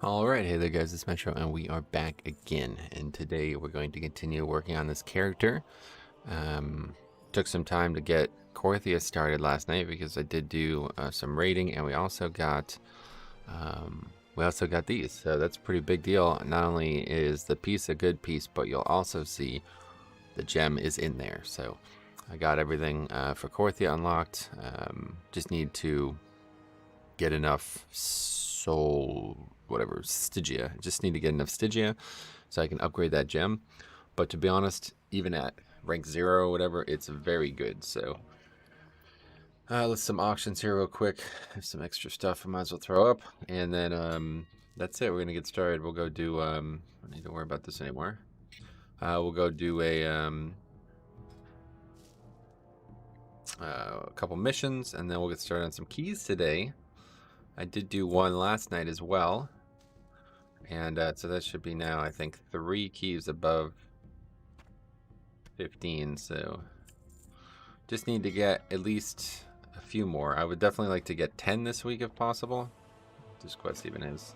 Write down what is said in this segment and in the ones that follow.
Alright, hey there guys, it's Metro and we are back again, and today we're going to continue working on this character. Took some time to get Corthia started last night because I did do some raiding, and we also got these, so that's a pretty big deal. Not only is the piece a good piece, but you'll also see the gem is in there. So I got everything for Corthia unlocked. Just need to get enough Stygia. Just need to get enough Stygia so I can upgrade that gem. But to be honest, even at rank 0 or whatever, it's very good. So let's some auctions here real quick. Have some extra stuff I might as well throw up, and then that's it. We're gonna get started. We'll go do I don't need to worry about this anymore. We'll go do a couple missions, and then we'll get started on some keys today. I did do one last night as well, and so that should be now, I think, 3 keys above 15. So just need to get at least a few more. I would definitely like to get 10 this week if possible. This quest even is.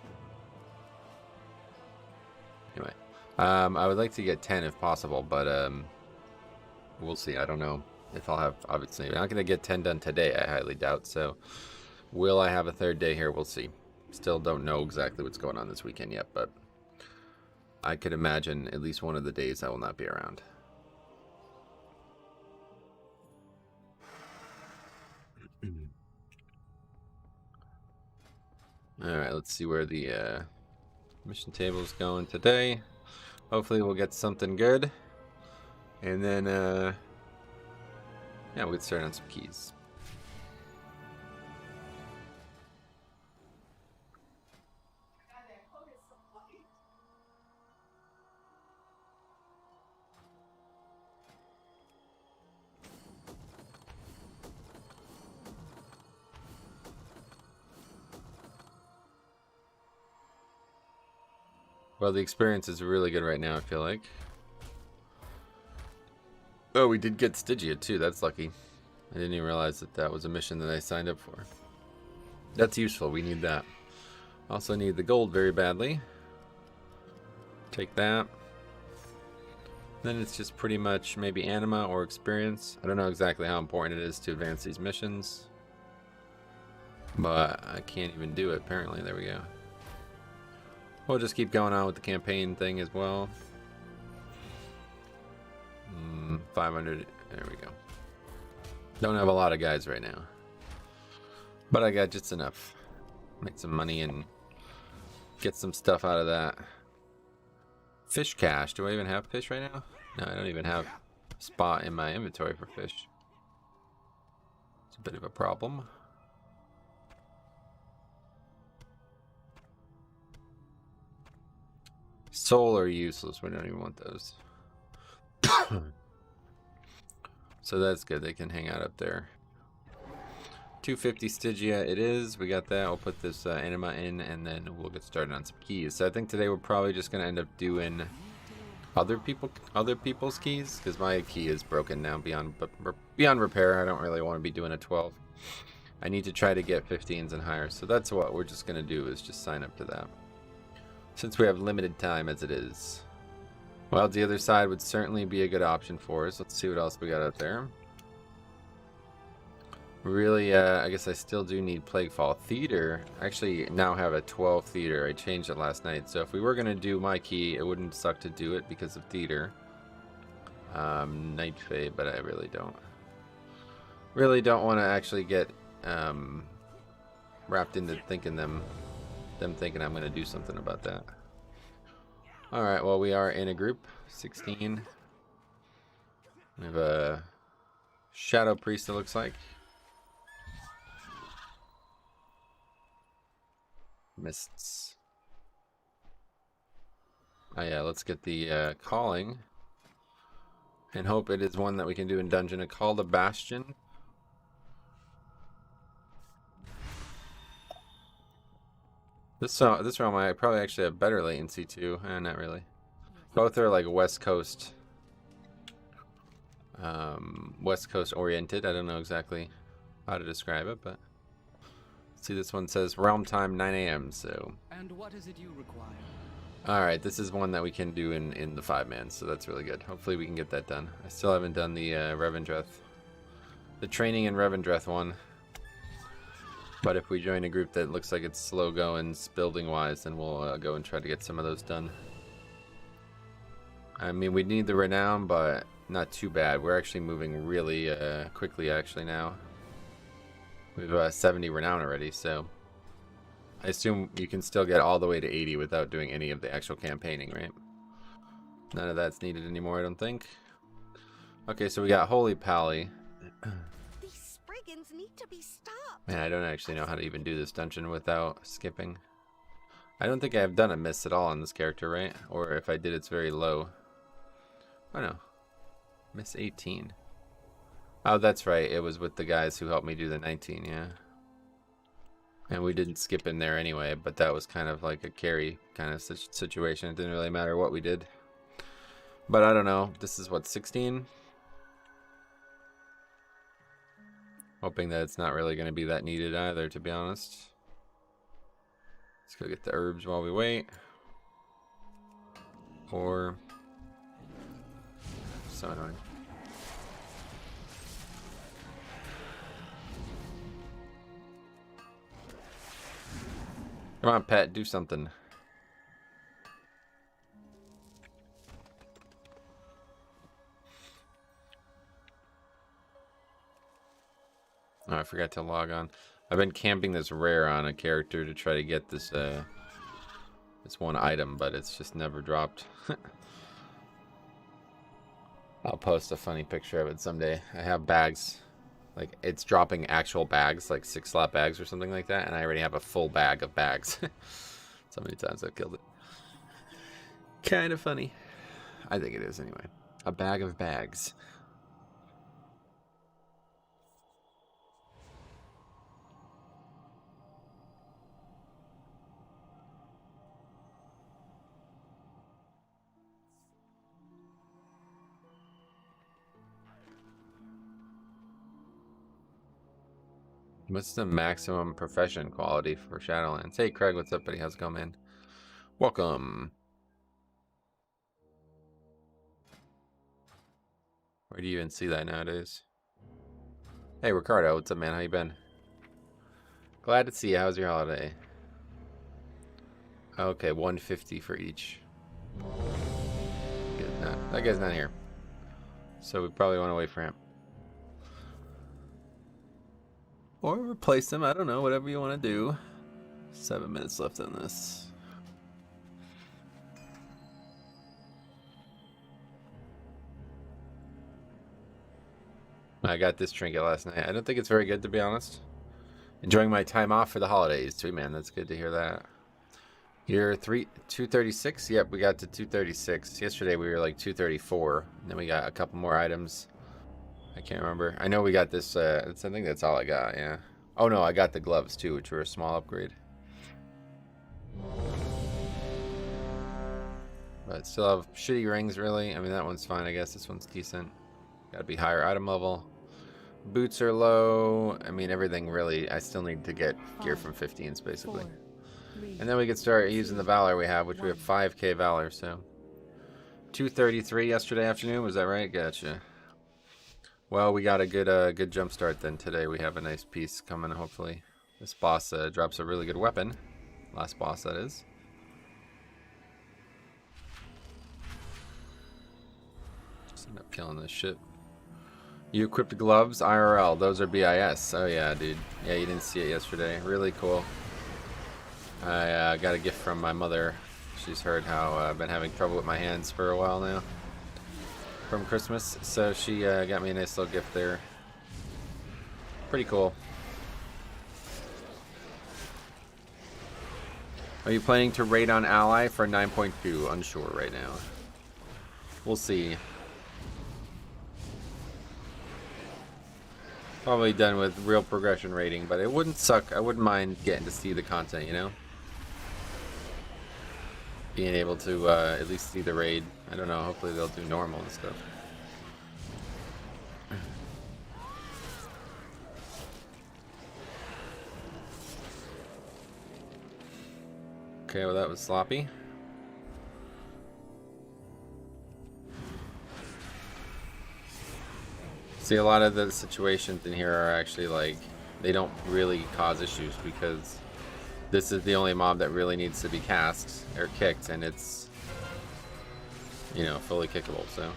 Anyway, I would like to get 10 if possible, but we'll see. I don't know if I'll have, obviously, I'm not going to get 10 done today, I highly doubt. So will I have a third day here? We'll see. Still don't know exactly what's going on this weekend yet, but I could imagine at least one of the days I will not be around. Alright, let's see where the mission table is going today. Hopefully we'll get something good. And then, yeah, we'll get started on some keys. Well, the experience is really good right now, I feel like. Oh, we did get Stygia too. That's lucky. I didn't even realize that that was a mission that I signed up for. That's useful. We need that. Also need the gold very badly. Take that. Then it's just pretty much maybe anima or experience. I don't know exactly how important it is to advance these missions, but I can't even do it apparently. There we go. We'll just keep going on with the campaign thing as well. 500, there we go. Don't have a lot of guys right now, but I got just enough. Make some money and get some stuff out of that. Fish cache, do I even have fish right now? No, I don't even have a spot in my inventory for fish. It's a bit of a problem. Soul are useless, we don't even want those. So that's good, they can hang out up there. 250 Stygia it is, we got that. I'll put this anima in, and then we'll get started on some keys. So I think today we're probably just gonna end up doing other people's keys, because my key is broken now beyond repair. I don't really want to be doing a 12. I need to try to get 15s and higher, so that's what we're just gonna do, is just sign up to that, since we have limited time as it is. Well, the other side would certainly be a good option for us. Let's see what else we got out there. Really, I guess I still do need Plaguefall. Theater, I actually now have a 12 theater. I changed it last night. So if we were going to do my key, it wouldn't suck to do it because of theater. Night Fae, but I really don't want to actually get wrapped into thinking them thinking I'm going to do something about that. Alright, well, we are in a group, 16. We have a Shadow Priest, it looks like. Mists. Oh yeah, let's get the calling. And hope it is one that we can do in dungeon. A Call to Bastion. This realm I probably actually have better latency too. Not really. Both are like West Coast oriented. I don't know exactly how to describe it, but See, this one says realm time 9 a.m. So. And what is it you require? All right, this is one that we can do in the 5-man, so that's really good. Hopefully we can get that done. I still haven't done the Revendreth, the training in Revendreth one. But if we join a group that looks like it's slow going building wise, then we'll go and try to get some of those done. I mean, we need the renown, but not too bad. We're actually moving really quickly actually now. We have 70 renown already, so I assume you can still get all the way to 80 without doing any of the actual campaigning, right? None of that's needed anymore, I don't think. Okay, so we got Holy Pally. These Spriggans need to be stopped. Man, I don't actually know how to even do this dungeon without skipping. I don't think I've done a miss at all on this character, right? Or if I did, it's very low. Oh no. Miss 18. Oh, that's right. It was with the guys who helped me do the 19, yeah. And we didn't skip in there anyway, but that was kind of like a carry kind of situation. It didn't really matter what we did. But I don't know. This is what, 16? Hoping that it's not really going to be that needed either, to be honest. Let's go get the herbs while we wait. Or... so annoying. Come on, pet, do something. Oh, I forgot to log on. I've been camping this rare on a character to try to get this this one item, but it's just never dropped. I'll post a funny picture of it someday. I have bags. Like, it's dropping actual bags, like 6 slot bags or something like that, and I already have a full bag of bags. So many times I've killed it. Kind of funny. I think it is anyway. A bag of bags. What's the maximum profession quality for Shadowlands? Hey Craig, what's up, buddy? How's it going, man? Welcome. Where do you even see that nowadays? Hey Ricardo, what's up, man? How you been? Glad to see you. How's your holiday? Okay, 150 for each. Good. No, that guy's not here, so we probably want to wait for him. Or replace them, I don't know, whatever you want to do. 7 minutes left on this. I got this trinket last night. I don't think it's very good, to be honest. Enjoying my time off for the holidays too, man. That's good to hear that. You're 236? Yep, we got to 236. Yesterday we were like 234. And then we got a couple more items. I can't remember. I know we got this, I think that's all I got, yeah. Oh no, I got the gloves too, which were a small upgrade. But still have shitty rings, really. I mean, that one's fine, I guess. This one's decent. Gotta be higher item level. Boots are low. I mean, everything really, I still need to get gear from 15s, basically. 4, 3, And then we can start using the Valor we have, which we have 5k Valor, so. 233 yesterday afternoon, was that right? Gotcha. Well, we got a good jump start then today. We have a nice piece coming, hopefully. This boss drops a really good weapon. Last boss, that is. Just end up killing this shit. You equipped gloves, IRL. Those are BIS. Oh yeah, dude. Yeah, you didn't see it yesterday. Really cool. I got a gift from my mother. She's heard how I've been having trouble with my hands for a while now. From Christmas, so she got me a nice little gift there. Pretty cool. Are you planning to raid on Ally for 9.2? Unsure right now. We'll see. Probably done with real progression rating, but it wouldn't suck. I wouldn't mind getting to see the content, you know? Being able to at least see the raid. I don't know, hopefully they'll do normal and stuff. Okay, well that was sloppy. See, a lot of the situations in here are actually like, they don't really cause issues because this is the only mob that really needs to be cast or kicked, and it's, you know, fully kickable, so.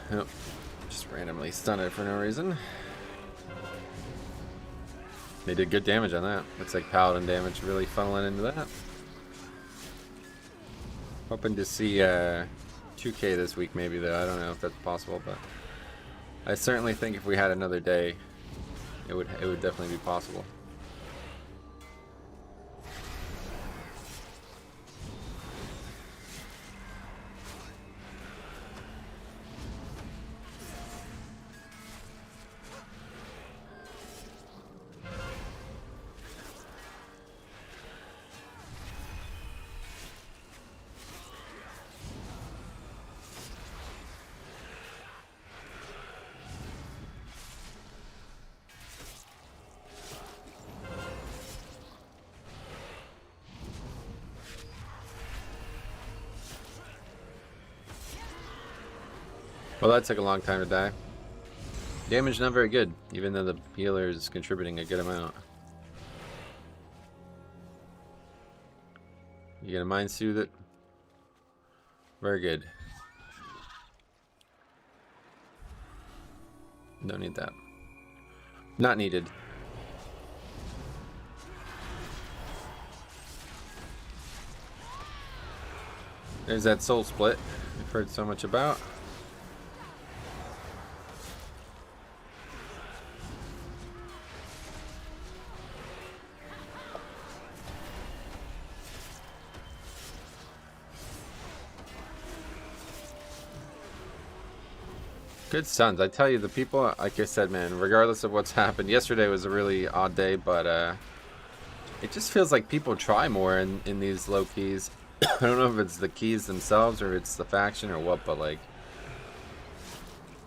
Nope. Just randomly stun it for no reason. They did good damage on that. Looks like paladin damage really funneling into that. Hoping to see 2K this week maybe, though. I don't know if that's possible, but I certainly think if we had another day, it would definitely be possible. Well, that took a long time to die. Damage not very good, even though the healer is contributing a good amount. You gonna mind soothe it? Very good. Don't need that. Not needed. There's that soul split we've heard so much about. Good stuns. I tell you, the people, like I said, man, regardless of what's happened, yesterday was a really odd day, but it just feels like people try more in these low keys. I don't know if it's the keys themselves or it's the faction or what, but like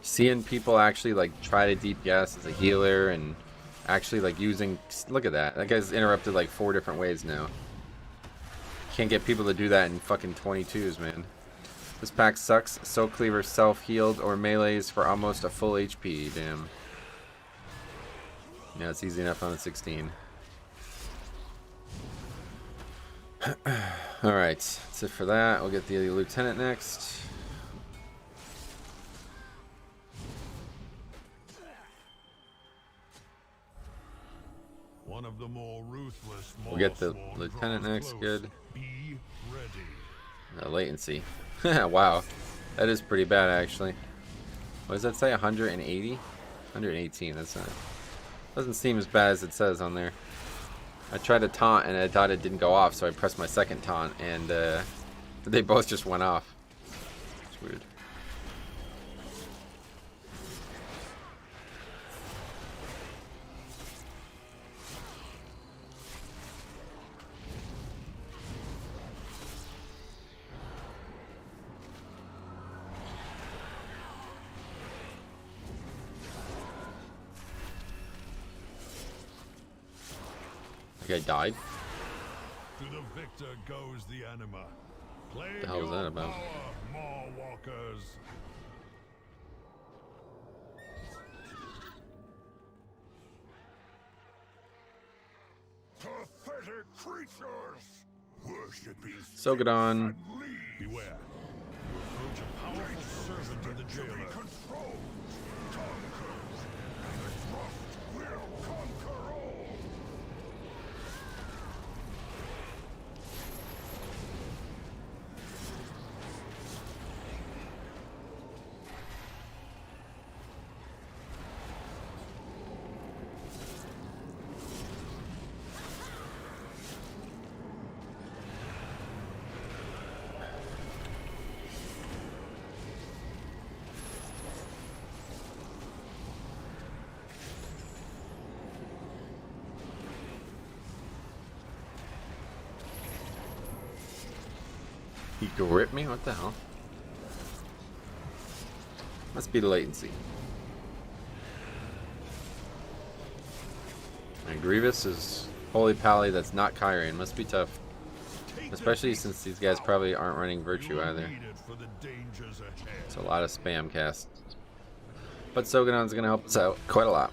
seeing people actually like try to DPS as a healer and actually like using, look at that. That guy's interrupted like 4 different ways now. Can't get people to do that in fucking 22s, man. This pack sucks. Soul Cleaver self-healed or melees for almost a full HP. Damn. Yeah, it's easy enough on the 16. Alright, that's it for that. We'll get the lieutenant next. One of the more ruthless. We'll get the lieutenant next. Good. Be ready. Latency. Wow, that is pretty bad actually. What does that say? 180? 118. That's not. Doesn't seem as bad as it says on there. I tried to taunt and I thought it didn't go off, so I pressed my second taunt and they both just went off. It's weird. The guy died? To the victor goes the anima. Claim The hell was that your about? power, Maw walkers. Pathetic creatures! Worshipping Sogadon. beware. You approach a powerful servant of the jailer. Controlled. Conquers. The trust will conquer all. He gripped me? What the hell? Must be the latency. Man, Grievous is Holy Pally that's not Kyrian. Must be tough. Especially since these guys probably aren't running Virtue either. It's a lot of spam casts. But Soganon's going to help us out quite a lot.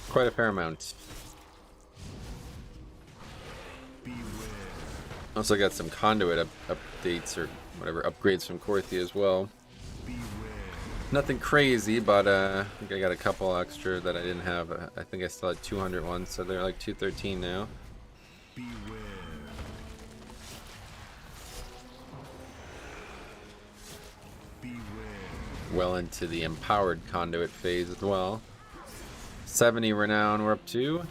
Quite a fair amount. Also got some conduit updates or whatever upgrades from Korthi as well. Nothing crazy, but I think I got a couple extra that I didn't have. I think I still had 200 ones, so they're like 213 now. Well into the empowered conduit phase as well. 70 renown we're up to.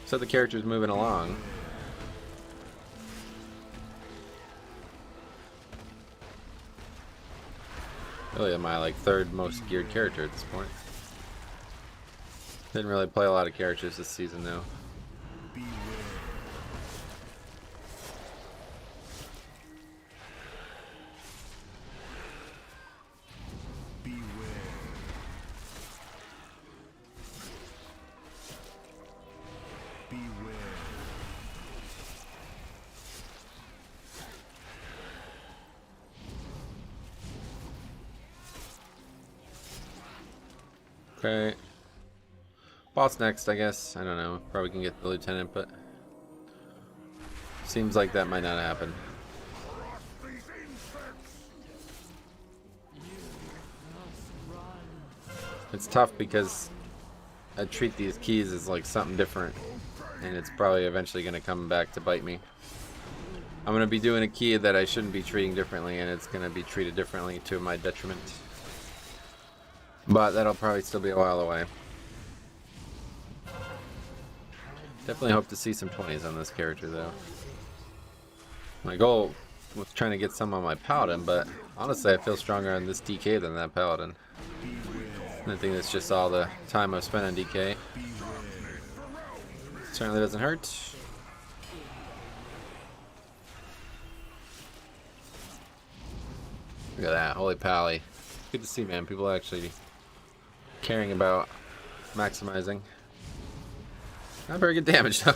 So the character's moving along. Really my like third most geared character at this point. Didn't really play a lot of characters this season though. Okay. Boss next, I guess. I don't know. Probably can get the lieutenant, but seems like that might not happen. It's tough because I treat these keys as like something different, and it's probably eventually going to come back to bite me. I'm going to be doing a key that I shouldn't be treating differently, and it's going to be treated differently to my detriment. But that'll probably still be a while away. Definitely hope to see some 20s on this character though. My goal was trying to get some on my paladin, but honestly I feel stronger on this DK than that paladin. I think it's just all the time I've spent on DK. Certainly doesn't hurt. Look at that, Holy Pally. Good to see, man. People actually caring about maximizing. Not very good damage though.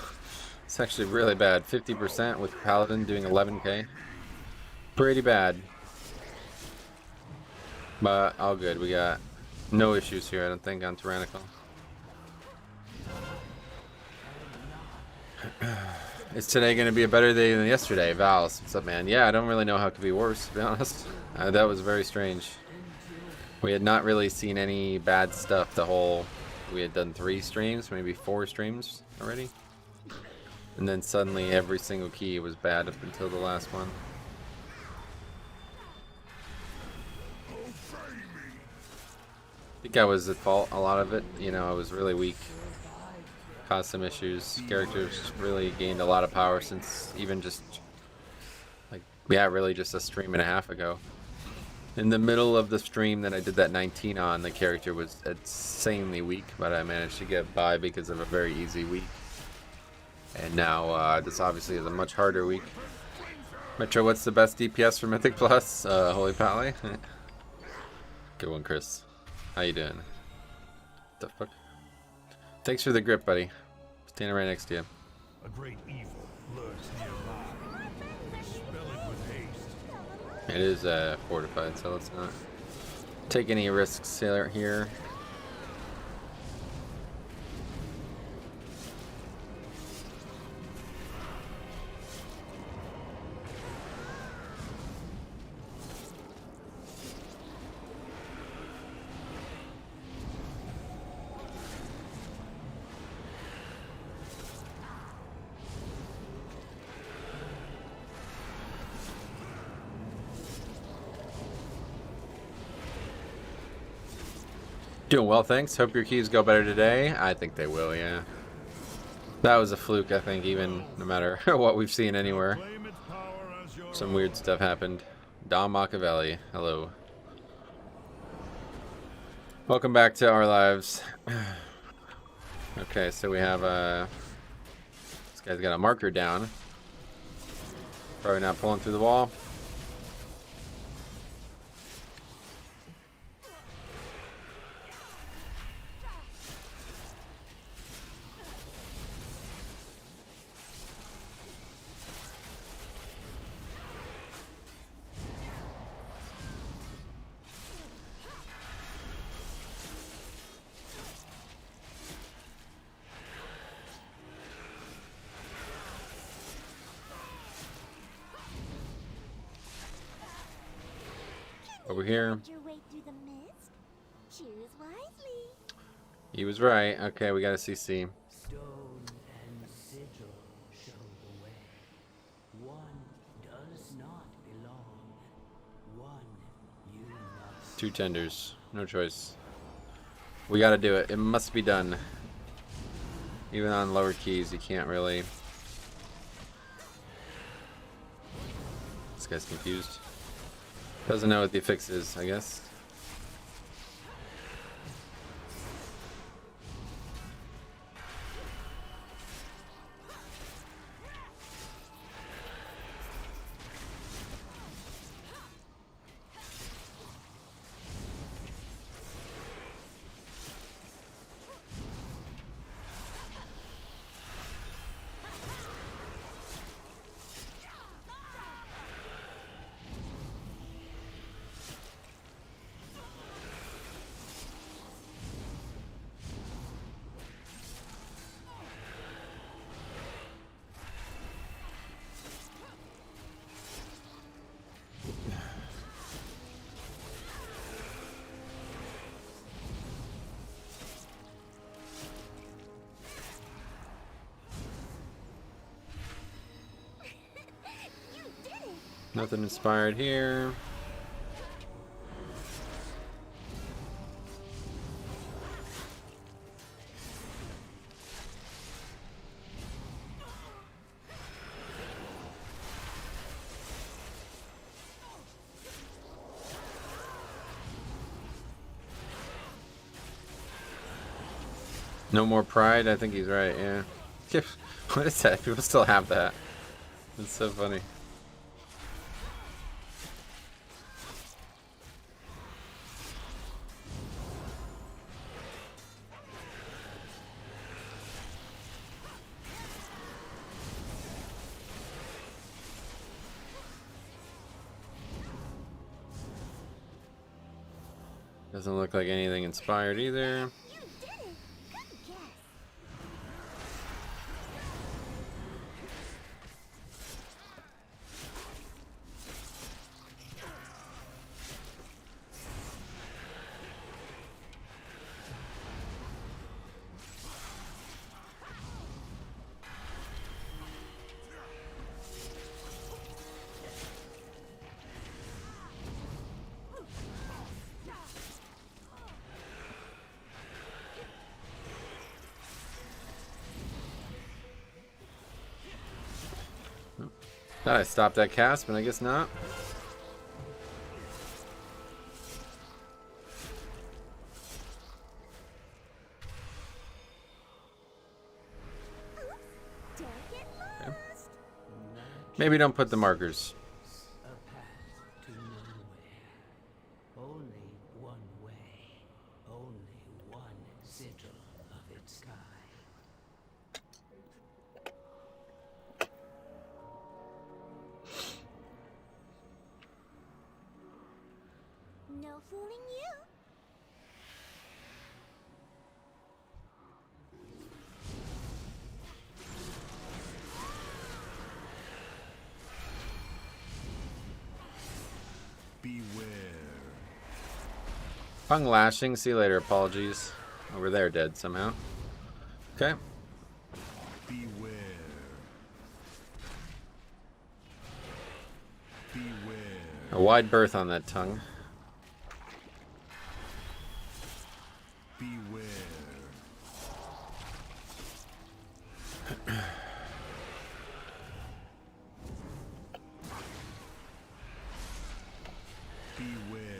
It's actually really bad. 50% with Paladin doing 11k. Pretty bad. But all good. We got no issues here, I don't think, on Tyrannical. Is today going to be a better day than yesterday? Vals, what's up, man? Yeah, I don't really know how it could be worse, to be honest. That was very strange. We had not really seen any bad stuff the whole... We had done 3 streams, maybe 4 streams already. And then suddenly every single key was bad up until the last one. I think I was at fault, a lot of it. You know, I was really weak. Caused some issues. Characters really gained a lot of power since even just... like, yeah, really just a stream and a half ago. In the middle of the stream that I did that 19 on, the character was insanely weak, but I managed to get by because of a very easy week. And now this obviously is a much harder week. Metro, what's the best DPS for Mythic Plus? Holy Pally. Good one, Chris. How you doing? What the fuck? Thanks for the grip, buddy. Standing right next to you. A great evil lurks nearby. Spell it with haste. It is fortified, so let's not take any risks here. Doing well, thanks. Hope your keys go better today. I think they will, yeah. That was a fluke, I think, even no matter what we've seen anywhere. Some weird stuff happened. Dom Machiavelli, hello. Welcome back to our lives. Okay, so we have this guy's got a marker down. Probably not pulling through the wall. Over here. Find your way through the mist? Choose wisely. He was right. Okay, we got a CC. Stone and sigil show the way. One does not belong. One you must. 2 tenders. No choice. We gotta do it. It must be done. Even on lower keys, you can't really. This guy's confused. Doesn't know what the fix is, I guess. You did it! Nothing inspired here. No more pride? I think he's right, yeah. What is that? People still have that. It's so funny. Doesn't look like anything inspired either. You did it! Good guess. Thought I stopped that cast, but I guess not. Don't get lost. Maybe don't put the markers. A path to nowhere. Only one way. Only one sigil of its kind. No fooling you. Beware. Pung lashing. See you later. Apologies. Over there, dead somehow. Okay. Beware. Beware. A wide berth on that tongue. Beware. Beware.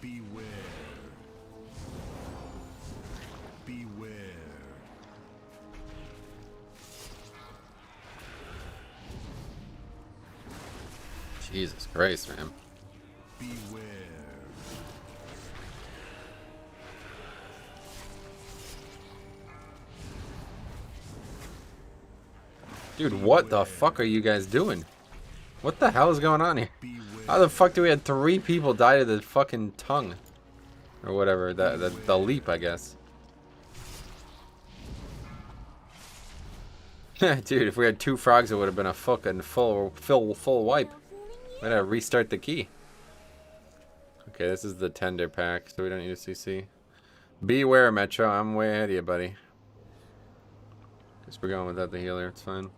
Beware. Beware. Jesus Christ, man. Beware. Dude, what the fuck are you guys doing? What the hell is going on here? Beware. How the fuck do we have 3 people die to the fucking tongue? Or whatever, the leap, I guess. Dude, if we had 2 frogs, it would have been a fucking full wipe. We'd have to restart the key. Okay, this is the tender pack, so we don't need a CC. Beware, Metro. I'm way ahead of you, buddy. Guess we're going without the healer. It's fine.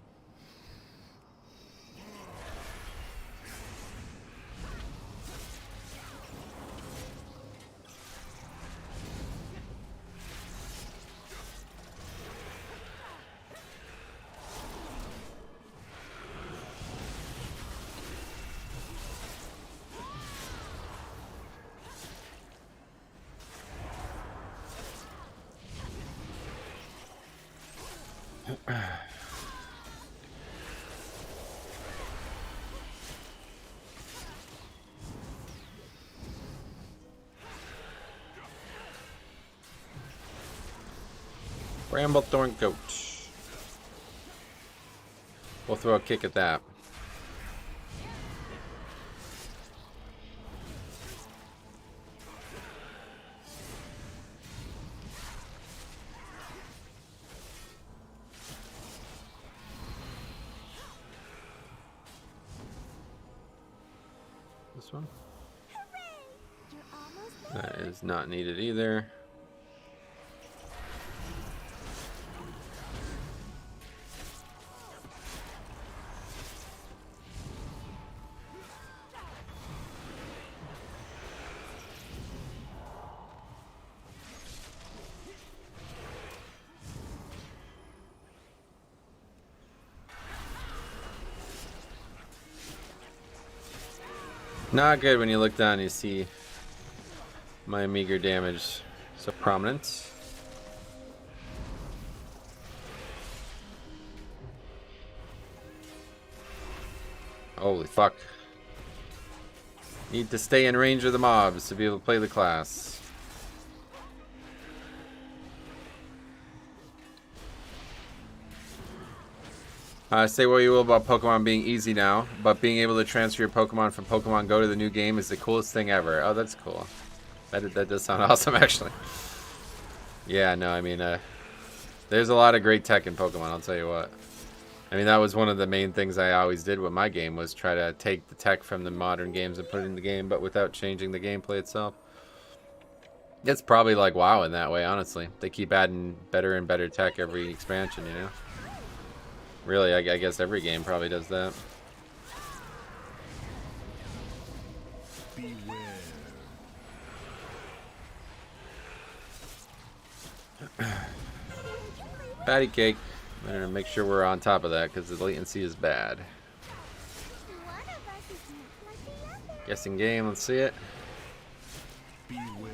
Bramblethorn Goat. We'll throw a kick at that. This one? That is not needed either. Not good when you look down and you see my meager damage so prominent. Holy fuck. Need to stay in range of the mobs to be able to play the class. Say what you will about Pokemon being easy now, but being able to transfer your Pokemon from Pokemon Go to the new game is the coolest thing ever. Oh, that's cool. That does sound awesome, actually. Yeah, no, I mean, there's a lot of great tech in Pokemon, I'll tell you what. I mean, that was one of the main things I always did with my game, was try to take the tech from the modern games and put it in the game, but without changing the gameplay itself. It's probably like WoW in that way, honestly. They keep adding better and better tech every expansion, you know? Really, I guess every game probably does that. Beware. Patty cake. Better make sure we're on top of that because the latency is bad. Guessing game, let's see it. Beware.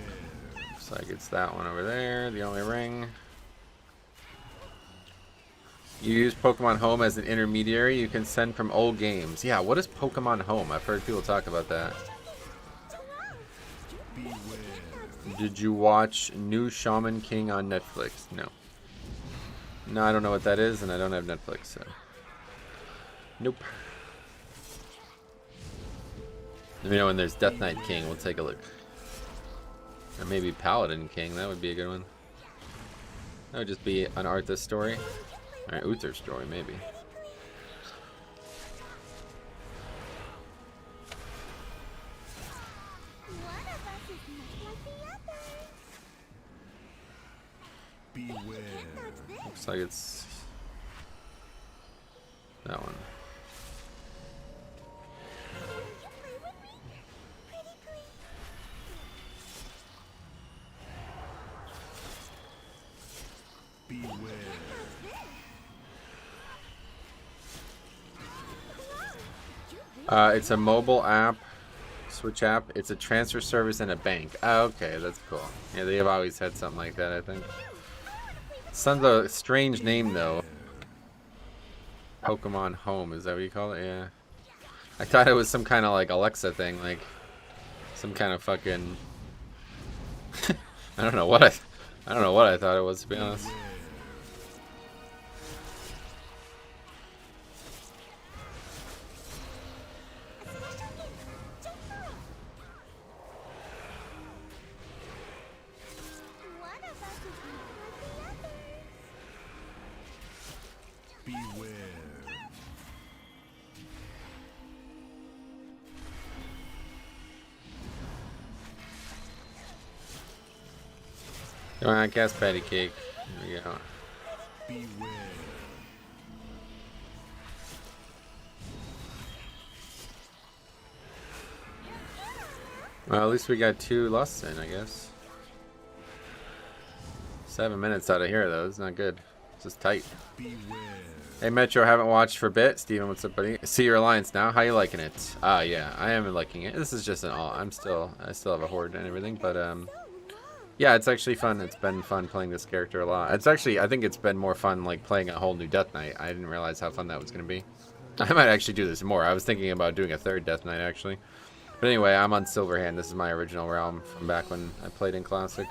Looks like it's that one over there, the only ring. You use Pokemon Home as an intermediary. You can send from old games. Yeah, what is Pokemon Home? I've heard people talk about that. Beware. Did you watch New Shaman King on Netflix? No. No, I don't know what that is, and I don't have Netflix, so. Nope. Let me know when there's Death Knight King. We'll take a look. Or maybe Paladin King. That would be a good one. That would just be an Arthas story. Or an Uther story, maybe. Beware. Looks like it's that one. Beware. It's a mobile app, Switch app. It's a transfer service and a bank. Oh, okay, that's cool. Yeah, they have always had something like that, I think. Sounds a strange name, though. Pokemon Home, is that what you call it? Yeah. I thought it was some kind of like Alexa thing, like some kind of fucking. I don't know what I thought it was, to be honest. Beware. Come on, cast patty cake. There we go. Beware. Well, at least we got 2 lusts in, I guess. 7 minutes out of here, though. It's not good. It's just tight. Beware. Hey, Metro, haven't watched for a bit. Steven, what's up, buddy? See your alliance now. How you liking it? Yeah, I am liking it. This is just an all. I still have a horde and everything, but yeah, it's actually fun. It's been fun playing this character a lot. It's actually, I think it's been more fun like playing a whole new Death Knight. I didn't realize how fun that was gonna be. I might actually do this more. I was thinking about doing a 3rd Death Knight actually. But anyway, I'm on Silverhand. This is my original realm from back when I played in Classic.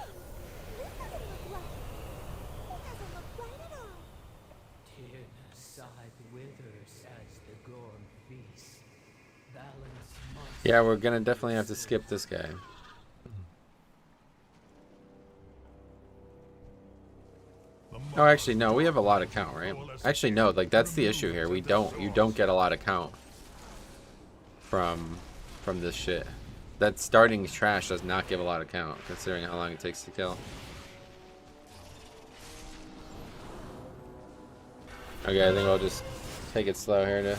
Yeah, we're gonna definitely have to skip this guy. Oh, actually, no. We have a lot of count, right? Actually, no. Like that's the issue here. We don't. You don't get a lot of count from this shit. That starting trash does not give a lot of count, considering how long it takes to kill. Okay, I think I'll just take it slow here to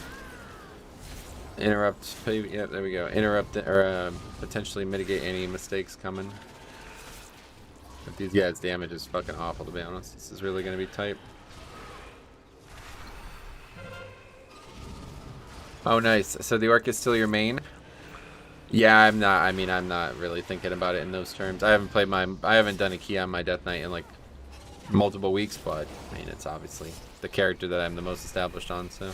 interrupt. Yeah, there we go. Interrupt or potentially mitigate any mistakes coming. But these guys' damage is fucking awful, to be honest. This is really gonna be tight. Oh, nice. So the orc is still your main? Yeah, I'm not. I mean, I'm not really thinking about it in those terms. I haven't played my. I haven't done a key on my Death Knight in like multiple weeks, but I mean, it's obviously the character that I'm the most established on. So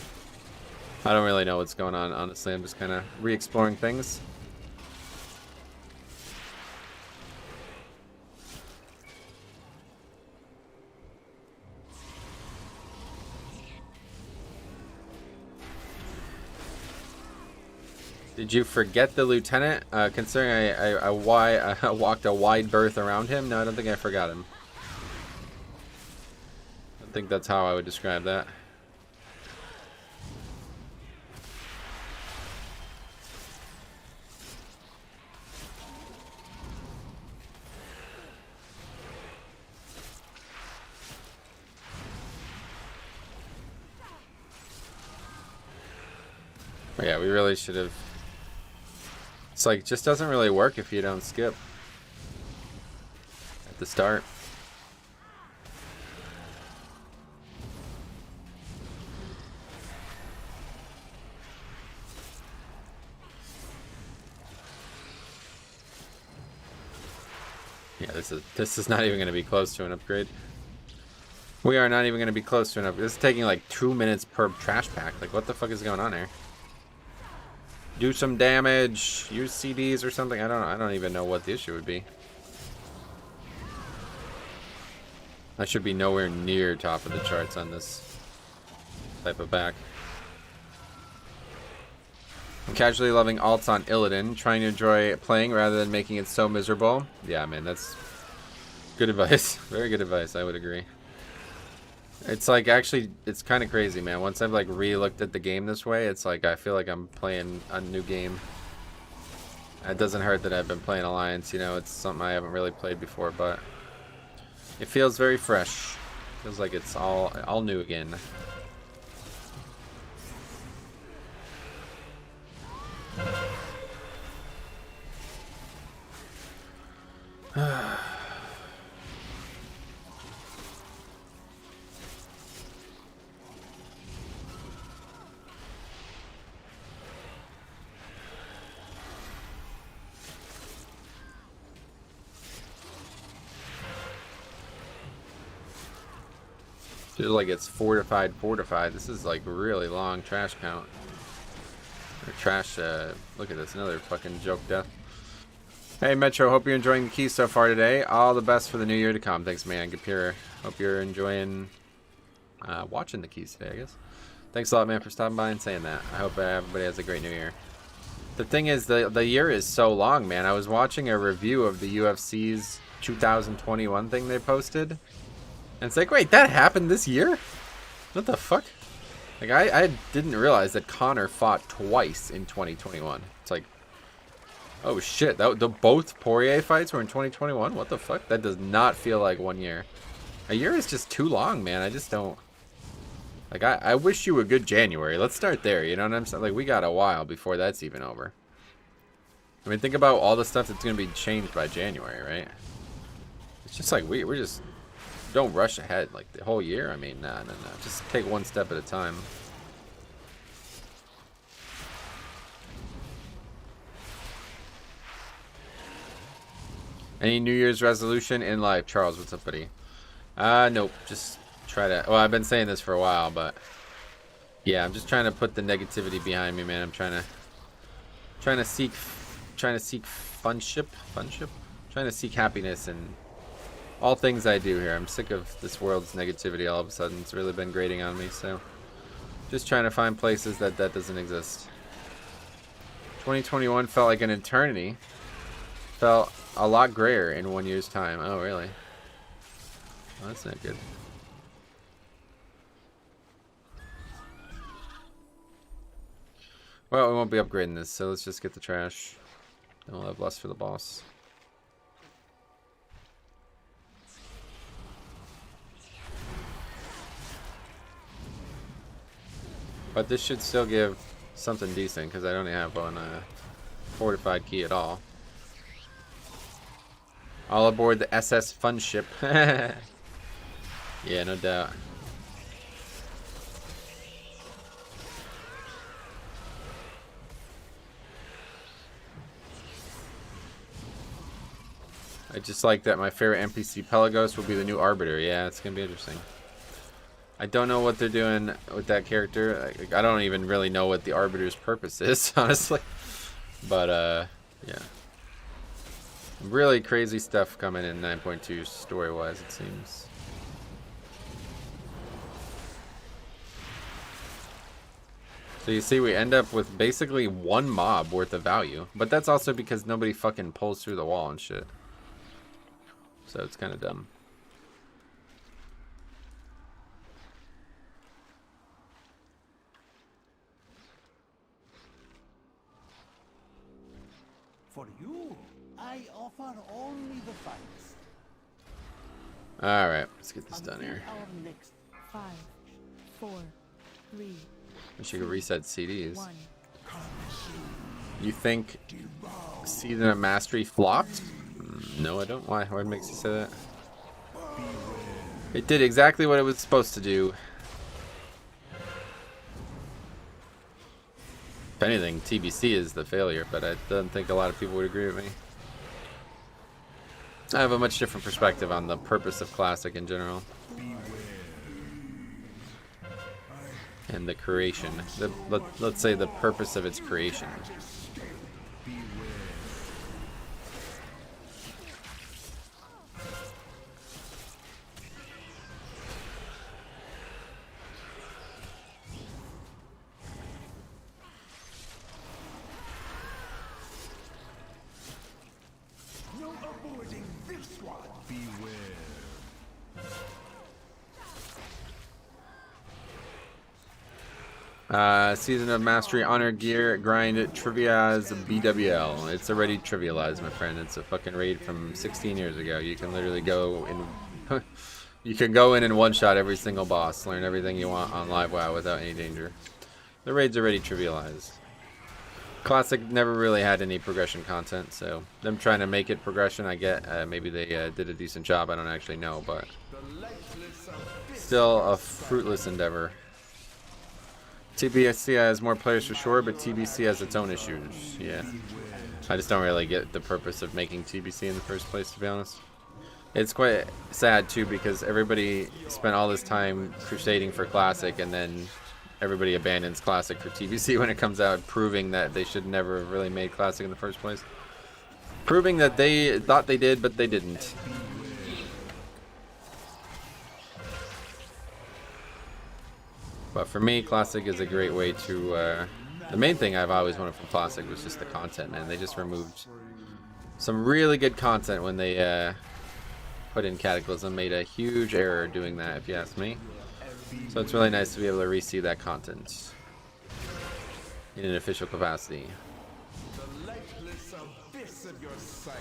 I don't really know what's going on. Honestly, I'm just kind of re-exploring things. Did you forget the lieutenant? Considering I walked a wide berth around him, no, I don't think I forgot him. I think that's how I would describe that. But yeah, we really should have. It's like, just doesn't really work if you don't skip at the start. Yeah, this is not even going to be close to an upgrade. We are not even going to be close to an upgrade. This is taking like 2 minutes per trash pack. Like, what the fuck is going on here? Do some damage. Use CDs or something. I don't even know what the issue would be. I should be nowhere near top of the charts on this type of back. I'm casually loving alts on Illidan, trying to enjoy playing rather than making it so miserable. Yeah, man, that's good advice. Very good advice, I would agree. It's like, actually, it's kind of crazy, man. Once I've like re-looked at the game this way, it's like I feel like I'm playing a new game. It doesn't hurt that I've been playing Alliance, you know, it's something I haven't really played before, but it feels very fresh. Feels like it's all new again. Feels like it's fortified. This is like really long trash count. Or trash, look at this, another fucking joke death. Hey Metro, hope you're enjoying the keys so far today. All the best for the new year to come. Thanks, man. Gapir, hope you're enjoying watching the keys today, I guess. Thanks a lot, man, for stopping by and saying that. I hope everybody has a great new year. The thing is, the year is so long, man. I was watching a review of the UFC's 2021 thing they posted. And it's like, wait, that happened this year? What the fuck? Like, I didn't realize that Connor fought twice in 2021. It's like, Oh shit, the both Poirier fights were in 2021? What the fuck? That does not feel like 1 year. A year is just too long, man. I just don't... Like, I wish you a good January. Let's start there, you know what I'm saying? Like, we got a while before that's even over. I mean, think about all the stuff that's going to be changed by January, right? It's just like, we're just... Don't rush ahead, like, the whole year. I mean, nah. Just take one step at a time. Any New Year's resolution in life? Charles, what's up, buddy? Nope. Just try to... Well, I've been saying this for a while, but... Yeah, I'm just trying to put the negativity behind me, man. I'm trying to seek funship? Trying to seek happiness in all things I do here. I'm sick of this world's negativity all of a sudden. It's really been grating on me, so... Just trying to find places that doesn't exist. 2021 felt like an eternity. Felt a lot grayer in 1 year's time. Oh, really? Well, that's not good. Well, we won't be upgrading this, so let's just get the trash. Then we'll have less for the boss. But this should still give something decent, because I don't have one fortified key at all. All aboard the SS Fun Ship. Yeah, no doubt. I just like that my favorite NPC Pelagos will be the new Arbiter. Yeah, it's going to be interesting. I don't know what they're doing with that character. I don't even really know what the Arbiter's purpose is, honestly. But, yeah. Really crazy stuff coming in 9.2 story-wise, it seems. So you see, we end up with basically one mob worth of value. But that's also because nobody fucking pulls through the wall and shit. So it's kind of dumb. For you, I offer only the finest. Alright, let's get this done here. Our next 5, 4, 3, Wish you could reset CDs. 1. You think Season of Mastery flopped? No, I don't. Why? What makes you say that? It did exactly what it was supposed to do. If anything, TBC is the failure, but I don't think a lot of people would agree with me. I have a much different perspective on the purpose of Classic in general. And the creation. Let's say the purpose of its creation. No avoiding this one. Beware. Season of Mastery, Honor, Gear, Grind, Trivia's BWL. It's already trivialized, my friend. It's a fucking raid from 16 years ago. You can literally go in... you can go in and one-shot every single boss. Learn everything you want on Live WoW without any danger. The raid's already trivialized. Classic never really had any progression content, so them trying to make it progression, I get. Maybe they did a decent job. I don't actually know, but still a fruitless endeavor. TBC has more players for sure, but TBC has its own issues. Yeah, I just don't really get the purpose of making TBC in the first place, to be honest. It's quite sad too, because everybody spent all this time crusading for Classic, and then everybody abandons Classic for TBC when it comes out, proving that they should never have really made Classic in the first place. Proving that they thought they did, but they didn't. But for me, Classic is a great way to... the main thing I've always wanted from Classic was just the content, man. They just removed some really good content when they put in Cataclysm. Made a huge error doing that, if you ask me. So it's really nice to be able to re-see that content in an official capacity. The lightless of abyss of your psyche.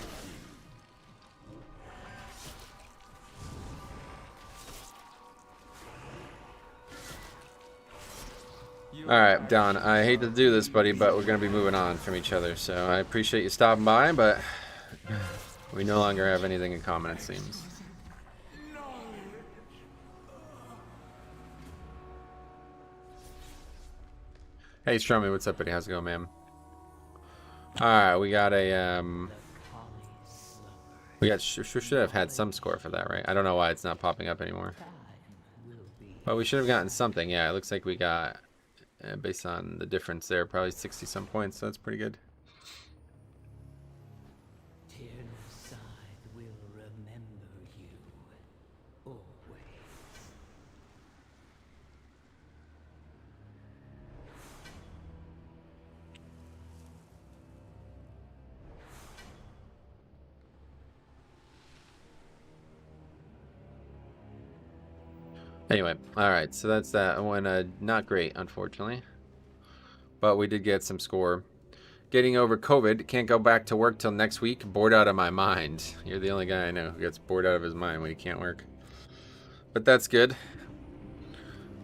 Alright, Don, I hate to do this, buddy, but we're going to be moving on from each other. So I appreciate you stopping by, but we no longer have anything in common, it seems. Hey, Stromy, what's up, buddy? How's it going, man? Alright, we got a, should have had some score for that, right? I don't know why it's not popping up anymore. But we should have gotten something. Yeah, it looks like we got, based on the difference there, probably 60 some points, so that's pretty good. Tierna's side will remember you always. Anyway, alright, so that's that one. Not great, unfortunately. But we did get some score. Getting over COVID. Can't go back to work till next week. Bored out of my mind. You're the only guy I know who gets bored out of his mind when he can't work. But that's good.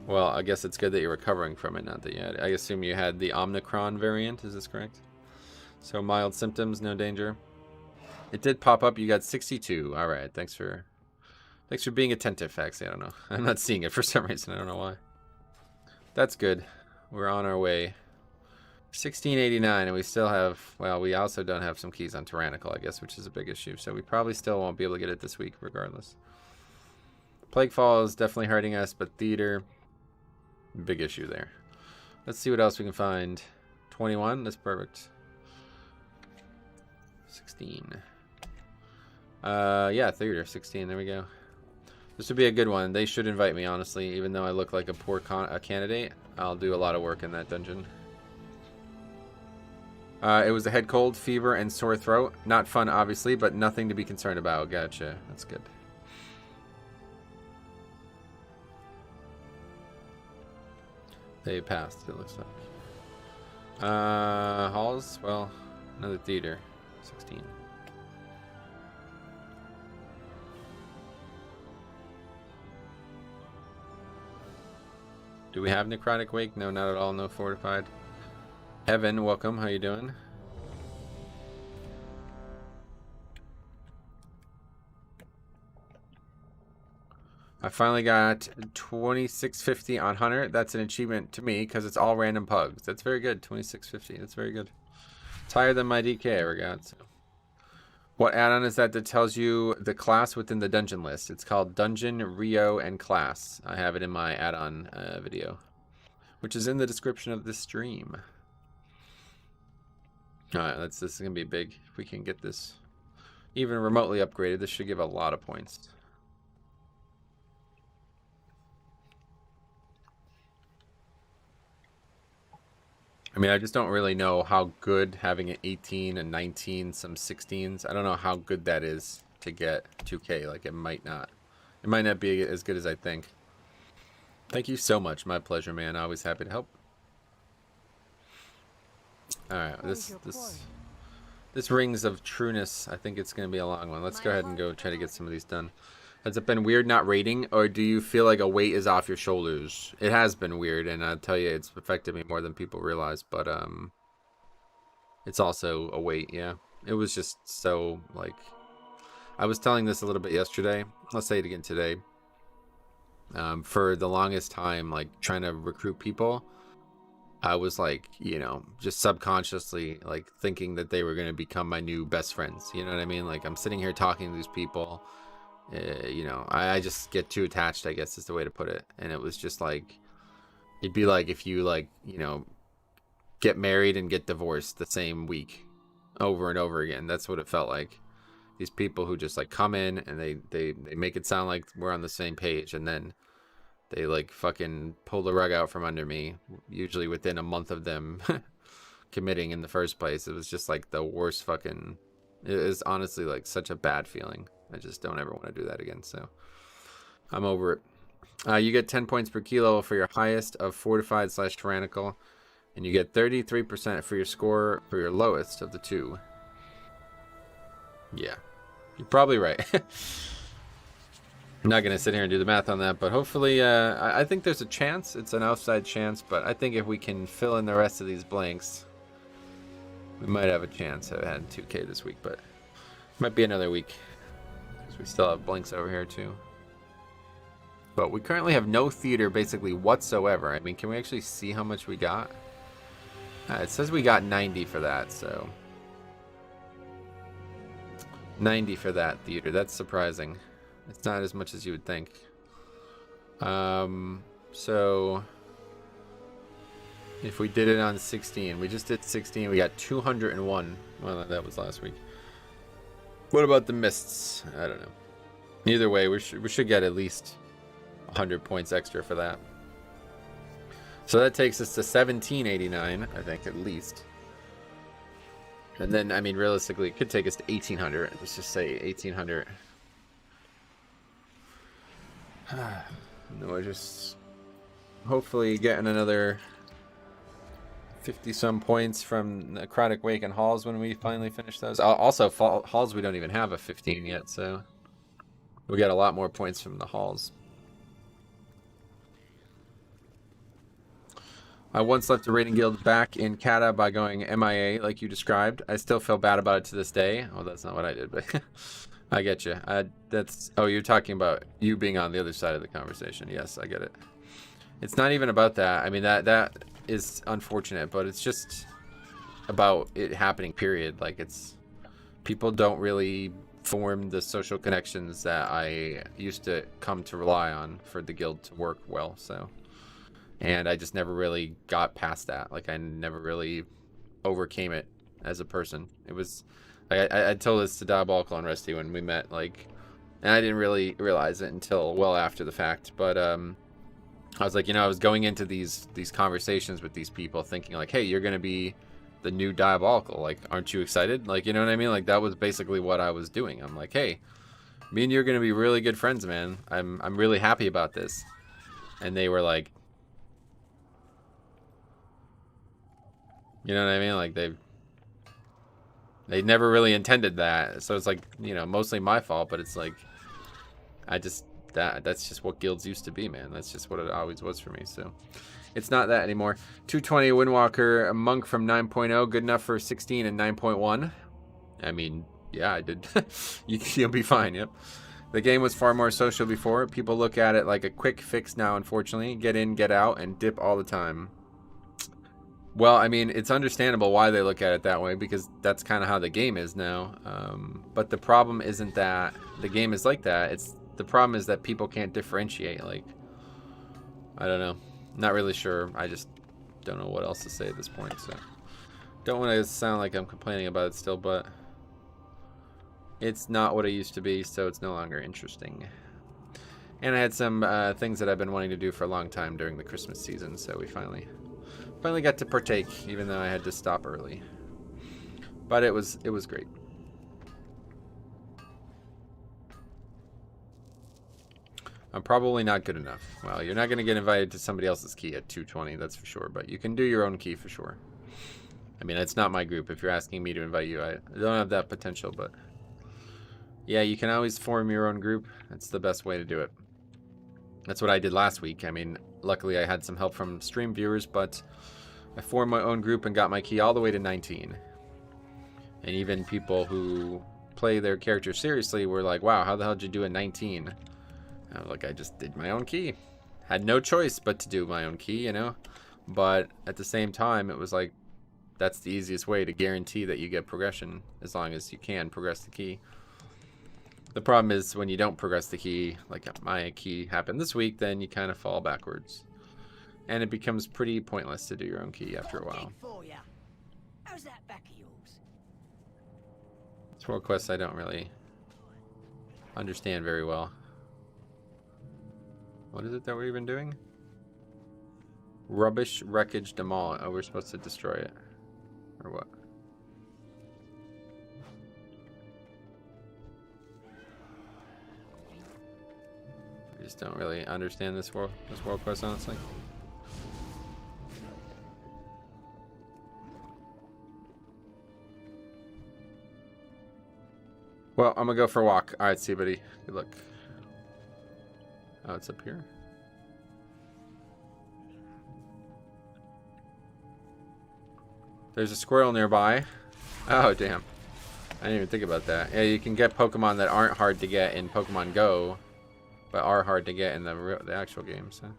Well, I guess it's good that you're recovering from it, not that you had. I assume you had the Omicron variant, is this correct? So mild symptoms, no danger. It did pop up, you got 62. Alright, thanks for being attentive, actually. I don't know. I'm not seeing it for some reason. I don't know why. That's good. We're on our way. 1689, and we still have, well, we also don't have some keys on Tyrannical, I guess, which is a big issue. So we probably still won't be able to get it this week, regardless. Plaguefall is definitely hurting us, but Theater, big issue there. Let's see what else we can find. 21, that's perfect. 16. Yeah, Theater, 16, there we go. This would be a good one. They should invite me, honestly. Even though I look like a poor candidate, I'll do a lot of work in that dungeon. It was a head cold, fever, and sore throat. Not fun, obviously, but nothing to be concerned about. Gotcha. That's good. They passed, it looks like. Halls? Well, another Theater. 16. Do we have Necrotic Wake? No, not at all. No Fortified. Evan, welcome. How you doing? I finally got 2650 on Hunter. That's an achievement to me because it's all random pugs. That's very good. 2650. That's very good. It's higher than my DK I ever got. So. What add-on is that tells you the class within the dungeon list? It's called Dungeon, Rio, and Class. I have it in my add-on video, which is in the description of this stream. Alright, this is going to be big. If we can get this even remotely upgraded, this should give a lot of points. I mean, I just don't really know how good having an 18, a 19, some 16s. I don't know how good that is to get 2K. Like, it might not be as good as I think. Thank you so much. My pleasure, man. Always happy to help. All right, this Rings of Trueness, I think it's going to be a long one. Let's go ahead and go try to get some of these done. Has it been weird not raiding, or do you feel like a weight is off your shoulders? It has been weird, and I'll tell you, it's affected me more than people realize, but it's also a weight, yeah. It was just so, like, I was telling this a little bit yesterday. I'll say it again today. For the longest time, like, trying to recruit people, I was like, you know, just subconsciously, like, thinking that they were going to become my new best friends. You know what I mean? Like, I'm sitting here talking to these people. You know, I just get too attached, I guess is the way to put it. And it was just like, it'd be like if you, like, you know, get married and get divorced the same week over and over again. That's what it felt like. These people who just, like, come in and they make it sound like we're on the same page, and then they, like, fucking pull the rug out from under me, usually within a month of them committing in the first place. It was just like the worst fucking, it is honestly like such a bad feeling. I just don't ever want to do that again, so I'm over it. You get 10 points per kilo for your highest of Fortified / Tyrannical, and you get 33% for your score for your lowest of the two. Yeah, you're probably right. I'm not going to sit here and do the math on that, but hopefully, I think there's a chance. It's an outside chance, but I think if we can fill in the rest of these blanks, we might have a chance. I had 2K this week, but might be another week because we still have blanks over here too. But we currently have no theater basically whatsoever. I mean, can we actually see how much we got? It says we got 90 for that, so 90 for that theater. That's surprising. It's not as much as you would think. So if we did it on 16, we just did 16. We got 201. Well, that was last week. What about the mists? I don't know. Either way, we should get at least 100 points extra for that. So that takes us to 1789, I think, at least. And then, I mean, realistically, it could take us to 1800. Let's just say 1800. No, we're just hopefully getting another 50-some points from Necrotic Wake and Halls when we finally finish those. Also, Halls, we don't even have a 15 yet, so we got a lot more points from the Halls. I once left a raiding guild back in Kata by going MIA, like you described. I still feel bad about it to this day. Oh, that's not what I did, but I get you. Oh, you're talking about you being on the other side of the conversation. Yes, I get it. It's not even about that. I mean, that is unfortunate, but it's just about it happening, period. Like, people don't really form the social connections that I used to come to rely on for the guild to work well, so. And I just never really got past that. Like, I never really overcame it as a person. It was, like, I told this to Diabolical and Rusty when we met, like, and I didn't really realize it until well after the fact. But I was like, I was going into these conversations with these people thinking like, hey, you're gonna be the new Diabolical. Like, aren't you excited? Like, you know what I mean? Like, that was basically what I was doing. I'm like, hey, me and you're gonna be really good friends, man. I'm really happy about this. And they were like, you know what I mean? Like, they never really intended that. So it's like, mostly my fault, but it's like, that's just what guilds used to be, man. That's just what it always was for me. So it's not that anymore. 220 Windwalker, a monk from 9.0, good enough for 16 and 9.1. I mean, yeah, I did. You'll be fine. Yep. The game was far more social before. People look at it like a quick fix now, unfortunately. Get in, get out, and dip all the time. Well, I mean, it's understandable why they look at it that way, because that's kind of how the game is now. But the problem isn't that the game is like that. The problem is that people can't differentiate. Like, I don't know. Not really sure. I just don't know what else to say at this point. So, don't want to sound like I'm complaining about it still, but it's not what it used to be, so it's no longer interesting. And I had some things that I've been wanting to do for a long time during the Christmas season, so we finally got to partake, even though I had to stop early. But it was great. I'm probably not good enough. Well, you're not going to get invited to somebody else's key at 220, that's for sure. But you can do your own key for sure. I mean, it's not my group. If you're asking me to invite you, I don't have that potential. But yeah, you can always form your own group. That's the best way to do it. That's what I did last week. I mean, luckily I had some help from stream viewers, but I formed my own group and got my key all the way to 19. And even people who play their character seriously were like, wow, how the hell did you do a 19? I was like, I just did my own key. Had no choice but to do my own key, But at the same time, it was like, that's the easiest way to guarantee that you get progression, as long as you can progress the key. The problem is when you don't progress the key, like my key happened this week, then you kind of fall backwards. And it becomes pretty pointless to do your own key after a while. How's that back of yours? It's world quests I don't really understand very well. What is it that we're even doing? Rubbish, wreckage, demolish. Oh, we're supposed to destroy it. Or what? I just don't really understand this world quest, honestly. Well, I'm gonna go for a walk. All right, see you, buddy. Good luck. Oh, it's up here. There's a squirrel nearby. Oh, damn. I didn't even think about that. Yeah, you can get Pokemon that aren't hard to get in Pokemon Go, but are hard to get in the actual games. Huh?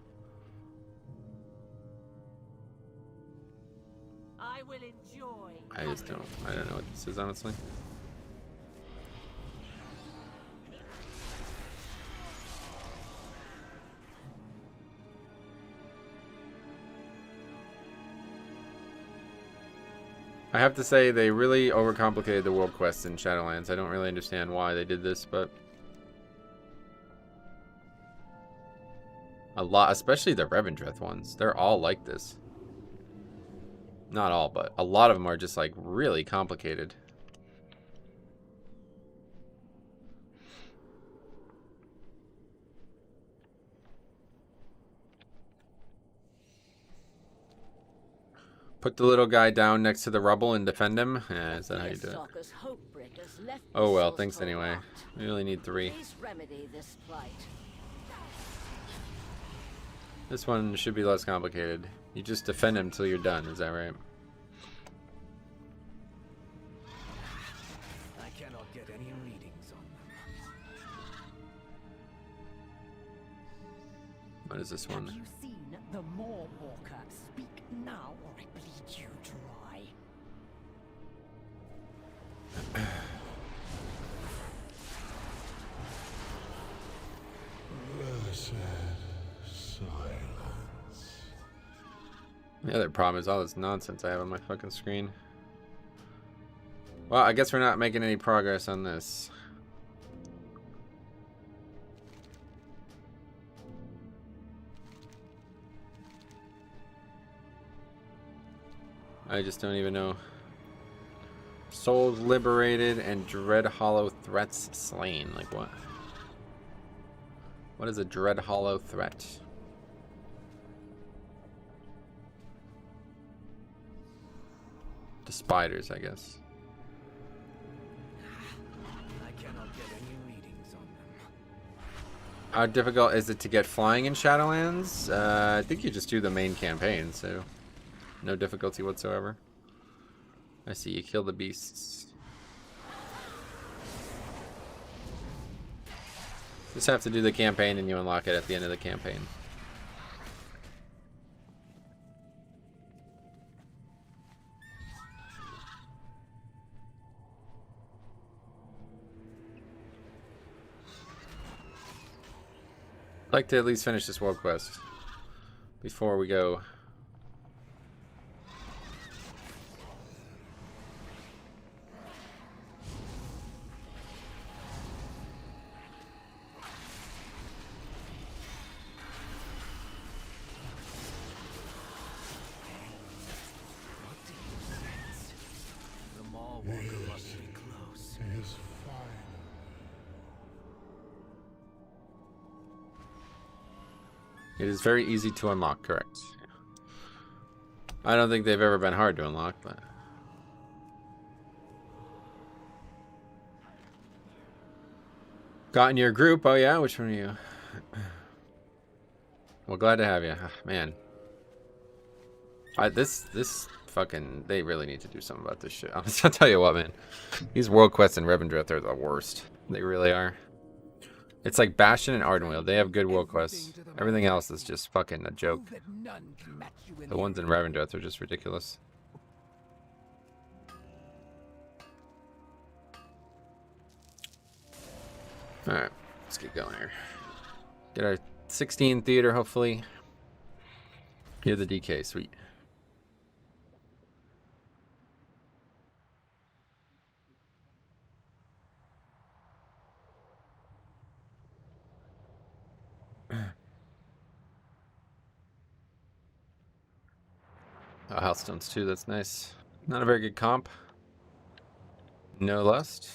I will enjoy. I don't know what this is, honestly. I have to say, they really overcomplicated the world quests in Shadowlands. I don't really understand why they did this, but a lot, especially the Revendreth ones, they're all like this. Not all, but a lot of them are just like really complicated. Put the little guy down next to the rubble and defend him. Yeah, is that how you do it? Oh well, thanks anyway. We only need 3. This one should be less complicated. You just defend him until you're done, is that right? I cannot get any readings on them. What is this one? Have you seen the Maw Walker? Speak now, or I bleed you dry. Blessed silence. The other problem is all this nonsense I have on my fucking screen. Well, I guess we're not making any progress on this. I just don't even know. Souls liberated and Dread Hollow threats slain. Like what? What is a Dread Hollow threat? The spiders, I guess. I cannot get any readings on them. How difficult is it to get flying in Shadowlands? I think you just do the main campaign, so no difficulty whatsoever. I see you kill the beasts. Just have to do the campaign and you unlock it at the end of the campaign. I'd like to at least finish this world quest before we go. The Maw Walker must be close. Is final. It is very easy to unlock, correct. I don't think they've ever been hard to unlock, but... Got in your group? Oh yeah? Which one are you? Well, glad to have you. Man. This fucking... They really need to do something about this shit. I'll tell you what, man. These world quests in Revendreth are the worst. They really are. It's like Bastion and Ardenweald. They have good world quests. Everything else is just fucking a joke. The ones in Revendreth are just ridiculous. Alright, let's get going here. Get our 16 theater, hopefully. Hear the DK, sweet. Oh, Healthstones too, that's nice. Not a very good comp. No lust.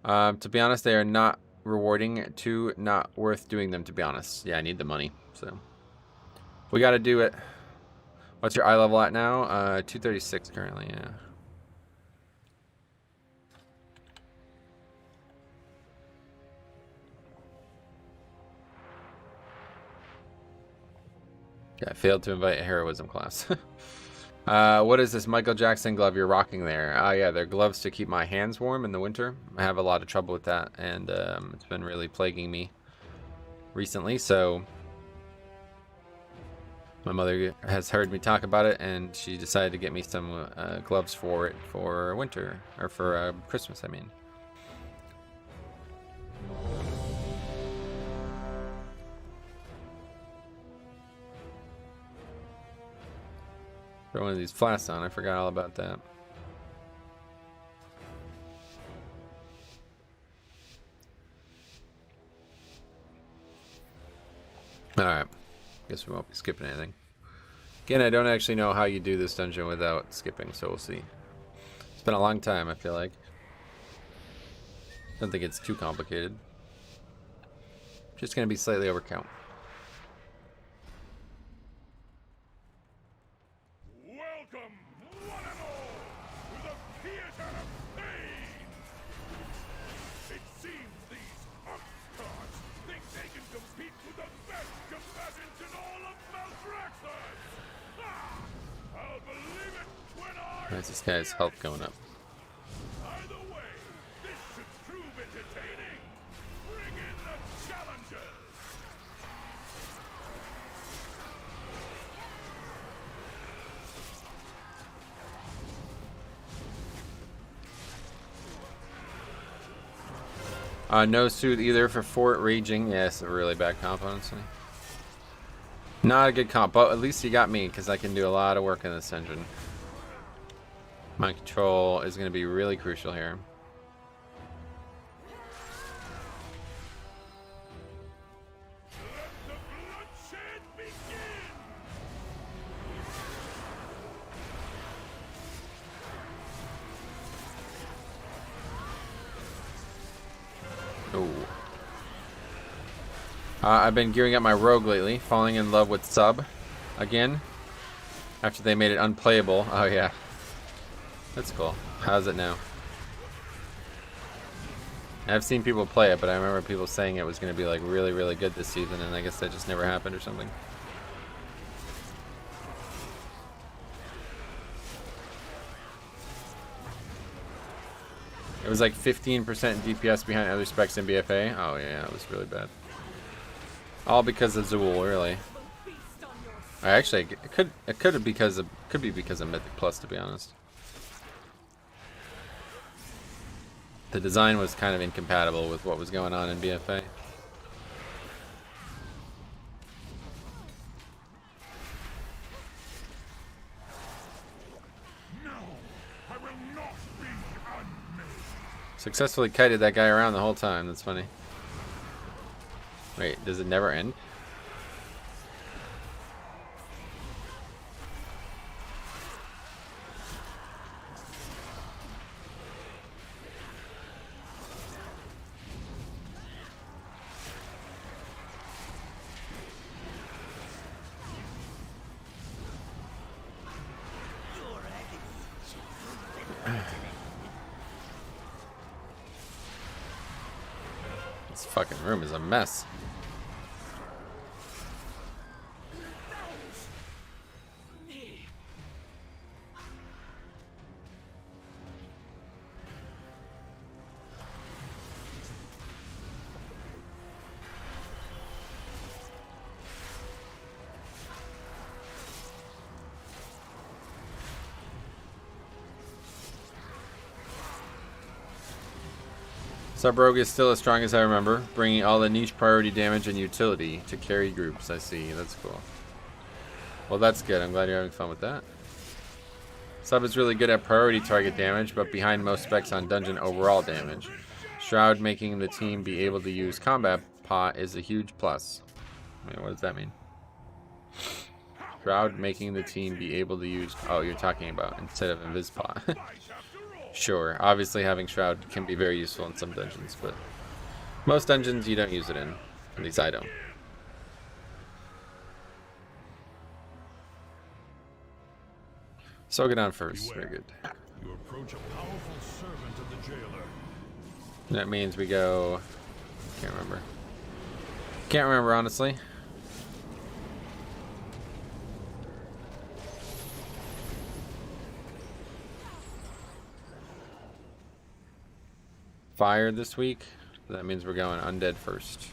To be honest, they are not rewarding, too not worth doing them, to be honest. Yeah, I need the money, so we got to do it. What's your eye level at now? 236 currently, yeah. Yeah, I failed to invite a heroism class. What is this Michael Jackson glove you're rocking there? Yeah, they're gloves to keep my hands warm in the winter. I have a lot of trouble with that, and it's been really plaguing me recently, so my mother has heard me talk about it, and she decided to get me some gloves for it for winter, or for Christmas, I mean. Throw one of these flasks on, I forgot all about that. Alright, guess we won't be skipping anything. Again, I don't actually know how you do this dungeon without skipping, so we'll see. It's been a long time, I feel like. Don't think it's too complicated. Just gonna be slightly overcount. Welcome, one and all, to the theater of pain! It seems these upstarts think they can compete with the best combatants in all of Maldraxxus! I'll believe it when I Why is this guy's health going up? Either way, this should prove entertaining! Bring in the challengers! No suit either for Fort Raging. Yeah, it's a really bad comp, honestly. Not a good comp, but at least you got me, because I can do a lot of work in this engine. Mind control is going to be really crucial here. Let the bloodshed begin! Oh. I've been gearing up my rogue lately, falling in love with sub again after they made it unplayable. Oh yeah, that's cool. How's it now? I've seen people play it, but I remember people saying it was going to be like really good this season, and I guess that just never happened or something. It was like 15% DPS behind other specs in BFA. Oh yeah, it was really bad. All because of Zool, really. Actually, it could be because of Mythic Plus, to be honest. The design was kind of incompatible with what was going on in BFA. No, I will not be unmade. Successfully kited that guy around the whole time. That's funny. Wait, does it never end? This fucking room is a mess. Sub-Rogue is still as strong as I remember, bringing all the niche priority damage and utility to carry groups. I see, that's cool. Well, that's good. I'm glad you're having fun with that. Sub is really good at priority target damage, but behind most specs on dungeon overall damage. Shroud making the team be able to use combat pot is a huge plus. Wait, what does that mean? Shroud making the team be able to use... Oh, you're talking about instead of invis pot. Sure, obviously having Shroud can be very useful in some dungeons, but most dungeons you don't use it in. At least I don't. So I'll get on first. Beware. Very good. You approach a powerful servant of the jailer. That means we go. Can't remember. Can't remember, honestly. Fire this week. That means we're going undead first.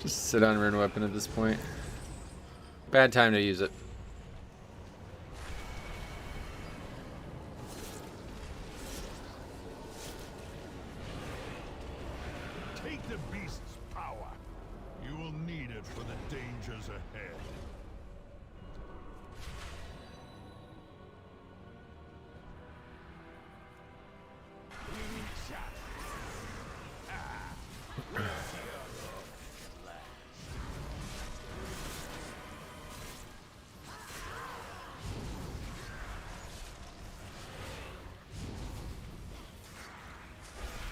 Just sit on rune weapon at this point. Bad time to use it. Take the beast's power. You will need it for the dangers ahead.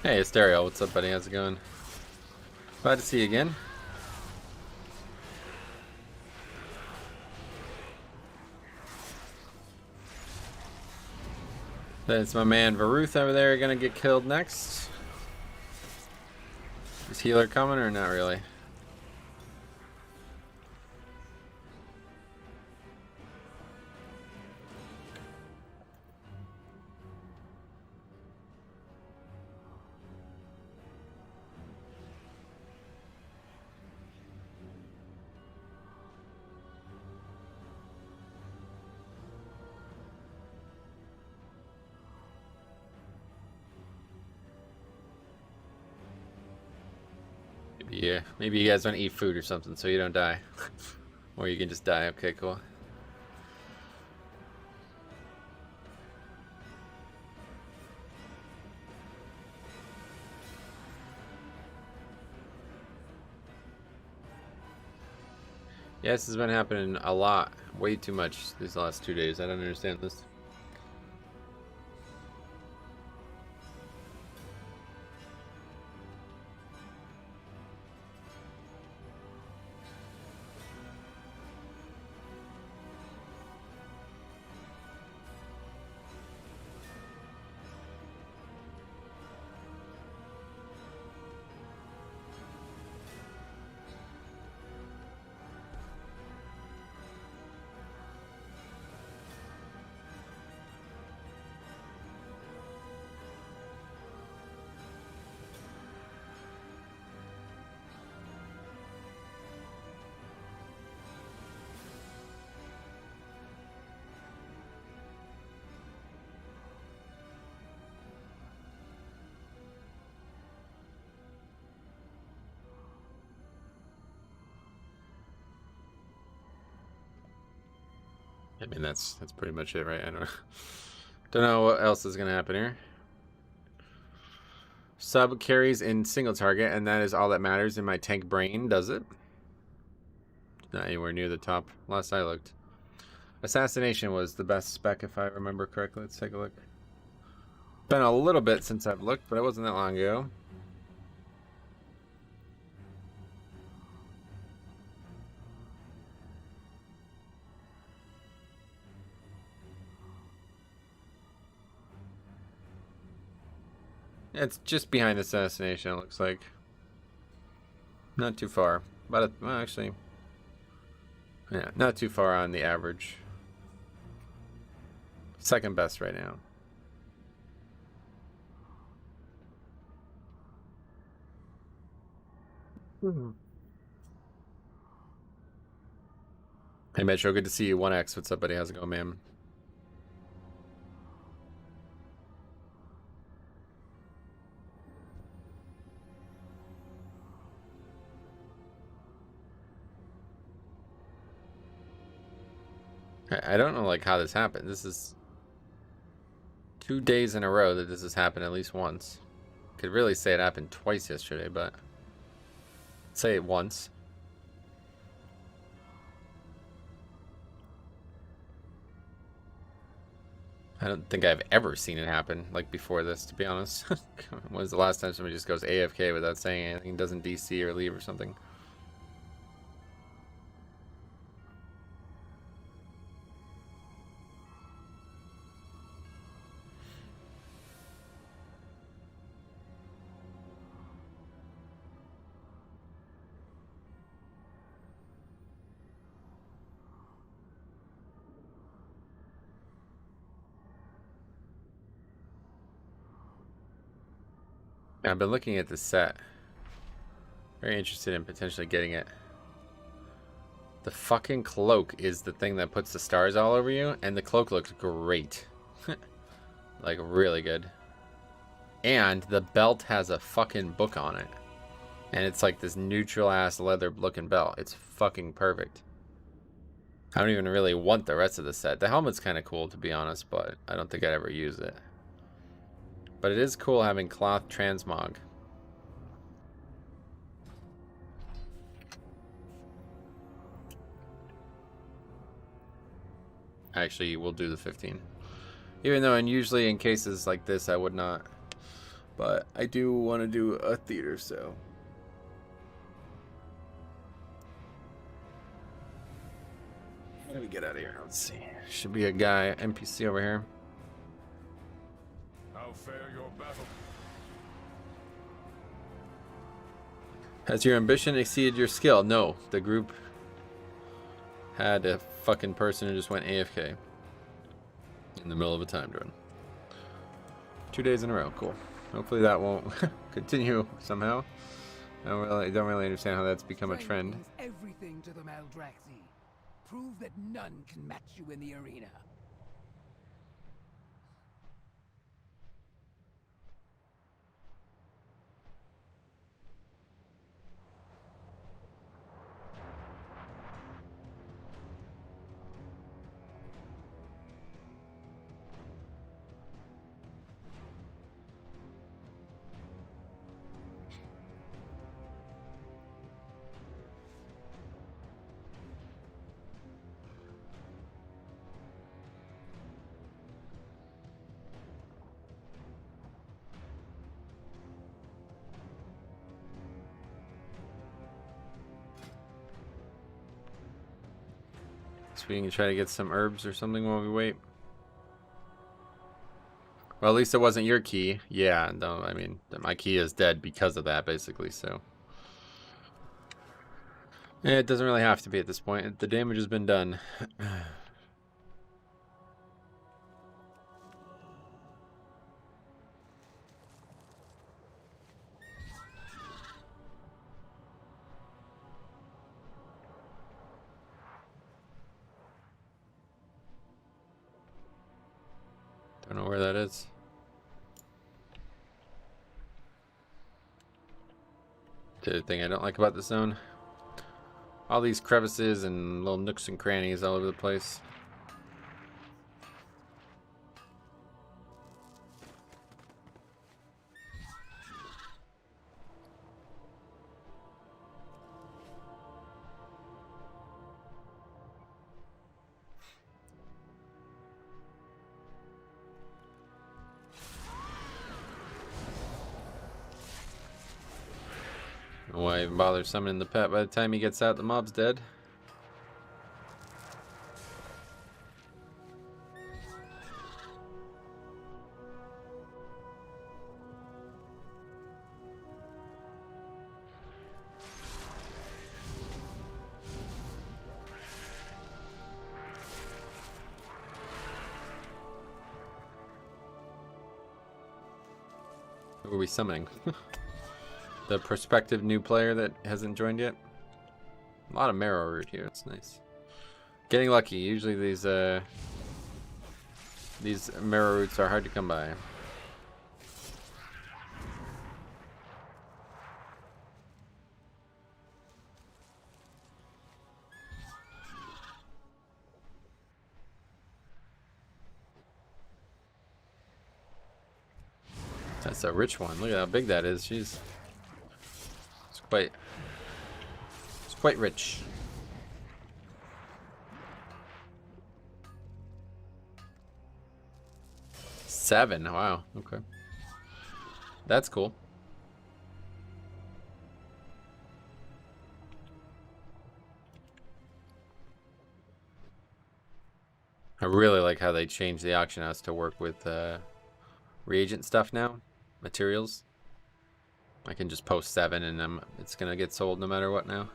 Hey, Asterio, what's up, buddy? How's it going? Glad to see you again. That's my man Varuth over there gonna get killed next. Is healer coming or not really? Yeah, maybe you guys want to eat food or something so you don't die. Or you can just die. Okay, cool. Yeah, this has been happening a lot. Way too much these last 2 days. I don't understand this. I mean, that's pretty much it, right? I don't know what else is gonna happen here. Sub carries in single target, and that is all that matters in my tank brain, does it? Not anywhere near the top. Last I looked. Assassination was the best spec, if I remember correctly. Let's take a look. Been a little bit since I've looked, but it wasn't that long ago. It's just behind assassination, it looks like. Not too far. But, well, actually, yeah, not too far on the average. Second best right now. Hey, Metro, good to see you. 1X, what's up, buddy? How's it going, man? I don't know, like, how this happened. This is 2 days in a row that this has happened at least once. Could really say it happened twice yesterday, but say it once. I don't think I've ever seen it happen like before this, to be honest. When was the last time somebody just goes AFK without saying anything, doesn't DC or leave or something? I've been looking at the set. Very interested in potentially getting it. The fucking cloak is the thing that puts the stars all over you, and the cloak looks great. Like, really good. And the belt has a fucking book on it. And it's like this neutral ass leather looking belt. It's fucking perfect. I don't even really want the rest of the set. The helmet's kind of cool, to be honest, but I don't think I'd ever use it. But it is cool having cloth transmog. Actually, we'll do the 15. Even though, and usually in cases like this, I would not. But I do want to do a theater, so. Let me get out of here. Let's see. Should be a guy, NPC over here. How fare your battle? Has your ambition exceeded your skill? No. The group had a fucking person who just went AFK in the middle of a time run. 2 days in a row. Cool. Hopefully that won't continue somehow. I don't really understand how that's become a trend. Everything to the Maldraxi. Prove that none can match you in the arena. So we can try to get some herbs or something while we wait. Well, at least it wasn't your key. Yeah, no, I mean, my key is dead because of that, basically, so. Yeah, it doesn't really have to be at this point. The damage has been done. Don't know where that is. The other thing I don't like about this zone. All these crevices and little nooks and crannies all over the place. Why even bother summoning the pet? By the time he gets out, the mob's dead. Who are we summoning? The prospective new player that hasn't joined yet. A lot of marrow root here. It's nice. Getting lucky. Usually these marrow roots are hard to come by. That's a rich one. Look at how big that is. Jeez. It's quite rich. 7. Wow. Okay. That's cool. I really like how they changed the auction house to work with reagent stuff now, materials. I can just post 7 and it's gonna get sold no matter what now.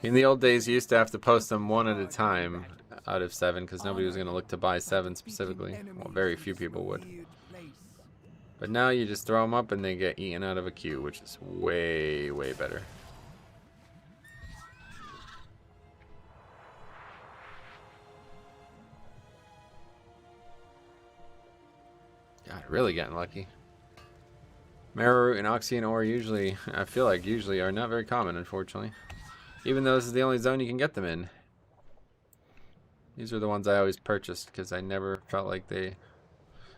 In the old days, you used to have to post them 1 at a time out of 7 because nobody was gonna look to buy 7 specifically. Well, very few people would. But now you just throw them up and they get eaten out of a queue, which is way, way better. God, really getting lucky. Marrow and Oxygen ore usually, I feel like usually are not very common, unfortunately. Even though this is the only zone you can get them in. These are the ones I always purchased because I never felt like they...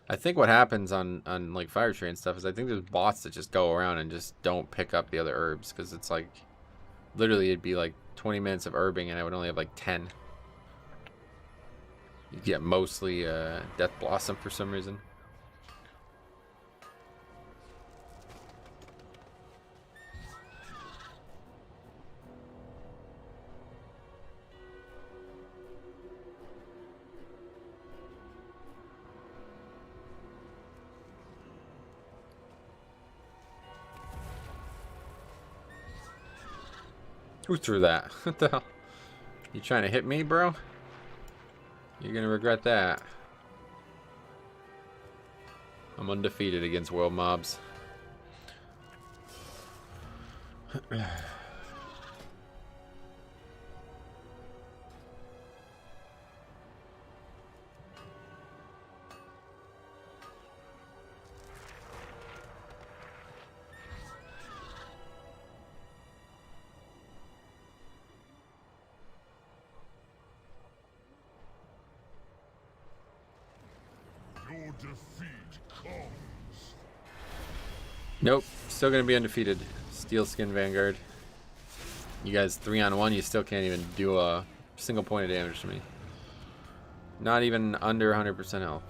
I think what happens on like Fire Tree and stuff is I think there's bots that just go around and just don't pick up the other herbs because it's like... Literally it'd be like 20 minutes of herbing and I would only have like 10. You'd get mostly Death Blossom for some reason. Who threw that? What the hell? You trying to hit me, bro? You're gonna regret that. I'm undefeated against world mobs. Your defeat comes. Nope, still gonna be undefeated. Steel Skin Vanguard. You guys 3-on-1, you still can't even do a single point of damage to me. Not even under 100% health.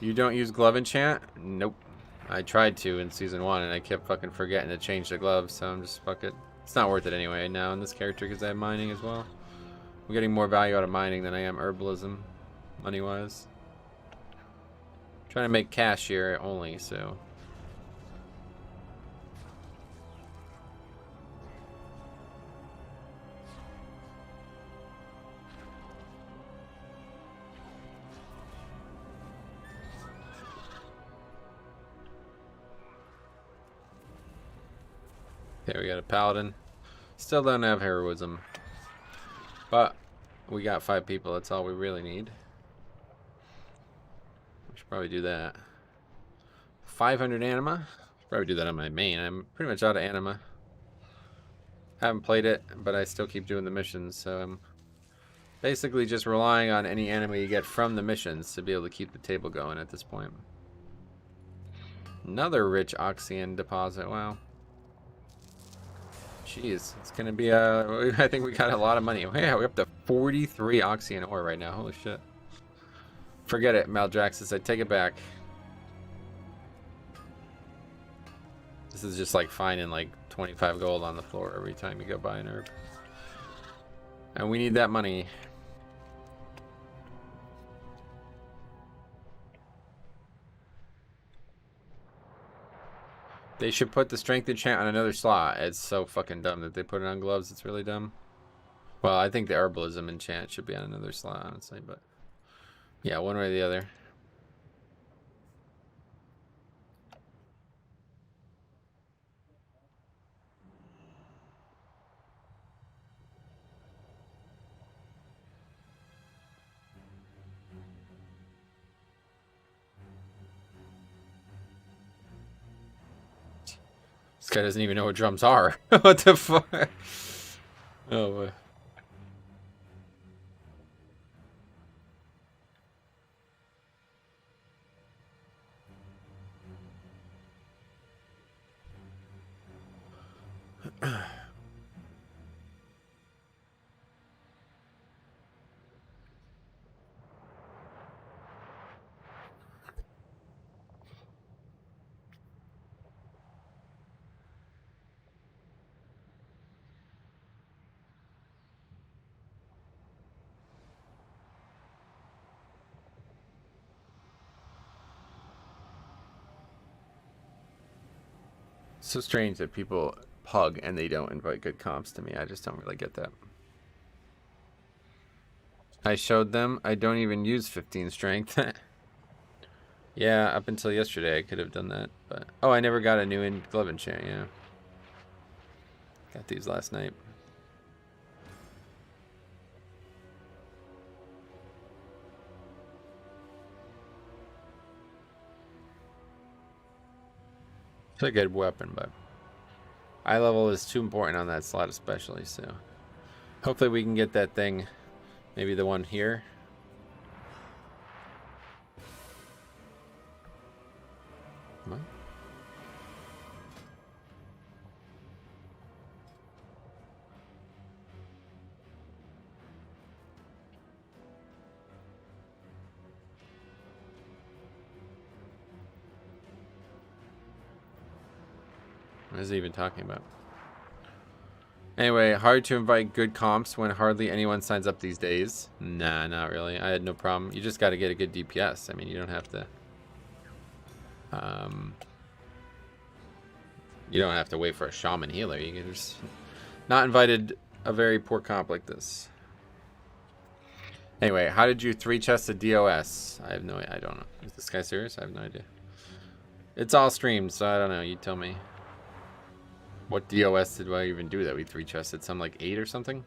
You don't use glove enchant? Nope. I tried to in season 1 and I kept fucking forgetting to change the gloves, so I'm just fuck it. It's not worth it anyway now in this character because I have mining as well. I'm getting more value out of mining than I am herbalism, money-wise. Trying to make cash here only, so. Okay, we got a paladin. Still don't have heroism. But we got 5 people, that's all we really need. We should probably do that. 500 anima. Probably do that on my main. I'm pretty much out of anima. Haven't played it, but I still keep doing the missions, so I'm basically just relying on any anima you get from the missions to be able to keep the table going at this point. Another rich Oxygen deposit, wow. Jeez, it's gonna be I think we got a lot of money. Yeah, we're up to 43 Oxygen ore right now. Holy shit. Forget it, Maldraxxus. I take it back. This is just like finding like 25 gold on the floor every time you go buy an herb. And we need that money. They should put the strength enchant on another slot. It's so fucking dumb that they put it on gloves. It's really dumb. Well, I think the herbalism enchant should be on another slot, honestly, but yeah, one way or the other. This guy doesn't even know what drums are. What the fuck? Oh boy. So strange that people pug and they don't invite good comps to me. I just don't really get that. I showed them I don't even use 15 strength. Yeah, up until yesterday I could have done that, but oh, I never got a new glove enchant. Yeah, got these last night. It's a good weapon, but eye level is too important on that slot, especially. So hopefully we can get that thing. Maybe the one here. Come on. What is he even talking about? Anyway, hard to invite good comps when hardly anyone signs up these days. Nah, not really. I had no problem. You just got to get a good DPS. I mean, you don't have to... you don't have to wait for a shaman healer. You can just... Not invited a very poor comp like this. Anyway, how did you 3-chest a DOS? I have no... I don't know. Is this guy serious? I have no idea. It's all streamed, so I don't know. You tell me. What DOS did I even do that we 3-chested? Some like 8 or something?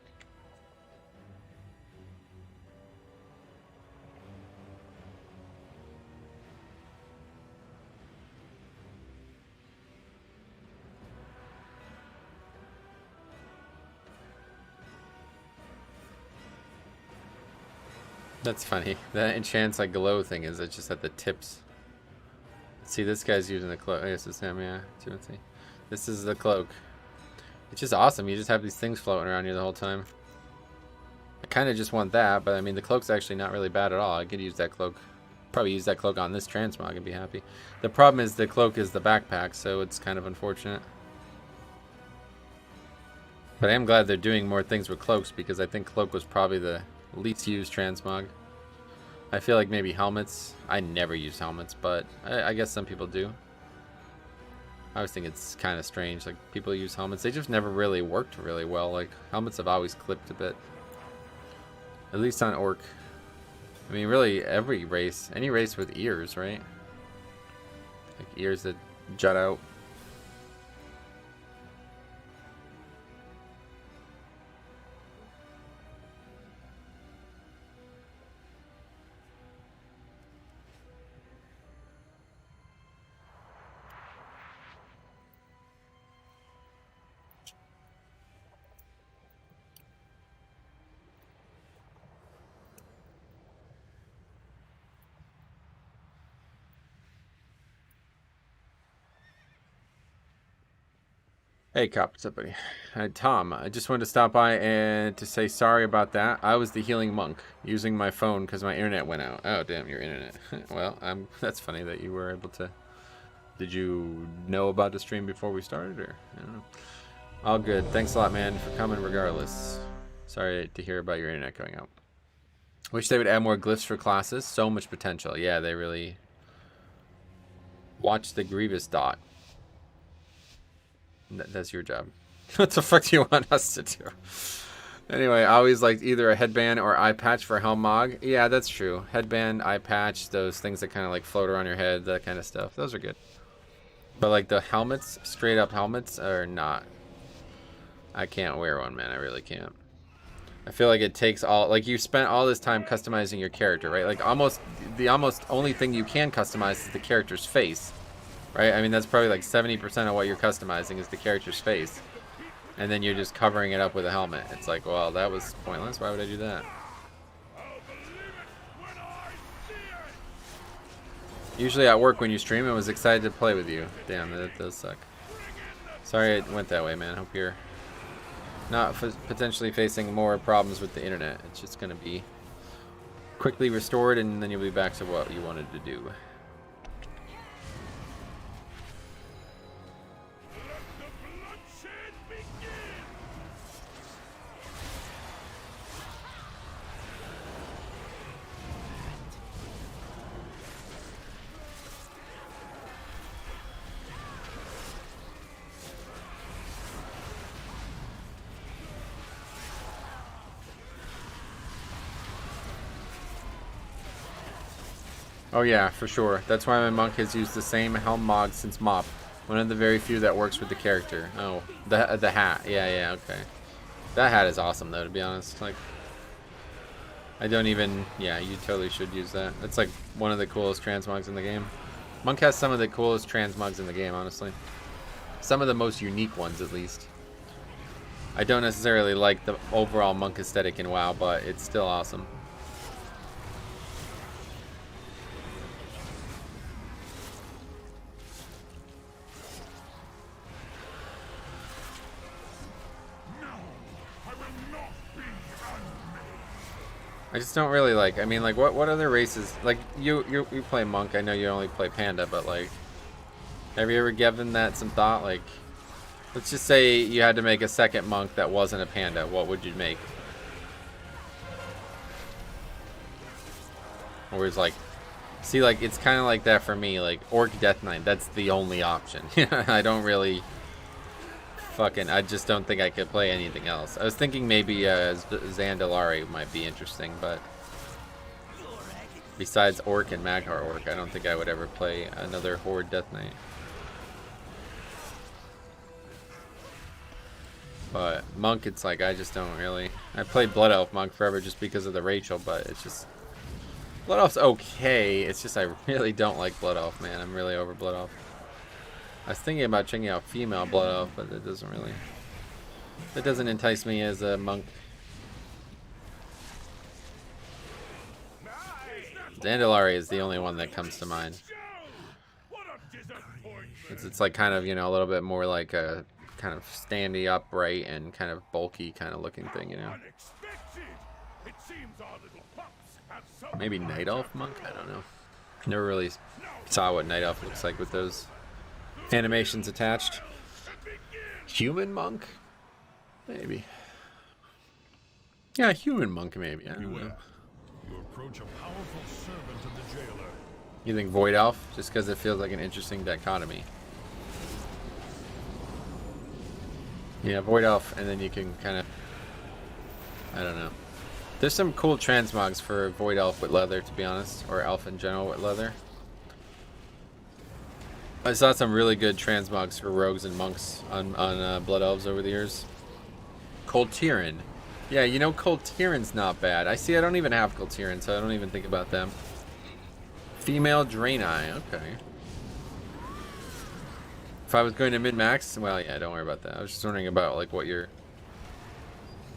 That's funny. That enchants like glow thing is it's just at the tips. See, this guy's using the cloak. I guess it's him, yeah. Timothy. This is the cloak. It's just awesome. You just have these things floating around you the whole time. I kind of just want that, but I mean, the cloak's actually not really bad at all. I could use that cloak. Probably use that cloak on this transmog and be happy. The problem is the cloak is the backpack, so it's kind of unfortunate. But I am glad they're doing more things with cloaks because I think cloak was probably the least used transmog. I feel like maybe helmets. I never use helmets, but I guess some people do. I always think it's kind of strange. Like, people use helmets. They just never really worked really well. Like, helmets have always clipped a bit. At least on Orc. I mean, really, every race. Any race with ears, right? Like, ears that jut out. Hey, Cop, what's up, buddy? Tom, I just wanted to stop by and to say sorry about that. I was the healing monk using my phone because my internet went out. Oh, damn, your internet. Well, that's funny that you were able to... Did you know about the stream before we started, or... I don't know. All good. Thanks a lot, man, for coming regardless. Sorry to hear about your internet going out. Wish they would add more glyphs for classes. So much potential. Yeah, they really... Watch the Grievous dot. That's your job. What the fuck do you want us to do? Anyway, I always liked either a headband or eye patch for Helmog. Yeah, that's true. Headband, eye patch, those things that kind of like float around your head, that kind of stuff. Those are good. But like the helmets, straight up helmets, are not. I can't wear one, man. I really can't. I feel like it takes all, like you spent all this time customizing your character, right? Like the almost only thing you can customize is the character's face. Right? I mean, that's probably like 70% of what you're customizing is the character's face. And then you're just covering it up with a helmet. It's like, well, that was pointless. Why would I do that? Usually at work when you stream, I was excited to play with you. Damn, that does suck. Sorry it went that way, man. Hope you're not potentially facing more problems with the internet. It's just going to be quickly restored, and then you'll be back to what you wanted to do. Oh yeah, for sure. That's why my monk has used the same helm mod since Mop. One of the very few that works with the character. Oh, the hat. Yeah, yeah, okay. That hat is awesome though, to be honest. Like, I don't even. Yeah, you totally should use that. It's like one of the coolest transmogs in the game. Monk has some of the coolest transmogs in the game, honestly. Some of the most unique ones, at least. I don't necessarily like the overall monk aesthetic in WoW, but it's still awesome. I just don't really like. I mean, like, what other races? Like, you play monk. I know you only play panda, but like, have you ever given that some thought? Like, let's just say you had to make a second monk that wasn't a panda. What would you make? Or is like, see, like, it's kind of like that for me. Like, Orc Death Knight. That's the only option. I don't really. I just don't think I could play anything else. I was thinking maybe Zandalari might be interesting, but besides Orc and Mag'har Orc, I don't think I would ever play another Horde Death Knight. But Monk, it's like, I just don't really. I played Blood Elf Monk forever just because of the Rachel, but it's just. Blood Elf's okay, it's just I really don't like Blood Elf, man. I'm really over Blood Elf. I was thinking about checking out female Blood Elf, but it doesn't really. That doesn't entice me as a monk. Zandalari is the only one that comes to mind. It's like kind of, you know, a little bit more like a kind of standy upright and kind of bulky kind of looking thing, you know. Maybe Night Elf monk? I don't know. Never really saw what Night Elf looks like with those animations attached. Human monk? Maybe. Yeah, human monk maybe. I don't know. You approach a powerful servant of the jailer. You think Void Elf? Just because it feels like an interesting dichotomy. Yeah, Void Elf, and then you can kind of. I don't know. There's some cool transmogs for Void Elf with leather, to be honest, or Elf in general with leather. I saw some really good transmogs for rogues and monks on Blood Elves over the years. Coltiran. Yeah, you know, Coltiran's not bad. I don't even have Coltiran, so I don't even think about them. Female Draenei, okay. If I was going to min-max, well, yeah, don't worry about that. I was just wondering about, like, what your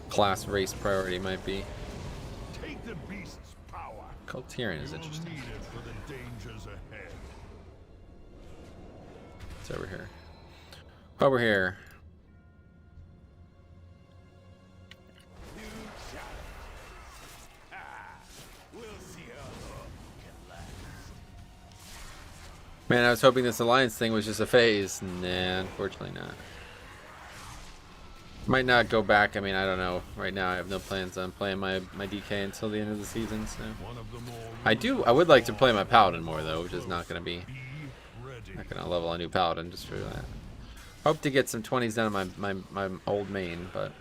class race priority might be. Take the beast's power. Coltiran is interesting. Need it for the dangers ahead. It's over here. Over here. Man, I was hoping this alliance thing was just a phase. Nah, unfortunately not. Might not go back. I mean, I don't know. Right now, I have no plans on playing my DK until the end of the season. So I would like to play my Paladin more though, which is not going to be. Not going to level a new Paladin just for that. Hope to get some 20s down on my old main, but.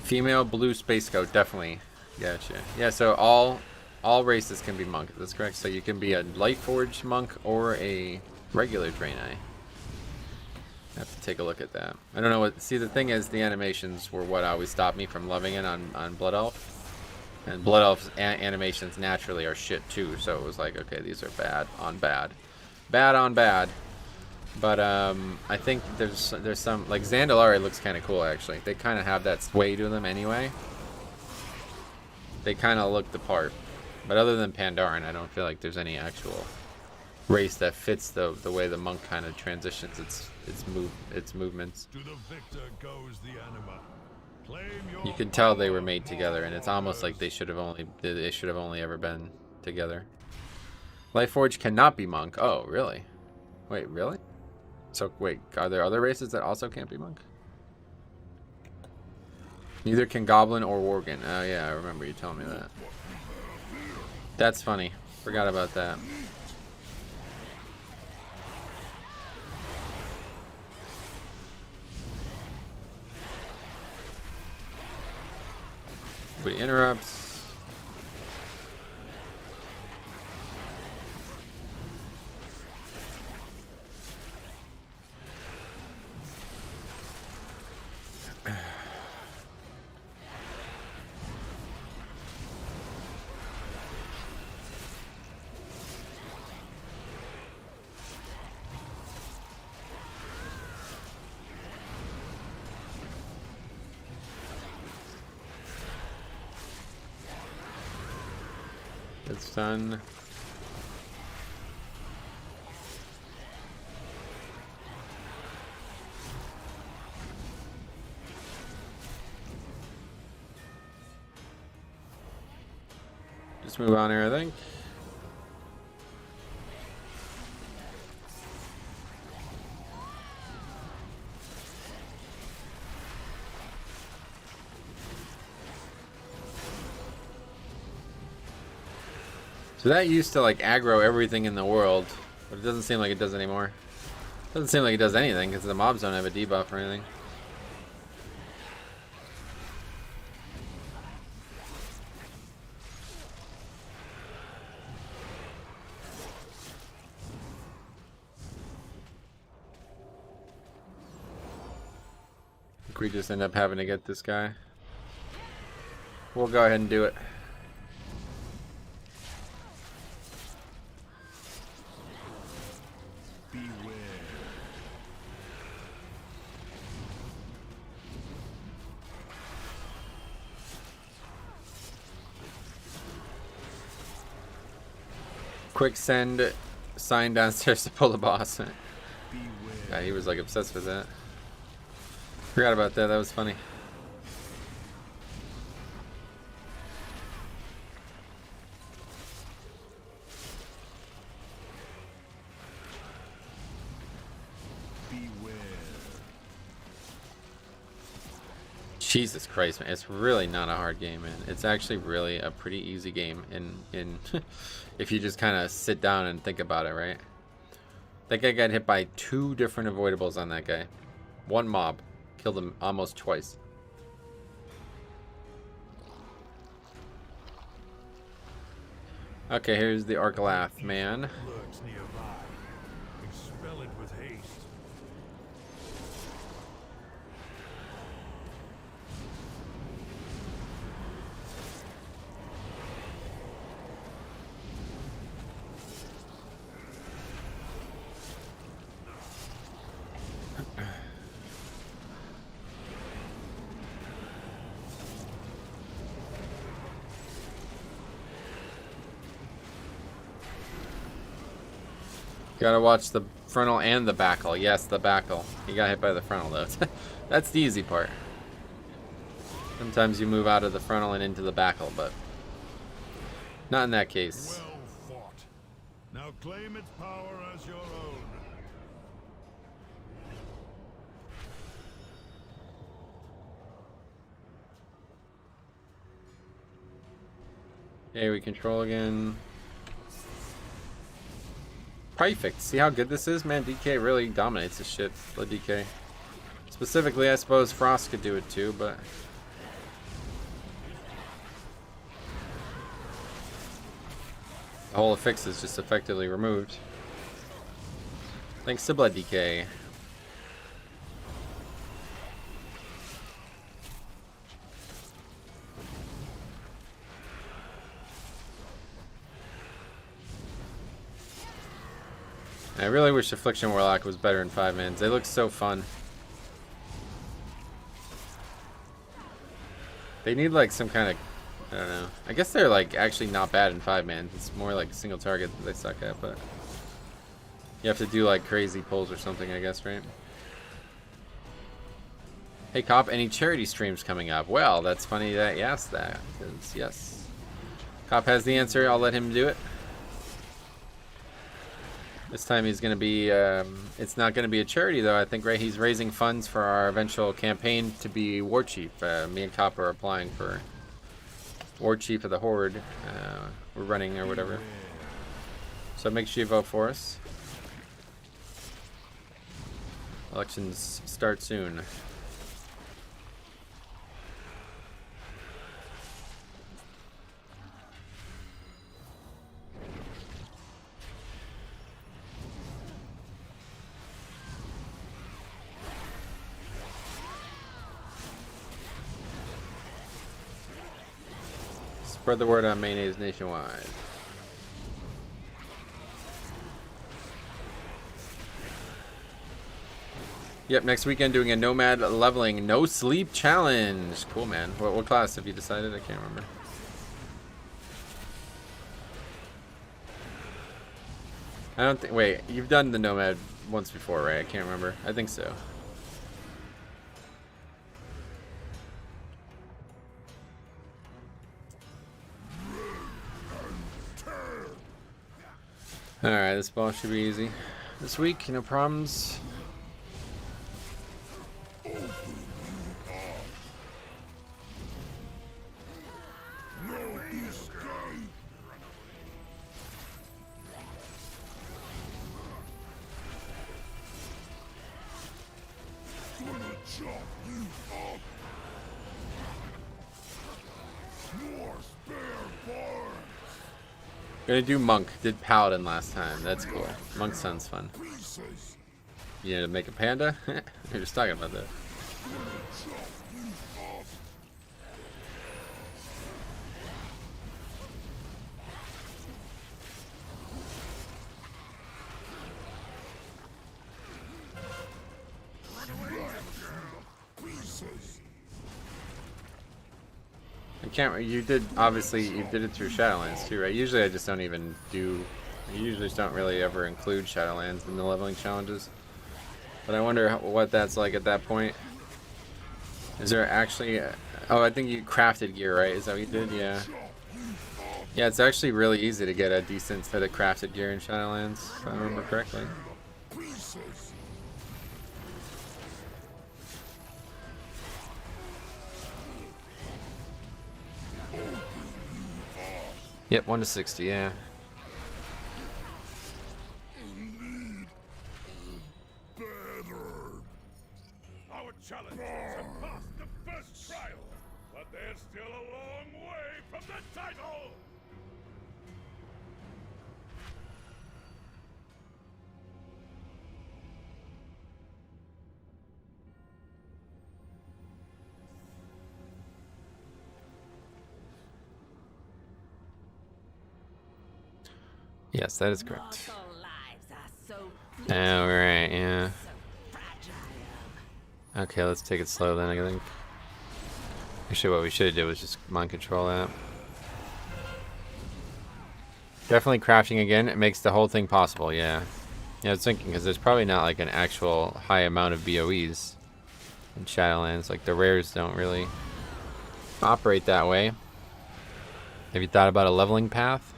Female blue space coat, definitely. Gotcha. Yeah, so all races can be monk. That's correct. So you can be a Lightforged monk or a regular Draenei. I have to take a look at that. I don't know what. See, the thing is, the animations were what always stopped me from loving it on Blood Elf. And Blood Elf's animations naturally are shit too. So it was like, okay, these are bad on bad, bad on bad. But I think there's some, like Zandalari looks kind of cool actually. They kind of have that sway to them anyway. They kind of look the part. But other than Pandaren, I don't feel like there's any actual race that fits the way the monk kind of transitions its movements. To the victor goes the anima. Claim your You can tell they were made together, and it's almost like they should have only ever been together. Lightforged cannot be monk. Oh, really? Wait, really? So wait, are there other races that also can't be monk? Neither can Goblin or Worgen. Oh yeah, I remember you telling me that. That's funny. Forgot about that. Nobody interrupts. It's done. Just move on here, I think. So that used to like aggro everything in the world, but it doesn't seem like it does anymore. Doesn't seem like it does anything because the mobs don't have a debuff or anything. I think we just end up having to get this guy. We'll go ahead and do it. Quick send sign downstairs to pull the boss. Yeah, he was like obsessed with that. Forgot about that. That was funny. Jesus Christ, man. It's really not a hard game, man. It's actually really a pretty easy game in if you just kind of sit down and think about it, right? That guy got hit by 2 different avoidables on that guy. 1 mob. Killed him almost twice. Okay, here's the Arcalath, man. Lurks nearby. Expel it with haste. Gotta watch the frontal and the backle. Yes, the backle. He got hit by the frontal though. That's the easy part. Sometimes you move out of the frontal and into the backle, but not in that case. Well fought. Now claim its power as your own. Okay, we control again. Perfect. See how good this is? Man, DK really dominates this shit. Blood DK. Specifically, I suppose Frost could do it too, but... the whole affix is just effectively removed. Thanks to Blood DK. I really wish Affliction Warlock was better in 5-mans. They look so fun. They need like some kind of, I don't know. I guess they're like actually not bad in 5-mans. It's more like single target that they suck at, but you have to do like crazy pulls or something, I guess, right? Hey Cop, any charity streams coming up? Well, that's funny that you asked that, because yes. Cop has the answer, I'll let him do it. This time he's going to be, it's not going to be a charity though, I think, right? He's raising funds for our eventual campaign to be War Chief. Me and Cop are applying for War Chief of the Horde. We're running or whatever. So make sure you vote for us. Elections start soon. Spread the word on mayonnaise nationwide. Yep, next weekend doing a nomad leveling no sleep challenge. Cool, man. What class have you decided? I can't remember. I don't think. Wait, you've done the nomad once before, right? I can't remember. I think so. Alright, this boss should be easy. This week, no problems. Gonna do monk. Did paladin last time. That's cool. Monk sounds fun. You gonna make a panda? You're just talking about that. I can't. You did obviously. You did it through Shadowlands too, right? Usually, I just don't even do. I usually just don't really ever include Shadowlands in the leveling challenges. But I wonder what that's like at that point. Is there actually? Oh, I think you crafted gear, right? Is that what you did? Yeah. Yeah, it's actually really easy to get a decent set of crafted gear in Shadowlands, if I remember correctly. Yep, 1 to 60, yeah. Our challengers have passed the first trial, but they're still a long way from the title! Yes, that is correct. Mortal lives are so Oh, right, yeah. so fragile. Okay, let's take it slow then, I think. Actually, what we should have did was just mind control that. Definitely crafting again. It makes the whole thing possible, yeah. Yeah, I was thinking, because there's probably not like an actual high amount of BOEs in Shadowlands. Like, the rares don't really operate that way. Have you thought about a leveling path?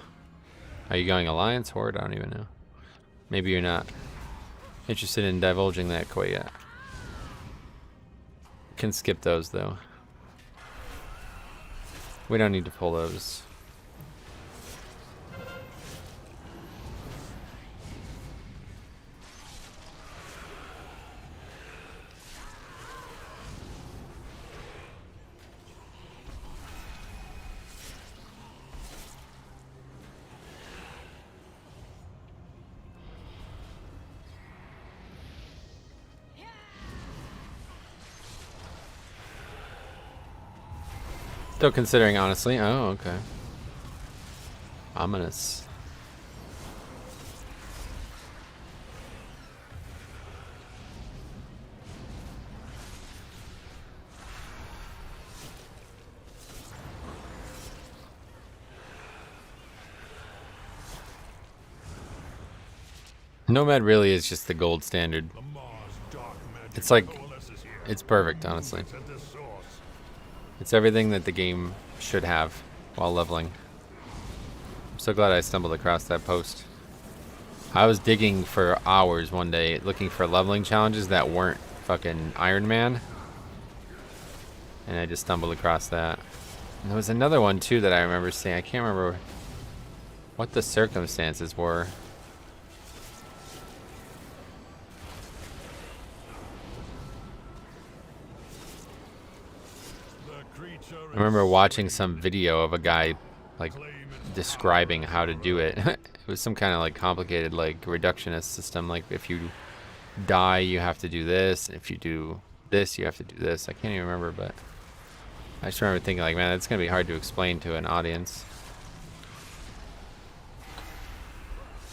Are you going Alliance, Horde? I don't even know. Maybe you're not interested in divulging that quite yet. Can skip those, though. We don't need to pull those. Still considering, honestly. Oh, okay. Ominous. Nomad really is just the gold standard. It's like, it's perfect, honestly. It's everything that the game should have while leveling. I'm so glad I stumbled across that post. I was digging for hours one day looking for leveling challenges that weren't fucking Iron Man. And I just stumbled across that. And there was another one too that I remember seeing. I can't remember what the circumstances were. I remember watching some video of a guy like describing how to do it. It was some kind of like complicated like reductionist system. Like if you die, you have to do this. If you do this, you have to do this. I can't even remember, but I just remember thinking like, man, that's gonna be hard to explain to an audience.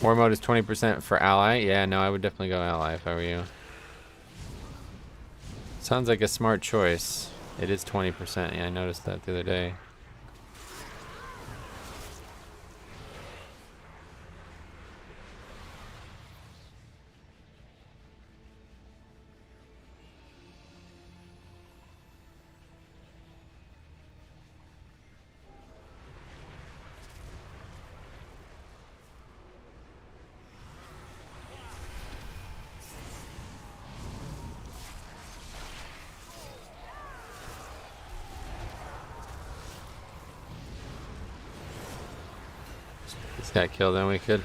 War mode is 20% for ally. Yeah, no, I would definitely go ally if I were you. Sounds like a smart choice. It is 20%. Yeah, I noticed that the other day. This got killed, then we could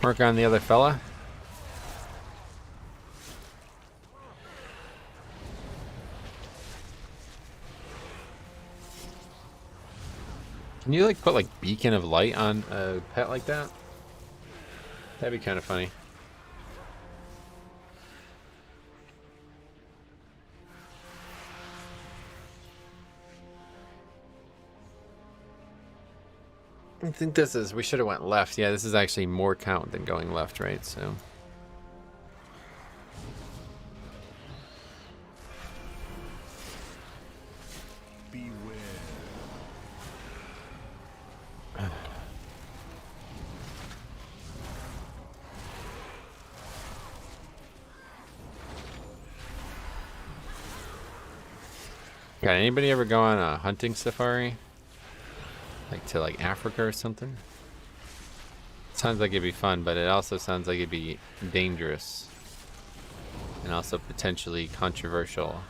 work on the other fella. Can you like put like beacon of light on a pet like that? That'd be kind of funny. I think this is, we should have went left. Yeah, this is actually more count than going left, right? So. Beware. Got anybody ever go on a hunting safari? Like to like Africa or something? Sounds like it'd be fun, but it also sounds like it'd be dangerous. And also potentially controversial.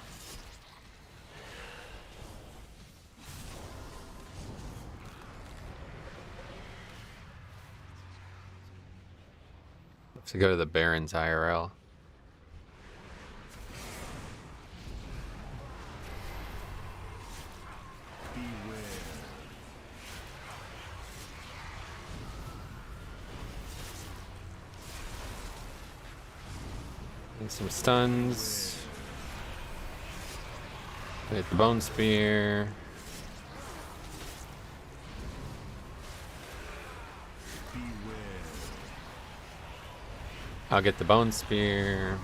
To go to the Barrens IRL. And some stuns. Hit the bone spear. I'll get the bone spear.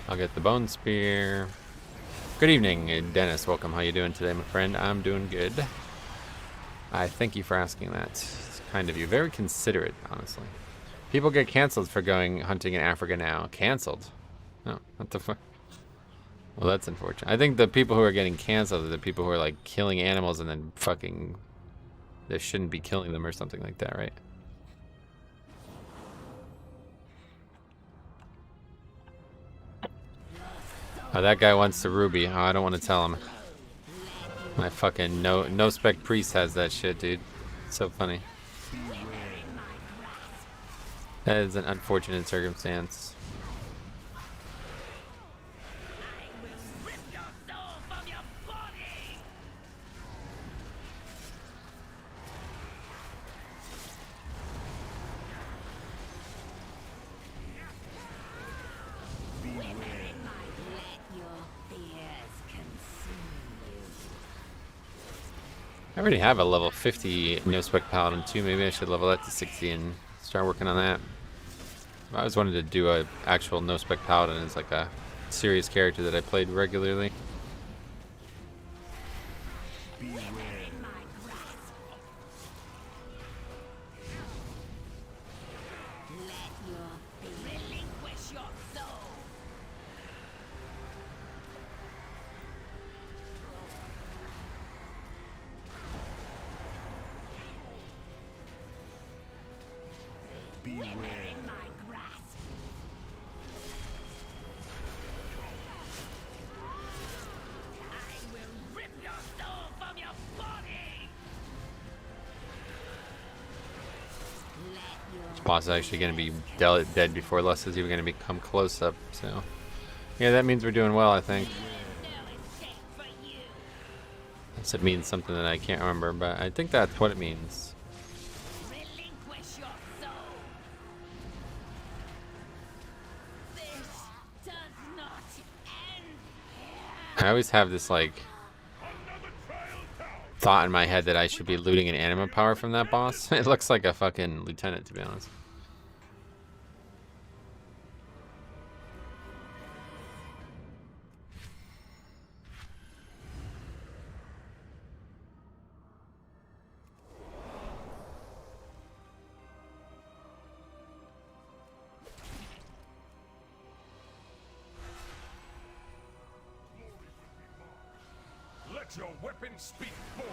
I'll get the bone spear. Good evening, Dennis. Welcome. How you doing today, my friend? I'm doing good. I thank you for asking that. It's kind of you. Very considerate, honestly. People get canceled for going hunting in Africa now. Canceled? No, what the fuck? Well, that's unfortunate. I think the people who are getting canceled are the people who are like killing animals and then fucking... They shouldn't be killing them or something like that, right? Oh, that guy wants the ruby. Oh, I don't want to tell him. My fucking no spec priest has that shit, dude. It's so funny. That is an unfortunate circumstance. I already have a level 50 no spec paladin too. Maybe I should level that to 60 and start working on that. I always wanted to do a actual no spec paladin as like a serious character that I played regularly. Boss is actually going to be dead before Less is even going to become close up, so yeah, that means we're doing well, I think. Unless it means something that I can't remember, but I think that's what it means. I always have this like thought in my head that I should be looting an anima power from that boss. It looks like a fucking lieutenant, to be honest. Let your weapon speak for you.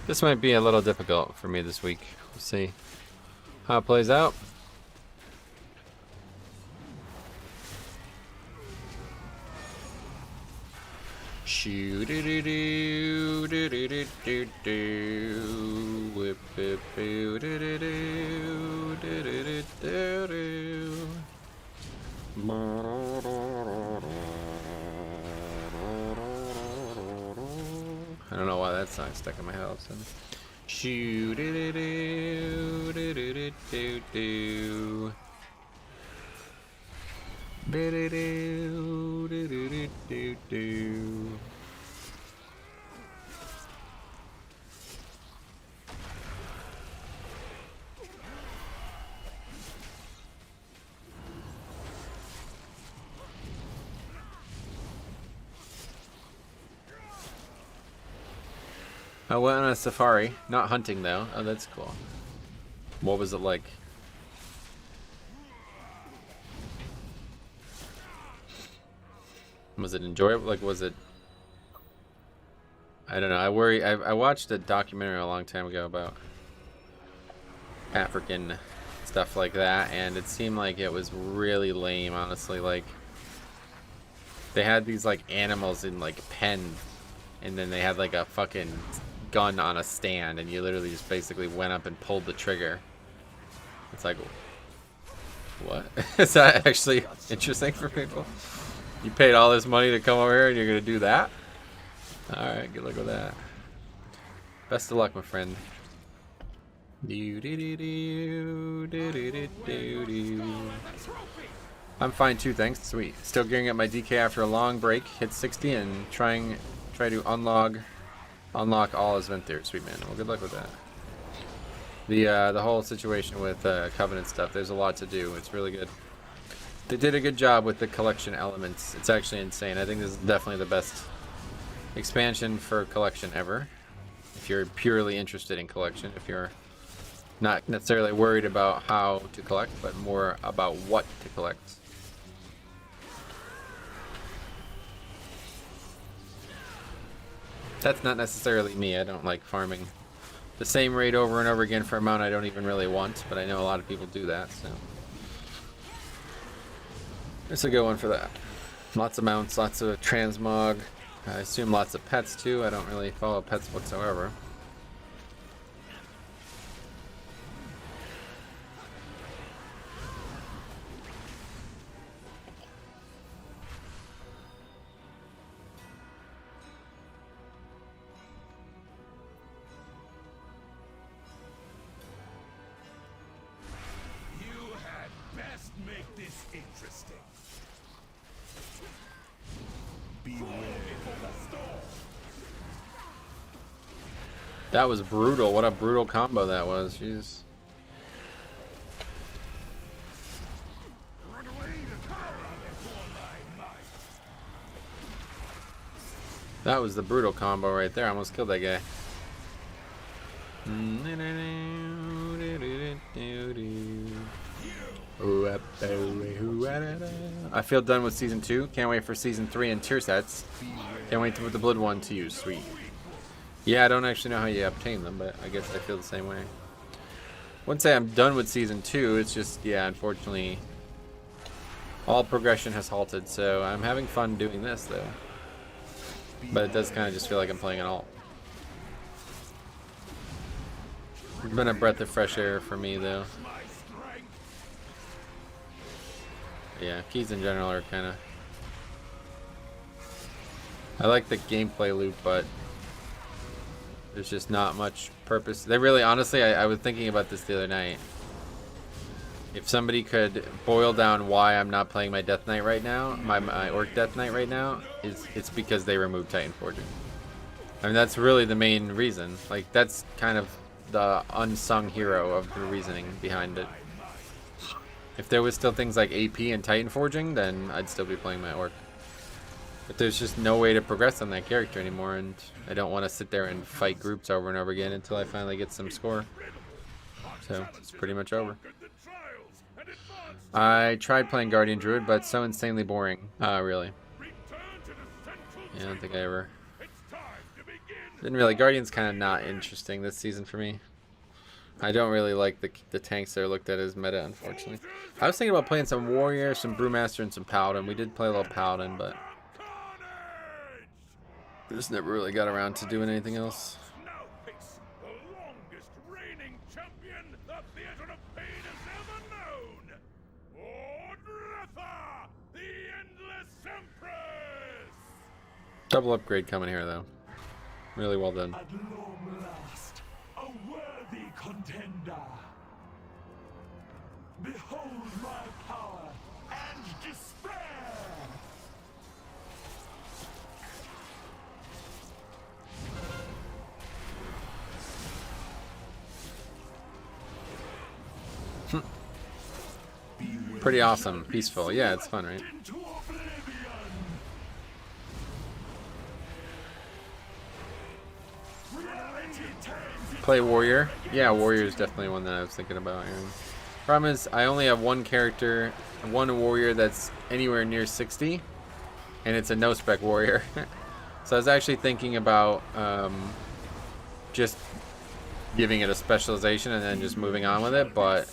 This might be a little difficult for me this week. We'll see how it plays out. Shoo doo doo doo doo doo doo doo doo whip whip doo doo doo doo doo doo doo doo. I don't know why that song's stuck in my head all of a sudden. Shoo doo doo doo doo doo doo doo doo. Do do do do do do do. I went on a safari, not hunting though. Oh, that's cool. What was it like? Was it enjoyable? Like, was it? I don't know. I worry. I watched a documentary a long time ago about African stuff like that, and it seemed like it was really lame, honestly. Like, they had these like animals in like pens, and then they had like a fucking gun on a stand, and you literally just basically went up and pulled the trigger. It's like, what? Is that actually interesting for people? You paid all this money to come over here and you're gonna do that? Alright, good luck with that. Best of luck, my friend. I'm fine too, thanks. Sweet. Still gearing up my DK after a long break. Hit 60 and try to unlock all his event there. Sweet, man. Well, good luck with that. The whole situation with Covenant stuff, there's a lot to do. It's really good. They did a good job with the collection elements. It's actually insane. I think this is definitely the best expansion for collection ever. If you're purely interested in collection, if you're not necessarily worried about how to collect, but more about what to collect. That's not necessarily me. I don't like farming the same raid over and over again for a amount I don't even really want, but I know a lot of people do that, so. It's a good one for that. Lots of mounts, lots of transmog. I assume lots of pets too. I don't really follow pets whatsoever. You had best make this interesting. That was brutal. What a brutal combo that was. Jeez. That was the brutal combo right there. I almost killed that guy. I feel done with season 2. Can't wait for season 3 and tier sets. Can't wait to put the blood one to use. Sweet. Yeah, I don't actually know how you obtain them, but I guess I feel the same way. Wouldn't say I'm done with season 2. It's just, yeah, unfortunately, all progression has halted. So I'm having fun doing this though. But it does kind of just feel like I'm playing an alt. It's been a breath of fresh air for me though. Yeah, keys in general are kind of... I like the gameplay loop, but There's just not much purpose. They really, honestly, I was thinking about this the other night. If somebody could boil down why I'm not playing my Death Knight right now, my Orc Death Knight right now, it's because they removed Titan Forging. I mean, that's really the main reason. Like, that's kind of the unsung hero of the reasoning behind it. If there was still things like AP and Titan Forging, then I'd still be playing my Orc. But there's just no way to progress on that character anymore, and I don't want to sit there and fight groups over and over again until I finally get some score. So, it's pretty much over. I tried playing Guardian Druid, but it's so insanely boring. Really. Yeah, I don't think I ever... Didn't really... Guardian's kind of not interesting this season for me. I don't really like the tanks that are looked at as meta, unfortunately. I was thinking about playing some Warrior, some Brewmaster, and some Paladin. We did play a little Paladin, but... just never really got around to doing anything else. Double upgrade coming here, though. Really well done. At long last, a worthy contender. Behold my power and despair. Pretty awesome. Peaceful. Yeah, it's fun, right? Play Warrior. Yeah, Warrior is definitely one that I was thinking about. Problem is, I only have one character, one Warrior that's anywhere near 60, and it's a no-spec Warrior. So I was actually thinking about just giving it a specialization and then just moving on with it, but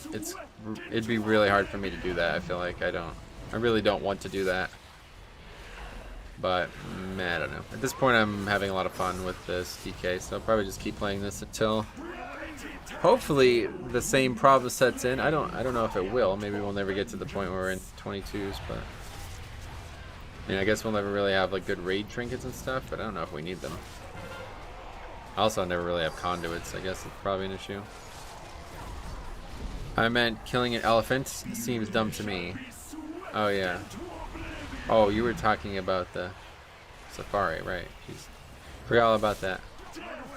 it'd be really hard for me to do that. I feel like I really don't want to do that. But, man, I don't know. At this point, I'm having a lot of fun with this DK, so I'll probably just keep playing this until hopefully the same problem sets in. I don't know if it will. Maybe we'll never get to the point where we're in 22s, but I mean, I guess we'll never really have like good raid trinkets and stuff, but I don't know if we need them. I also never really have conduits. I guess it's probably an issue. I meant killing an elephant seems dumb to me. Oh yeah. Oh, you were talking about the safari, right? Jeez. Forgot all about that.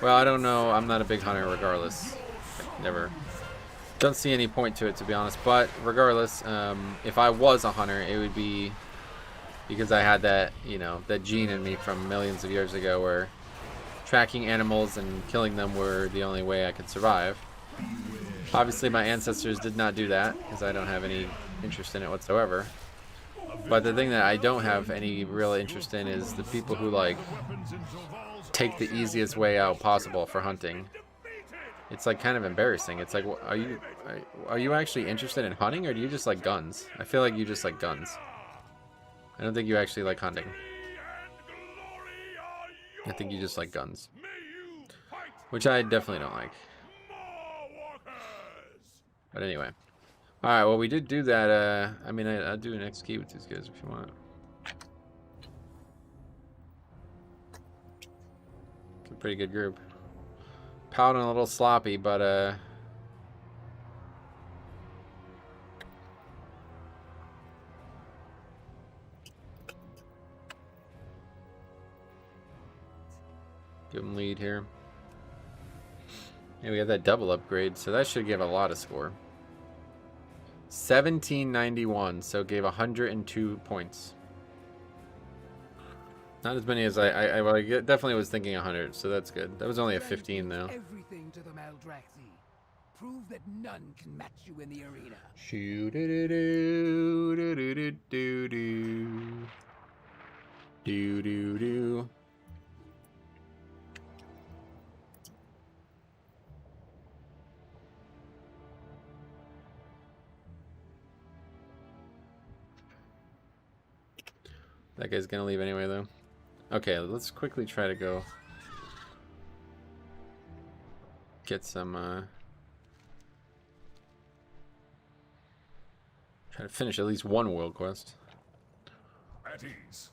Well, I don't know. I'm not a big hunter regardless. Never. Don't see any point to it, to be honest. But regardless, if I was a hunter, it would be because I had that, you know, that gene in me from millions of years ago where tracking animals and killing them were the only way I could survive. Obviously, my ancestors did not do that because I don't have any interest in it whatsoever. But the thing that I don't have any real interest in is the people who like take the easiest way out possible for hunting. It's like kind of embarrassing. It's like, are you actually interested in hunting, or do you just like guns? I feel like you just like guns. I don't think you actually like hunting. I think you just like guns, which I definitely don't like. But anyway. Alright, well, we did do that. I mean, I'll do an XP with these guys if you want. It's a pretty good group. Paladin a little sloppy, but give him lead here. Yeah, we have that double upgrade, so that should give a lot of score. 1791, so gave 102 points. Not as many as I definitely was thinking 100, so that's good. That was only a 15 though. Everything to the Maldraxi. Prove that none can match you in the arena. Shoo doo doo doo doo doo doo doo doo doo doo. That guy's gonna leave anyway, though. Okay, let's quickly try to go get some, try to finish at least one world quest. At ease.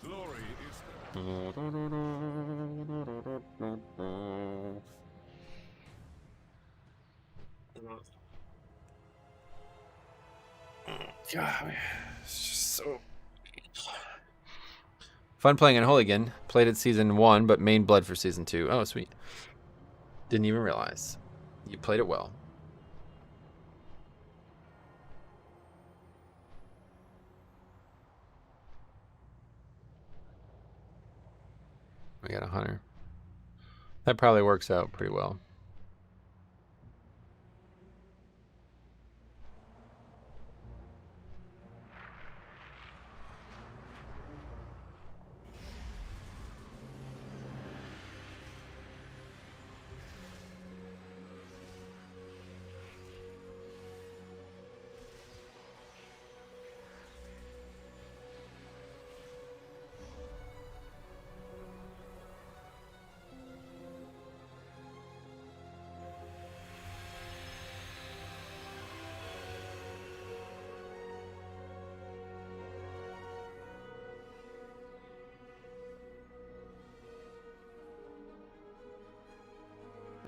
Glory is God, it's just so fun playing in Hooligan. Played it season 1, but main blood for season 2. Oh, sweet. Didn't even realize. You played it well. We got a hunter. That probably works out pretty well.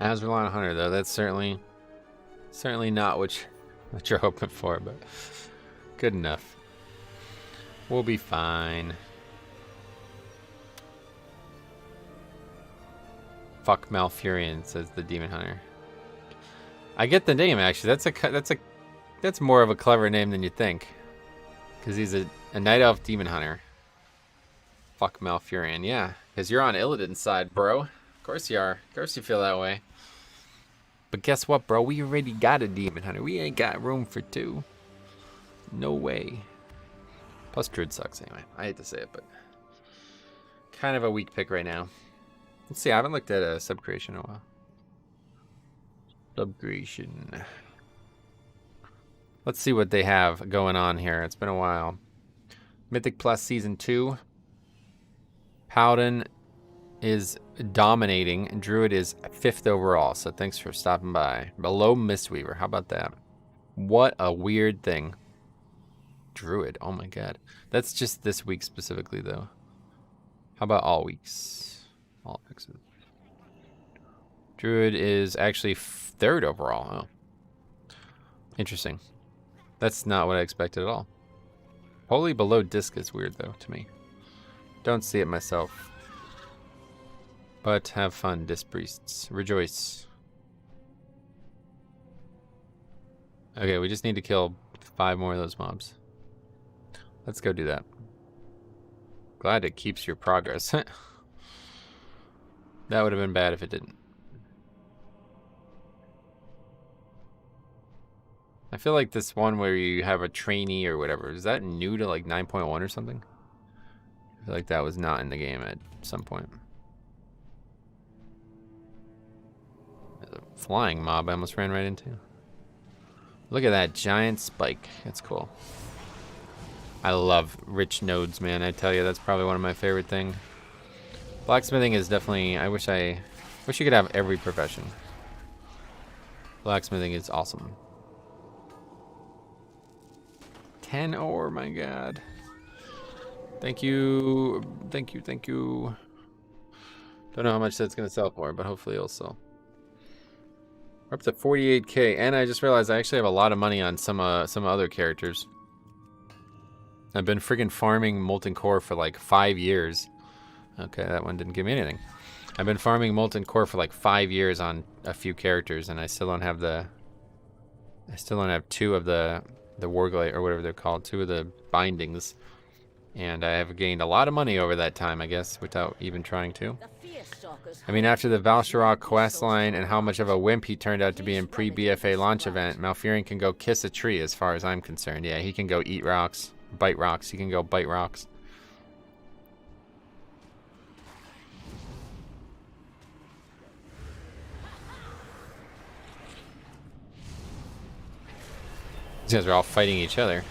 Azrael Hunter, though, that's certainly not what you're hoping for, but good enough. We'll be fine. Fuck Malfurion, says the Demon Hunter. I get the name, actually. That's more of a clever name than you think, because he's a Night Elf Demon Hunter. Fuck Malfurion, yeah, because you're on Illidan's side, bro. Of course you are. Of course you feel that way. But guess what, bro? We already got a Demon Hunter. We ain't got room for 2. No way. Plus Druid sucks anyway. I hate to say it, but kind of a weak pick right now. Let's see. I haven't looked at a subcreation in a while. Subcreation. Let's see what they have going on here. It's been a while. Mythic Plus Season 2. Paladin is dominating, and Druid is 5th overall, so thanks for stopping by. Below Mistweaver, how about that? What a weird thing. Druid, oh my god. That's just this week specifically, though. How about all weeks? All weeks. Druid is actually 3rd overall. Oh. Interesting. That's not what I expected at all. Wholly below Disc is weird, though, to me. Don't see it myself. But have fun, Disc Priests. Rejoice. Okay, we just need to kill 5 more of those mobs. Let's go do that. Glad it keeps your progress. That would have been bad if it didn't. I feel like this one where you have a trainee or whatever, is that new to like 9.1 or something? I feel like that was not in the game at some point. There's a flying mob I almost ran right into. Look at that giant spike. That's cool. I love rich nodes, man. I tell you, that's probably one of my favorite things. Blacksmithing is definitely... I wish you could have every profession. Blacksmithing is awesome. 10 ore, my god. Thank you. Thank you, thank you. Don't know how much that's going to sell for, but hopefully it'll sell. We're up to 48k, and I just realized I actually have a lot of money on some other characters. I've been friggin' farming Molten Core for like 5 years. Okay, that one didn't give me anything. I've been farming Molten Core for like 5 years on a few characters, and I still don't have the... I still don't have 2 of the Warglade, or whatever they're called, 2 of the bindings. And I have gained a lot of money over that time, I guess, without even trying to. I mean, after the Val'sharah quest line and how much of a wimp he turned out to be in pre-BFA launch event, Malfurion can go kiss a tree as far as I'm concerned. Yeah, he can go eat rocks, bite rocks. He can go bite rocks. These guys are all fighting each other.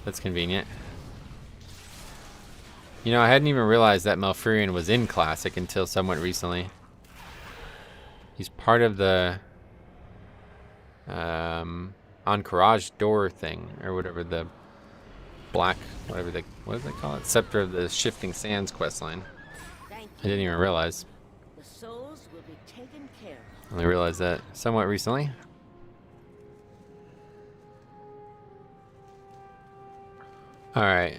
That's convenient. You know, I hadn't even realized that Malfurion was in Classic until somewhat recently. He's part of the Encourage door thing, or whatever the black, whatever they, what do they call it? Scepter of the Shifting Sands questline. Thank I didn't even realize. The souls will be taken care of. Only realized that somewhat recently. Alright,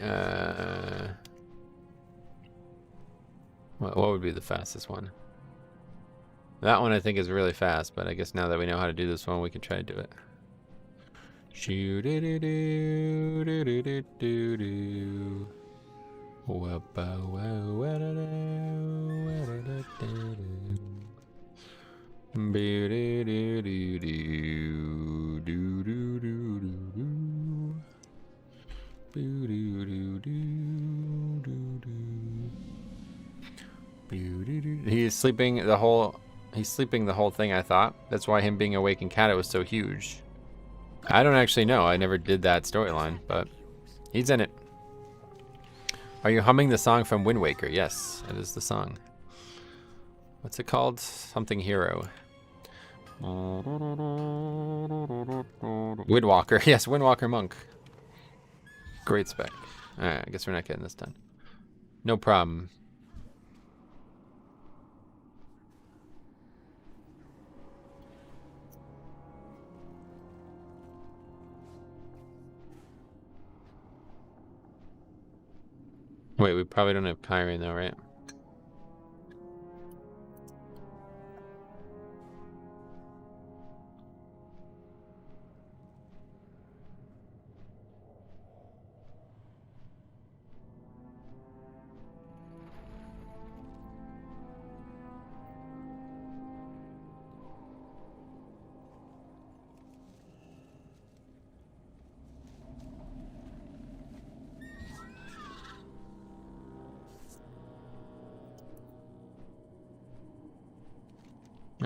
what would be the fastest one? That one I think is really fast, but I guess now that we know how to do this one, we can try to do it. Shoo-doo-doo-doo-doo-doo-doo-doo. He's sleeping the whole thing, I thought. That's why him being awake in Kata was so huge. I don't actually know. I never did that storyline, but he's in it. Are you humming the song from Wind Waker? Yes, that is the song. What's it called? Something Hero. Windwalker. Yes, Windwalker Monk. Great spec. Alright, I guess we're not getting this done. No problem. Wait, we probably don't have Kyrie though, right?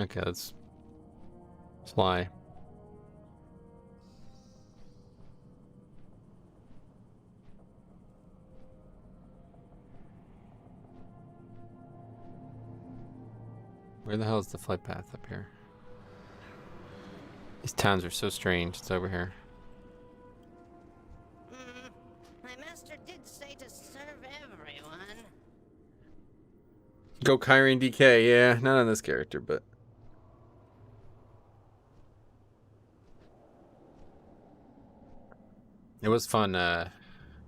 Okay, let's fly. Where the hell is the flight path up here? These towns are so strange. It's over here. My master did say to serve everyone. Go Kyrie and DK. Yeah, not on this character, but... It was fun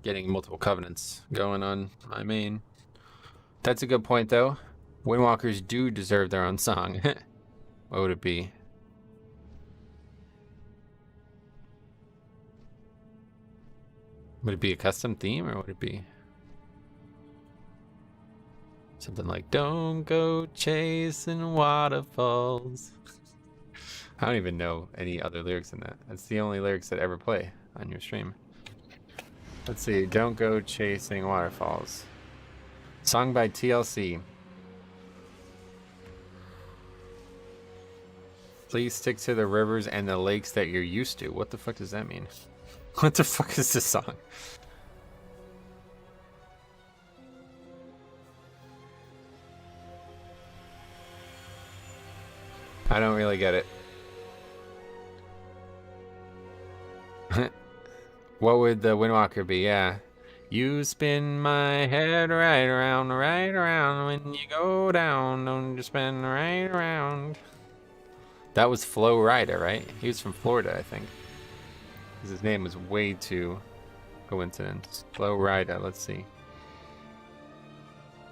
getting multiple covenants going on my main. That's a good point, though. Windwalkers do deserve their own song. What would it be? Would it be a custom theme, or would it be something like "Don't go chasing waterfalls"? I don't even know any other lyrics in that. That's the only lyrics that ever play on your stream. Let's see. Don't go chasing waterfalls. Song by TLC. Please stick to the rivers and the lakes that you're used to. What the fuck does that mean? What the fuck is this song? I don't really get it. What would the Windwalker be? Yeah. You spin my head right around, when you go down, don't you spin right around. That was Flo Rida, right? He was from Florida, I think. His name was way too coincidence. Flo Rida, let's see.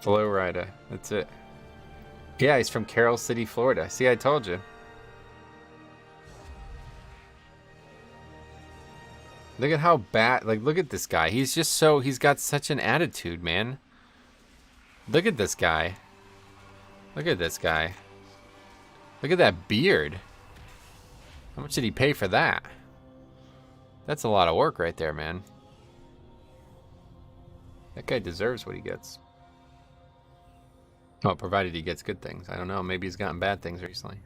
Flo Rida, that's it. Yeah, he's from Carroll City, Florida. See, I told you. Look at how bad, like, look at this guy. He's just so, he's got such an attitude, man. Look at this guy. Look at this guy. Look at that beard. How much did he pay for that? That's a lot of work right there, man. That guy deserves what he gets. Oh, provided he gets good things. I don't know. Maybe he's gotten bad things recently.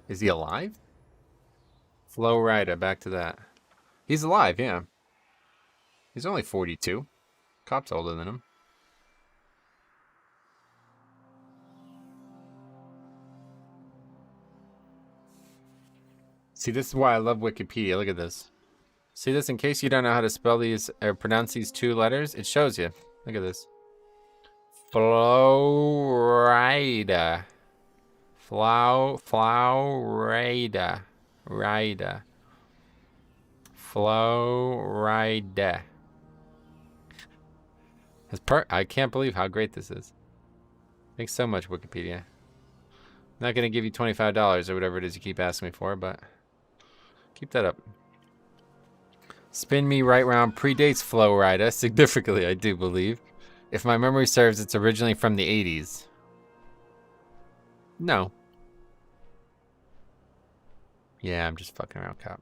Is he alive? Flo Rida, back to that. He's alive, yeah. He's only 42. Cop's older than him. See, this is why I love Wikipedia. Look at this. See this? In case you don't know how to spell these or pronounce these 2 letters, it shows you. Look at this. Florida. Florida. Rida. Florida. I can't believe how great this is. Thanks so much, Wikipedia. I'm not going to give you $25 or whatever it is you keep asking me for, but keep that up. Spin Me Right Round predates Flowrida significantly, I do believe. If my memory serves, it's originally from the 80s. No. Yeah, I'm just fucking around, Cop.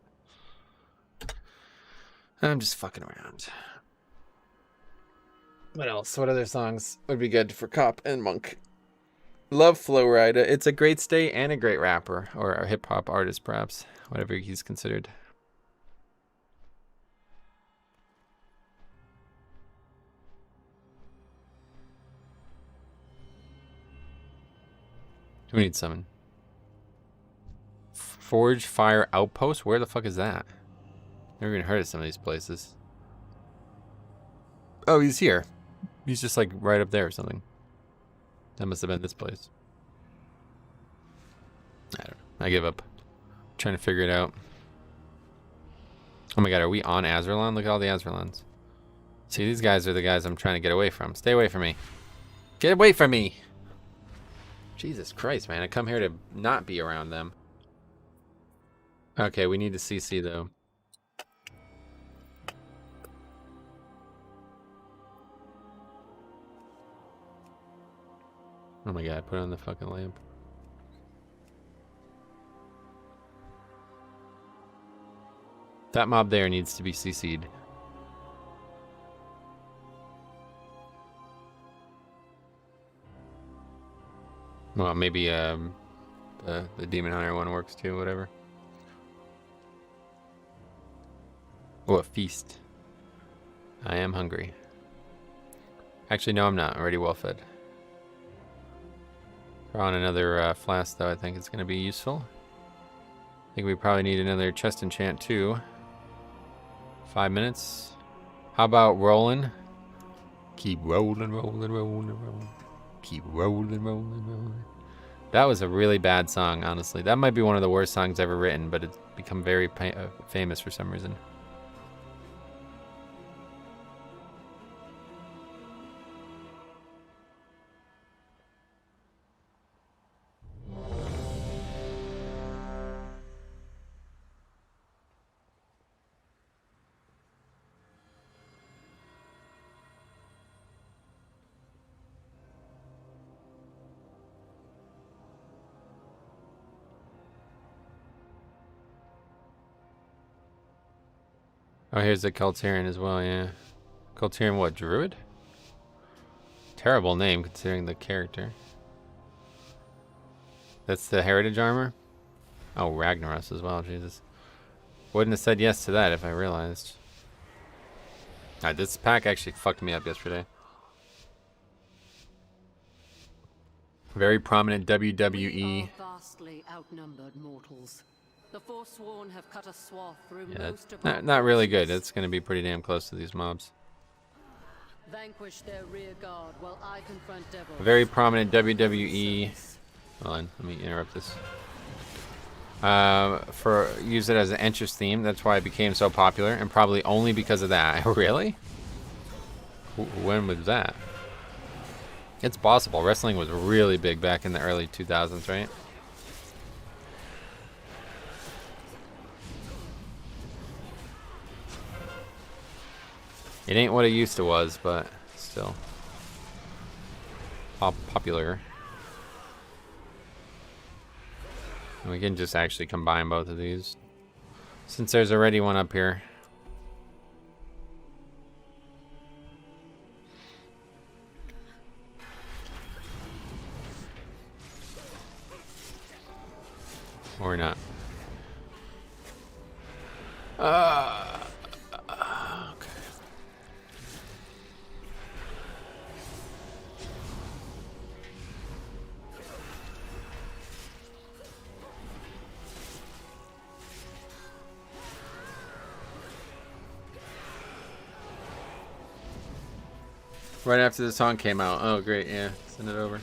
I'm just fucking around. What else? What other songs would be good for Cop and Monk? Love Flowrida. It's a great state and a great rapper. Or a hip-hop artist, perhaps. Whatever he's considered. Who needs summon? Forge Fire Outpost? Where the fuck is that? Never even heard of some of these places. Oh, he's here. He's just like right up there or something. That must have been this place. I don't know. I give up. I'm trying to figure it out. Oh my god, are we on Azerlon? Look at all the Azerlons. See, these guys are the guys I'm trying to get away from. Stay away from me. Get away from me! Jesus Christ, man. I come here to not be around them. Okay, we need to CC, though. Oh my god, put on the fucking lamp. That mob there needs to be CC'd. Well, maybe the Demon Hunter one works too, whatever. Oh, a feast. I am hungry. Actually, no, I'm not. I'm already well fed. Throw on another flask, though. I think it's going to be useful. I think we probably need another chest enchant, too. 5 minutes. How about rolling? Keep rolling, rolling, rolling, rolling. Keep rolling, rolling, rolling. That was a really bad song, honestly. That might be one of the worst songs ever written, but it's become very famous for some reason. Oh, here's the Culturian as well, yeah. Culturian what, Druid? Terrible name considering the character. That's the Heritage Armor? Oh, Ragnaros as well, Jesus. Wouldn't have said yes to that if I realized. This pack actually fucked me up yesterday. Very prominent WWE. Vastly outnumbered mortals. The Forsworn have cut a swath through most of not really good. It's going to be pretty damn close to these mobs. Vanquish their rear guard while I confront devils. A very prominent WWE. Hold on, let me interrupt this. Use it as an entrance theme. That's why it became so popular, and probably only because of that. Really? When was that? It's possible. Wrestling was really big back in the early 2000s, right? It ain't what it used to was, but still popular. And we can just actually combine both of these, since there's already one up here. Or not. Okay. Right after the song came out. Oh, great. Yeah, send it over.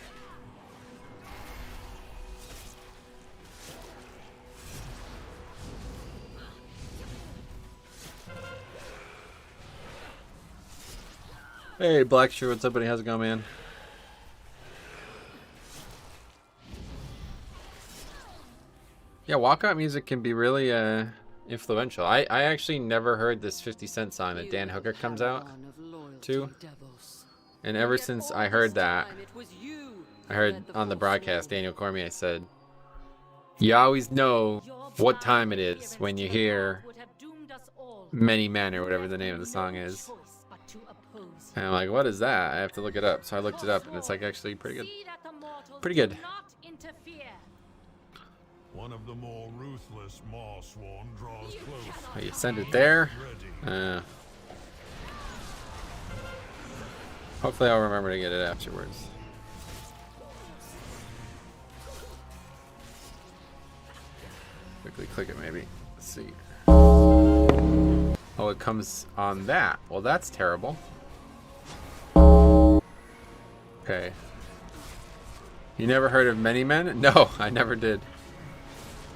Hey, Blackshear, what's up, buddy? How's it going, man? Yeah, walkout music can be really influential. I actually never heard this 50 Cent song that Dan Hooker comes out to. And ever since I heard that, I heard on the broadcast, Daniel Cormier said, you always know what time it is when you hear Many Men or whatever the name of the song is. And I'm like, what is that? I have to look it up. So I looked it up and it's like actually pretty good. Pretty good. One of the more ruthless Marsworn draws close. Oh, you send it there. Hopefully I'll remember to get it afterwards. Quickly click it maybe. Let's see. Oh, it comes on that. Well, that's terrible. Okay. You never heard of Many Men? No, I never did.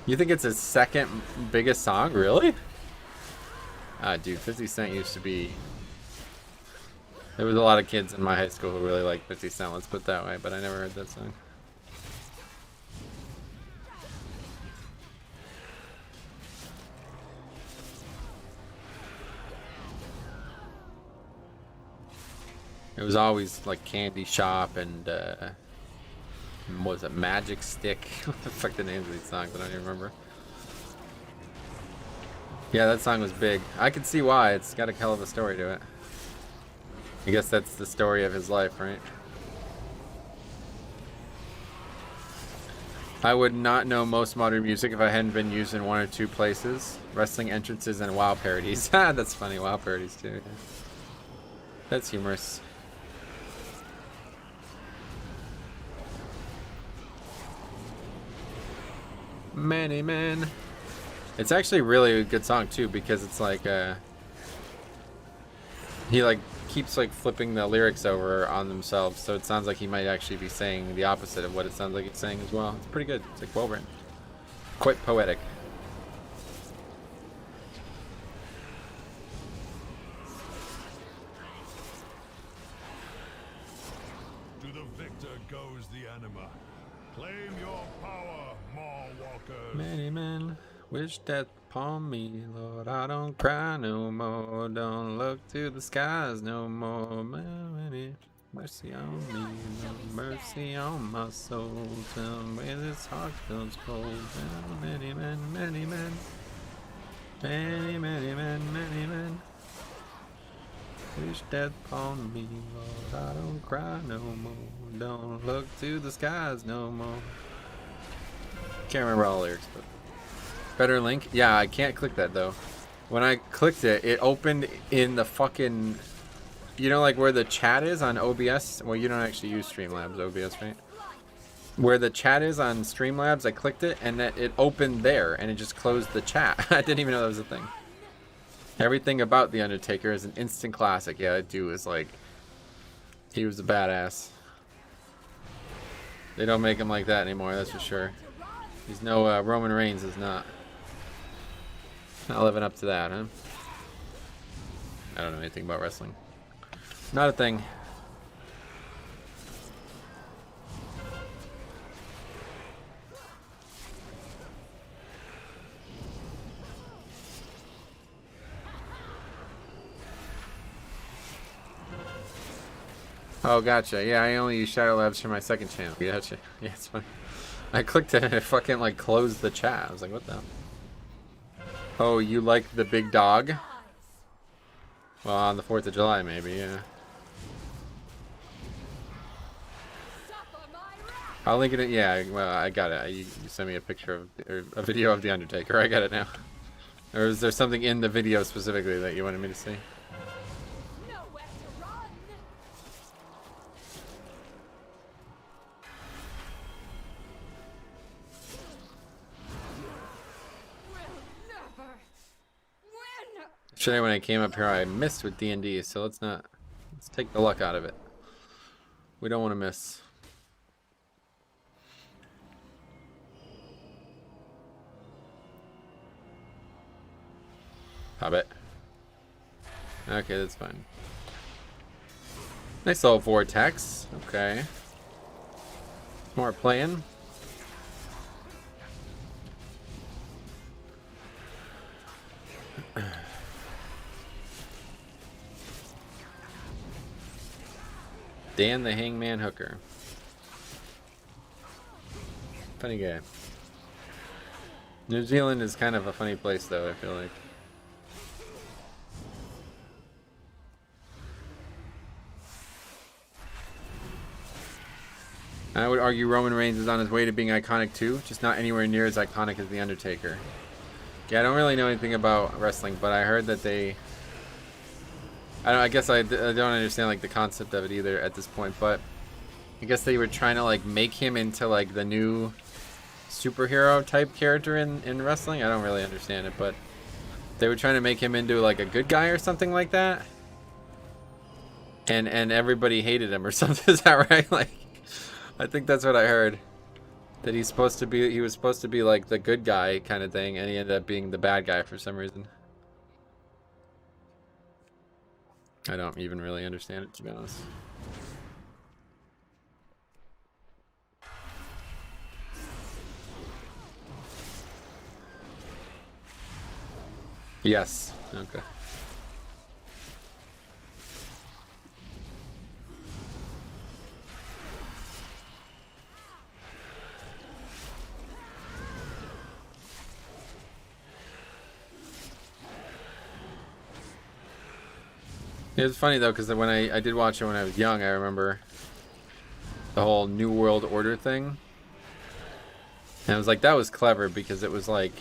You think it's his second biggest song? Really? Ah, dude, 50 Cent used to be... There was a lot of kids in my high school who really liked 50 Cent, let's put it that way, but I never heard that song. It was always like Candy Shop and what was it, Magic Stick? What the fuck the names of these songs? I don't even remember. Yeah, that song was big. I can see why. It's got a hell of a story to it. I guess that's the story of his life, right? I would not know most modern music if I hadn't been used in one or two places. Wrestling entrances and WoW parodies. That's funny, WoW parodies too. Yeah. That's humorous. Many Men. It's actually really a good song too because it's like he like keeps like flipping the lyrics over on themselves, so it sounds like he might actually be saying the opposite of what it sounds like he's saying as well. It's pretty good. It's like well written, quite poetic. To the victor goes the anima. Claim your power, Maw-walkers. Many men wish death upon me, Lord. I don't cry no more. Don't look to the skies no more. Many mercy on me, no mercy on my soul. Tell me this heart feels cold. Many men, many men, many, many men, many men. Wish death upon me, Lord. I don't cry no more. Don't look to the skies no more. Can't remember all the lyrics, but better link. Yeah, I can't click that though. When I clicked it, it opened in the fucking, you know, like where the chat is on OBS. Well, you don't actually use Streamlabs OBS, right? Where the chat is on Streamlabs, I clicked it and it opened there and it just closed the chat. I didn't even know that was a thing. Everything about The Undertaker is an instant classic. Yeah, that dude was like, he was a badass. They don't make him like that anymore, that's for sure. He's no, Roman Reigns is not. Not living up to that, huh? I don't know anything about wrestling. Not a thing. Oh, gotcha. Yeah, I only use Shadow Labs for my second channel. Gotcha. Yeah, it's funny. I clicked it and it fucking like closed the chat. I was like, what the hell? Oh, you like the big dog? Well, on the 4th of July, maybe, yeah. I'll link it in, yeah, well, I got it. You sent me a picture of, or a video of The Undertaker. I got it now. Or is there something in the video specifically that you wanted me to see? Today when I came up here, I missed with D&D, so let's take the luck out of it. We don't want to miss. Pop it. Okay, that's fine. Nice little vortex. Okay. More playing. Dan the Hangman Hooker. Funny guy. New Zealand is kind of a funny place, though, I feel like. I would argue Roman Reigns is on his way to being iconic too, just not anywhere near as iconic as The Undertaker. Yeah, I don't really know anything about wrestling, but I heard that they... I guess I don't understand like the concept of it either at this point, but I guess they were trying to like make him into like the new superhero type character in wrestling. I don't really understand it, but they were trying to make him into like a good guy or something like that. And everybody hated him or something. Is that right? Like, I think that's what I heard. That he was supposed to be like the good guy kind of thing, and he ended up being the bad guy for some reason. I don't even really understand it, to be honest. Yes. Okay. It was funny though, because when I did watch it when I was young, I remember the whole New World Order thing. And I was like, that was clever, because it was like,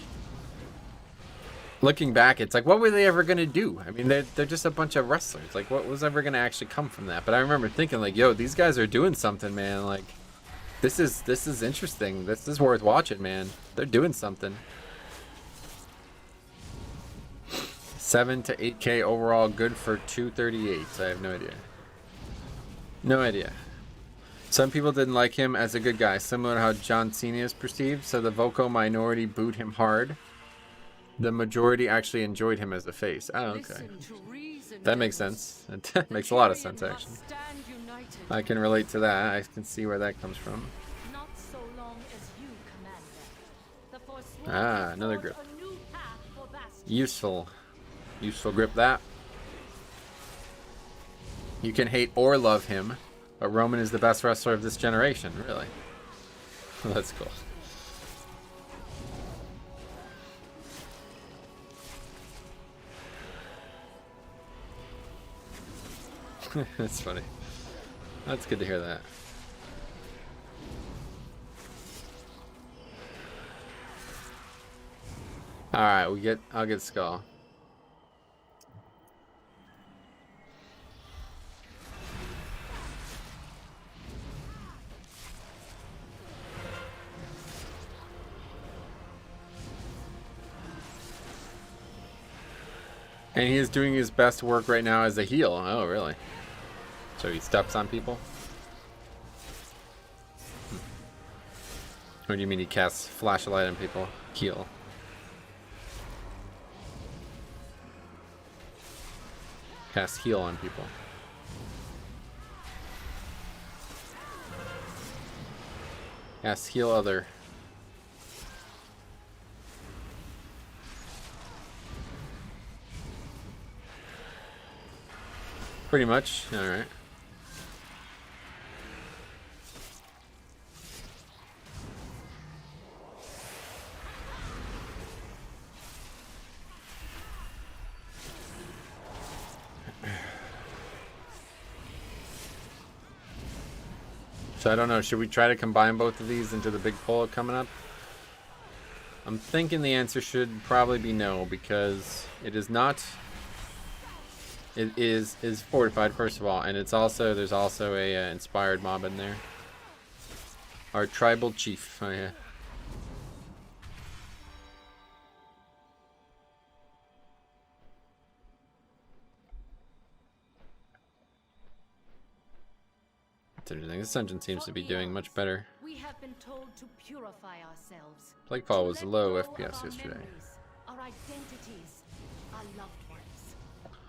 looking back, it's like, what were they ever gonna do? I mean, they're just a bunch of wrestlers. Like, what was ever gonna actually come from that? But I remember thinking like, yo, these guys are doing something, man. Like, this is interesting. This is worth watching, man. They're doing something. 7 to 8K overall, good for 238. I have no idea. No idea. Some people didn't like him as a good guy, similar to how John Cena is perceived, so the vocal minority booed him hard. The majority actually enjoyed him as a face. Oh, okay. That makes sense. That makes a lot of sense, actually. I can relate to that. I can see where that comes from. Ah, another grip. Useful. Useful grip, that. You can hate or love him, but Roman is the best wrestler of this generation. Really? That's cool. That's funny. That's good to hear that. Alright, I'll get Skull. And he is doing his best work right now as a heel. Oh, really? So he steps on people? Or do you mean he casts flashlight on people? Heel. Cast heal on people. Cast heal other. Pretty much. Alright. So I don't know, should we try to combine both of these into the big pull coming up? I'm thinking the answer should probably be no, because it is not. It is fortified, first of all, and it's also, there's also a inspired mob in there. Our tribal chief. Oh yeah. That's interesting. This dungeon seems to be doing much better. We have been told to purify ourselves. Plaguefall was to let low go of FPS our yesterday. memories, our identities, our loved ones.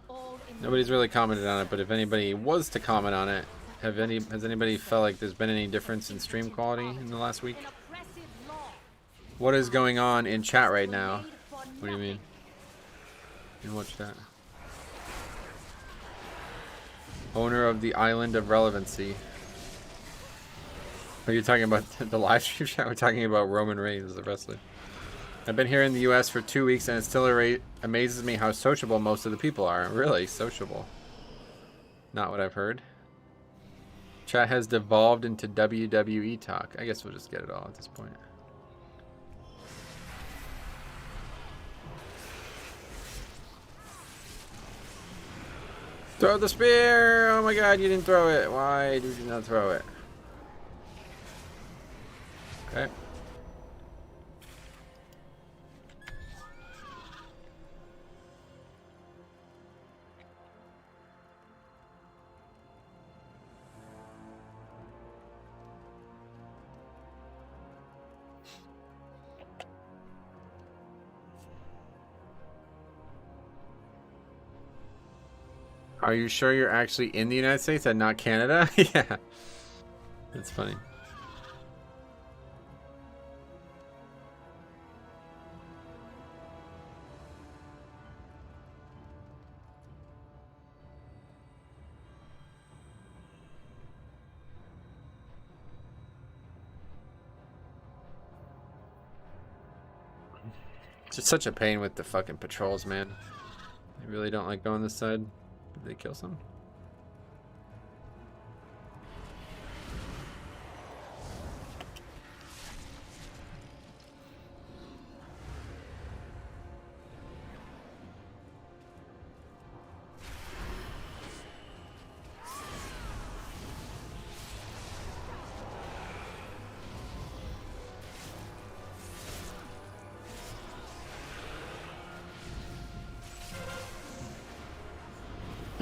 All in the Nobody's really commented on it, but if anybody was to comment on it, has anybody felt like there's been any difference in stream quality in the last week? an oppressive law. What is going on in chat right now? What do you mean? You can watch that. Owner of the Island of Relevancy. Are you talking about the live stream chat? We're talking about Roman Reigns, the wrestler. I've been here in the US for 2 weeks and it still amazes me how sociable most of the people are. Really sociable. Not what I've heard. Chat has devolved into WWE talk. I guess we'll just get it all at this point. Throw the spear! Oh my god, you didn't throw it. Why did you not throw it? Okay. Are you sure you're actually in the United States and not Canada? Yeah. That's funny. It's just such a pain with the fucking patrols, man. I really don't like going this side. Did they kill some?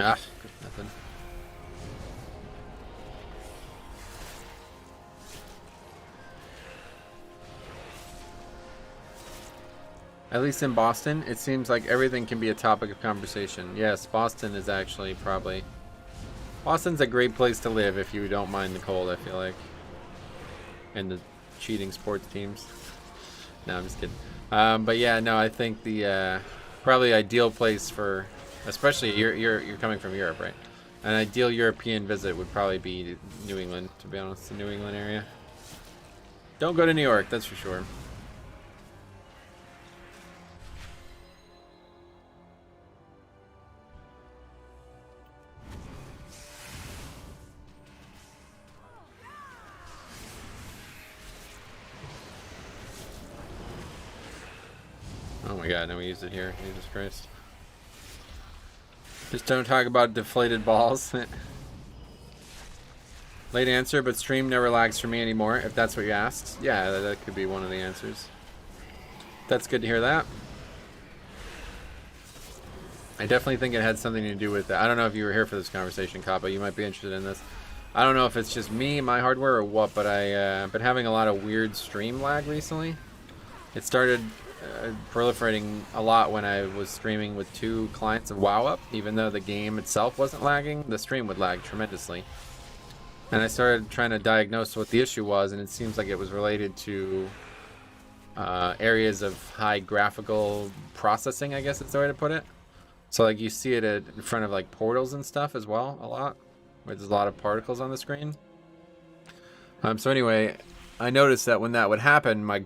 Ah, nothing. At least in Boston, it seems like everything can be a topic of conversation. Yes, Boston is actually probably... Boston's a great place to live if you don't mind the cold, I feel like. And the cheating sports teams. No, I'm just kidding. But yeah, no, I think the probably ideal place for... Especially, you're coming from Europe, right? An ideal European visit would probably be New England, to be honest, the New England area. Don't go to New York, that's for sure. Oh my god, no, we used it here. Jesus Christ. Just don't talk about deflated balls. Late answer, but stream never lags for me anymore, if that's what you asked. Yeah, that could be one of the answers. That's good to hear that. I definitely think it had something to do with that. I don't know if you were here for this conversation, Kappa. You might be interested in this. I don't know if it's just me, my hardware, or what, but I've been having a lot of weird stream lag recently. It started proliferating a lot when I was streaming with 2 clients of WoW up. Even though the game itself wasn't lagging, the stream would lag tremendously. And I started trying to diagnose what the issue was, and it seems like it was related to areas of high graphical processing, I guess is the way to put it. So like you see it in front of like portals and stuff as well, a lot, where there's a lot of particles on the screen. So anyway, I noticed that when that would happen, my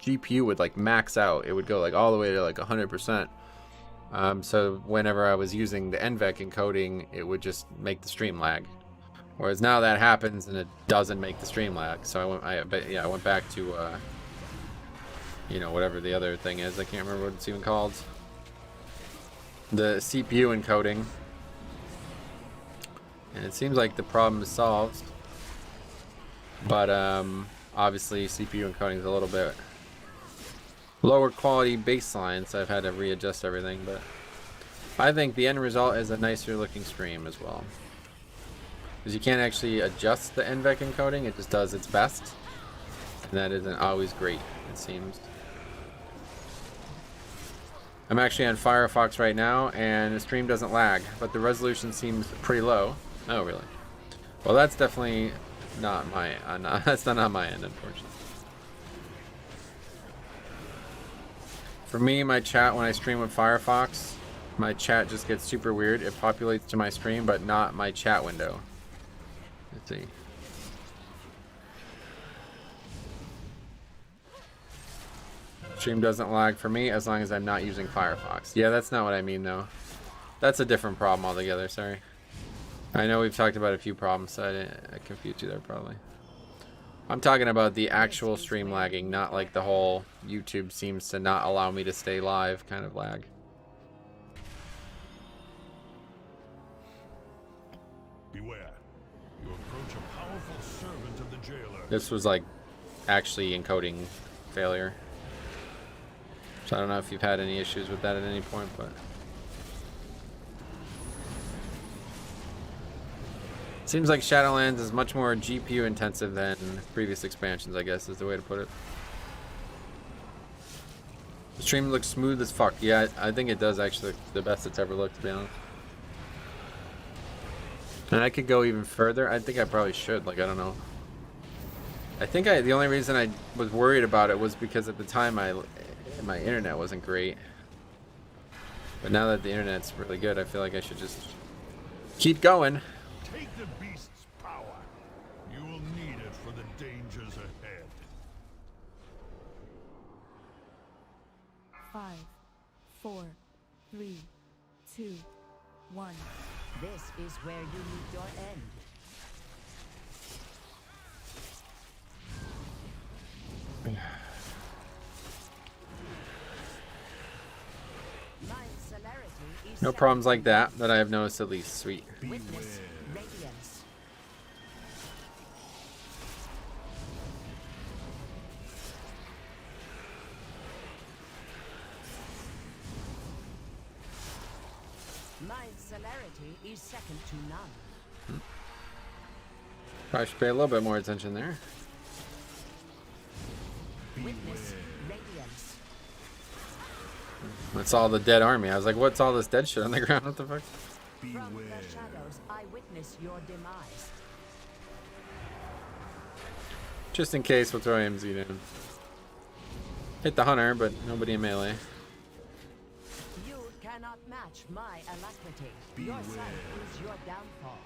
GPU would like max out. It would go like all the way to like 100%. So whenever I was using the NVEC encoding, it would just make the stream lag. Whereas now that happens and it doesn't make the stream lag. So I went back to you know, whatever the other thing is. I can't remember what it's even called. The CPU encoding. And it seems like the problem is solved. But obviously CPU encoding is a little bit lower quality baseline, so I've had to readjust everything, but I think the end result is a nicer looking stream as well. Because you can't actually adjust the NVEC encoding, it just does its best. And that isn't always great, it seems. I'm actually on Firefox right now, and the stream doesn't lag, but the resolution seems pretty low. Oh, really? Well, that's definitely not my, that's not on my end, unfortunately. For me, my chat when I stream with Firefox, my chat just gets super weird. It populates to my stream, but not my chat window. Let's see. Stream doesn't lag for me as long as I'm not using Firefox. Yeah, that's not what I mean though. That's a different problem altogether, sorry. I know we've talked about a few problems, so I confused you there probably. I'm talking about the actual stream lagging, not like the whole YouTube seems to not allow me to stay live kind of lag. Beware. You approach a powerful servant of the jailer. This was like actually encoding failure. So I don't know if you've had any issues with that at any point, but seems like Shadowlands is much more GPU intensive than previous expansions, I guess is the way to put it. The stream looks smooth as fuck. Yeah, I think it does actually look the best it's ever looked, to be honest. And I could go even further. I think I probably should. Like, I don't know. I think the only reason I was worried about it was because at the time my internet wasn't great. But now that the internet's really good, I feel like I should just keep going. Take the beast's power. You will need it for the dangers ahead. 5, 4, 3, 2, 1. This is where you meet your end. No problems like that I have noticed at least. Sweet. Witness radiance. My celerity is second to none. Probably should pay a little bit more attention there. Witness radiance. That's all the dead army. I was like, what's all this dead shit on the ground? What the fuck? From the shadows, I witness your demise. Just in case, we'll throw AMZ down. Hit the hunter, but nobody in melee. You cannot match my alacrity. Your sight is your downfall.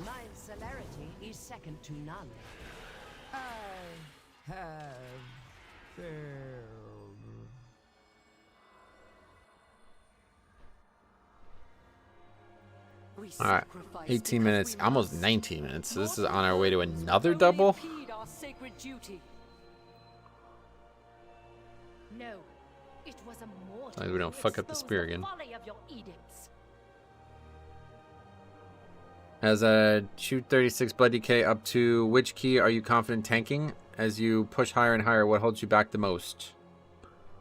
My celerity is second to none. I have failed. All right, 18 minutes, almost 19 minutes. So this is on our way to another double. No, it was a mortal. As long as we don't fuck up the spear again. As a 236 blood DK up to which key are you confident tanking? As you push higher and higher, what holds you back the most?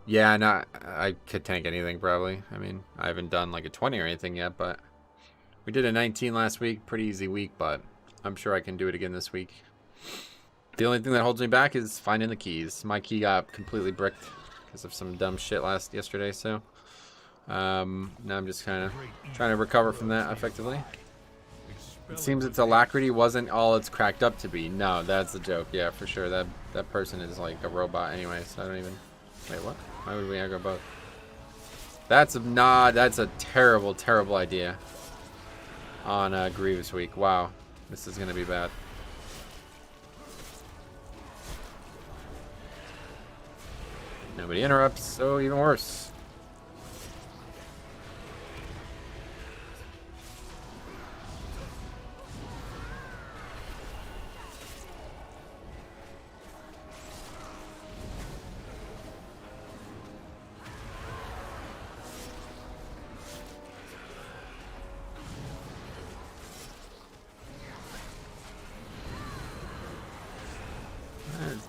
Yeah, I could tank anything probably. I mean, I haven't done like a 20 or anything yet, but we did a 19 last week. Pretty easy week, but I'm sure I can do it again this week. The only thing that holds me back is finding the keys. My key got completely bricked because of some dumb shit yesterday, so now I'm just kind of trying to recover from that effectively. It seems its alacrity wasn't all it's cracked up to be. No, that's a joke. Yeah, for sure. That person is like a robot anyway, so I don't even... Wait, what? Why would we aggro both? That's a terrible, terrible idea on Grievous Week. Wow. This is going to be bad. Nobody interrupts, so even worse.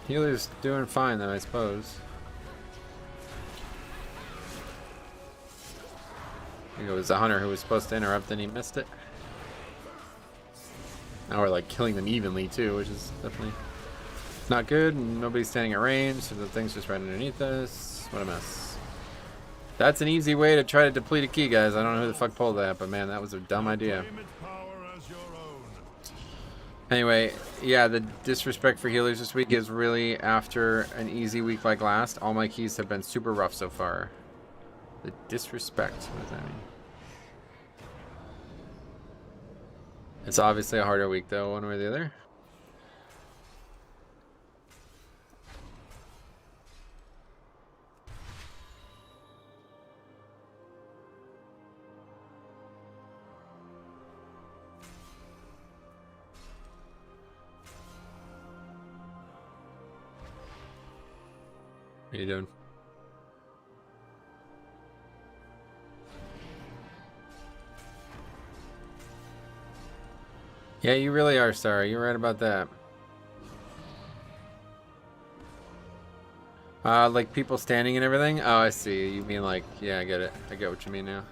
Healer's doing fine though, I suppose. I think it was the hunter who was supposed to interrupt and he missed it. Now we're like killing them evenly too, which is definitely not good. And nobody's standing at range, so the thing's just right underneath us. What a mess. That's an easy way to try to deplete a key, guys. I don't know who the fuck pulled that, but man, that was a dumb idea. Anyway, yeah, the disrespect for healers this week is really after an easy week like last. All my keys have been super rough so far. The disrespect, what does that mean? It's obviously a harder week though, one way or the other. What are you doing? Yeah, you really are, sorry. You're right about that. Like people standing and everything? Oh, I see. You mean like, yeah, I get it. I get what you mean now.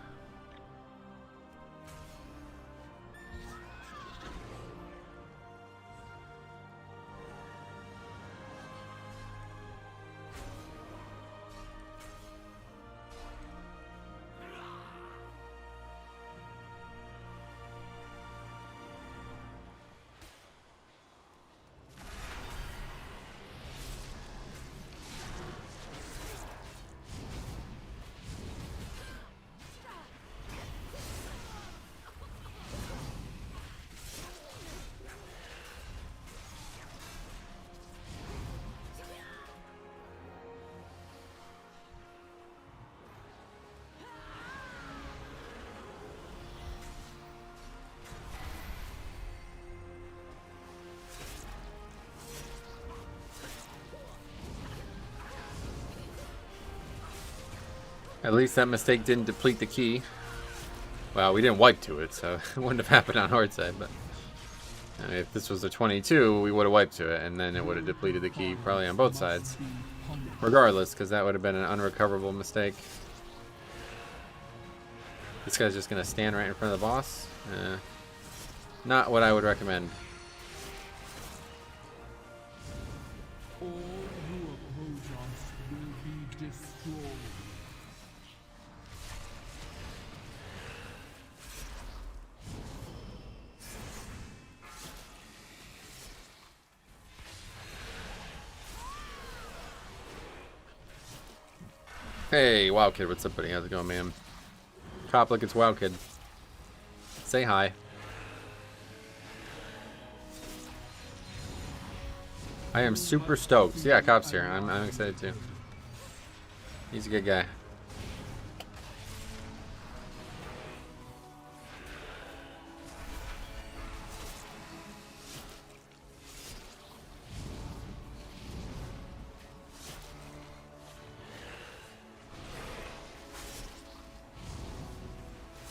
At least that mistake didn't deplete the key. Well, we didn't wipe to it, so it wouldn't have happened on our side, but if this was a 22, we would have wiped to it, and then it would have depleted the key probably on both sides. Regardless, because that would have been an unrecoverable mistake. This guy's just going to stand right in front of the boss. Not what I would recommend. All who oppose us will be destroyed. Hey, Wild Kid, what's up, buddy? How's it going, man? Cop, look, it's Wild Kid. Say hi. I am super stoked. Yeah, Cop's here. I'm excited too. He's a good guy.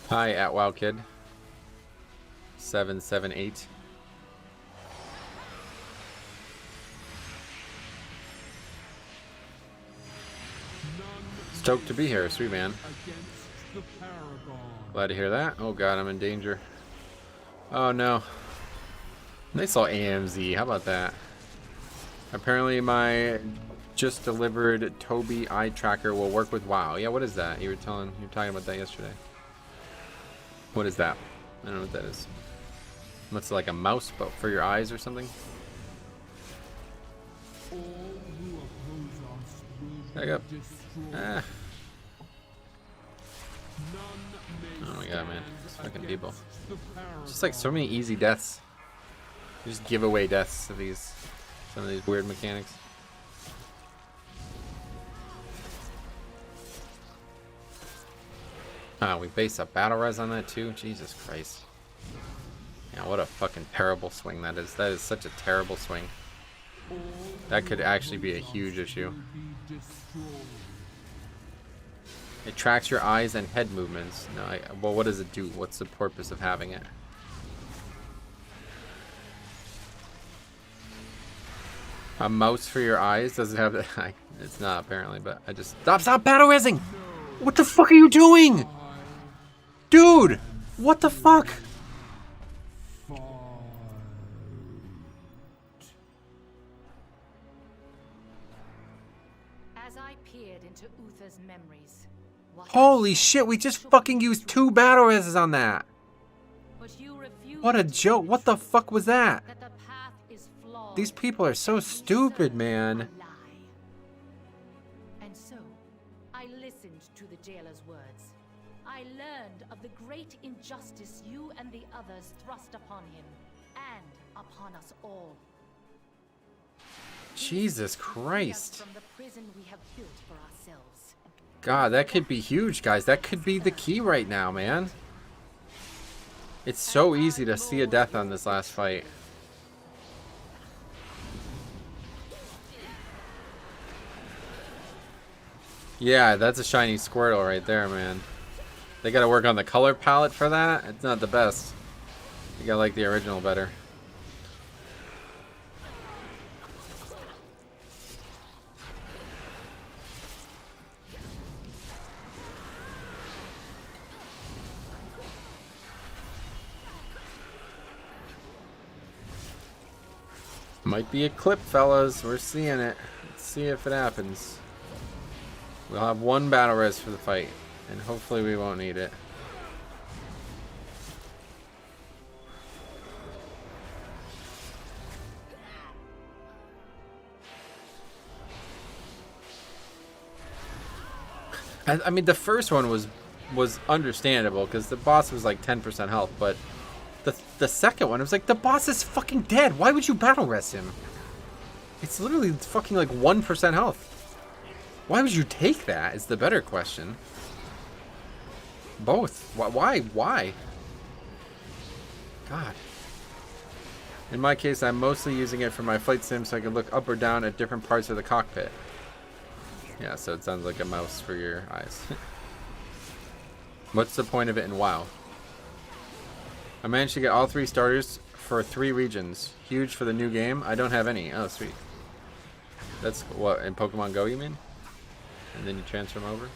Hi, at Wild Kid 778. Stoked to be here, sweet man. Glad to hear that. Oh god, I'm in danger. Oh no. Nice little AMZ. How about that? Apparently my just delivered Toby eye tracker will work with WoW. Yeah, what is that? You were talking about that yesterday. What is that? I don't know what that is. What's it, like a mouse but for your eyes or something? Back up. Ah. Oh my god, man. These fucking people. Just like so many easy deaths. Just giveaway deaths to these, some of these weird mechanics. Ah, we base up battle res on that too? Jesus Christ. Yeah, what a fucking terrible swing that is. That is such a terrible swing. That could actually be a huge issue. It tracks your eyes and head movements. No, well, what does it do? What's the purpose of having it? A mouse for your eyes? Does it have the... It's not apparently, but I just... Stop battle razzing! What the fuck are you doing? Dude! What the fuck? As I peered into Uther's memories, what I Holy saw shit, we just shook fucking me used to 2 my battle core. razzes on that. But you refused What a to joke. What the fuck was that? that the path is flawed. These people are so You stupid, serve man. a lie. And so, I listened to the jailer's words. I learned of the great injustice you and the others thrust upon him, and upon us all. Jesus Free us Christ. from the prison we have built for ourselves. God, that could be huge, guys. That could be the key right now, man. It's so easy to see a death on this last fight. Yeah, that's a shiny Squirtle right there, man. They gotta work on the color palette for that. It's not the best. You gotta like the original better. Might be a clip, fellas. We're seeing it. Let's see if it happens. We'll have 1 battle res for the fight, and hopefully we won't need it. I mean, the first one was understandable because the boss was like 10% health, but the second one, it was like, the boss is fucking dead. Why would you battle rest him? It's literally fucking like 1% health. Why would you take that is the better question. Both. Why? God. In my case, I'm mostly using it for my flight sim so I can look up or down at different parts of the cockpit. Yeah, so it sounds like a mouse for your eyes. What's the point of it in WoW? I managed to get all 3 starters for 3 regions. Huge for the new game. I don't have any. Oh, sweet. That's what, in Pokemon Go you mean? And then you transfer them over?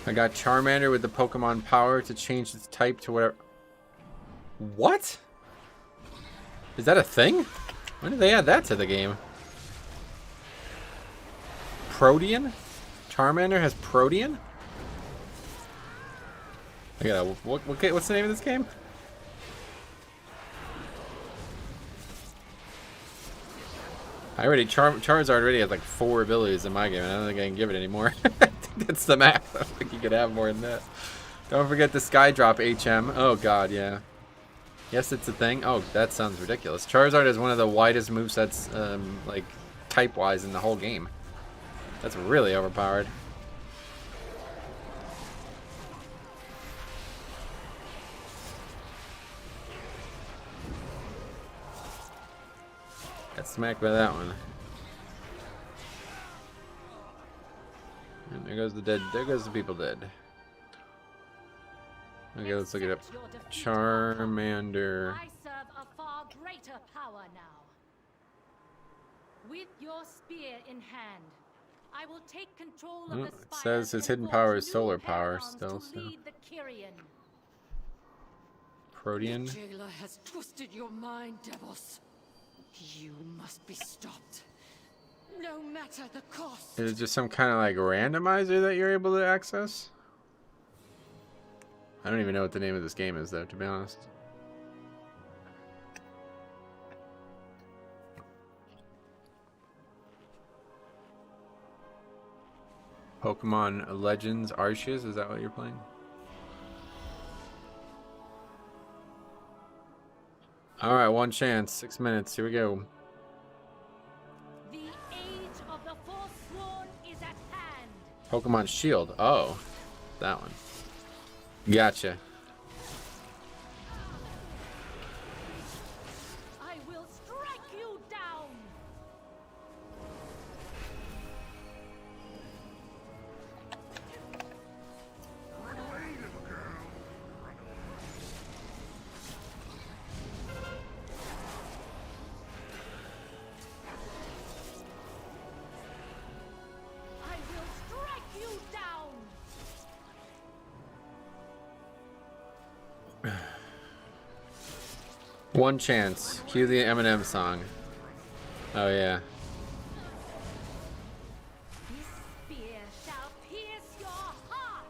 I got Charmander with the Pokemon power to change its type to whatever. What? Is that a thing? When did they add that to the game? Protean? Charmander has Protean? I gotta. What's the name of this game? Charizard already has like 4 abilities in my game, and I don't think I can give it anymore. I think that's the max. I don't think you could have more than that. Don't forget the Skydrop HM. Oh god, yeah. Yes, it's a thing. Oh, that sounds ridiculous. Charizard is one of the widest movesets, like, type-wise in the whole game. That's really overpowered. Got smacked by that one. And there goes the dead. There goes the people dead. Okay, let's look it up. Charmander. I serve a far greater power now. With your spear in hand, I will take control of the It spire says his and hidden forge power is new solar power paradowns still, to so. lead the Kyrian. Protean. Jailer has twisted your mind, Devos. You must be stopped. No matter the cost. Is it just some kind of like randomizer that you're able to access? I don't even know what the name of this game is, though, to be honest. Pokemon Legends Arceus, is that what you're playing? Alright, 1 chance, 6 minutes, here we go. The age of the Forsworn is at hand. Pokemon Shield, oh, that one. Gotcha. I will strike you down. One chance. Cue the Eminem song. Oh yeah. This spear shall pierce your heart.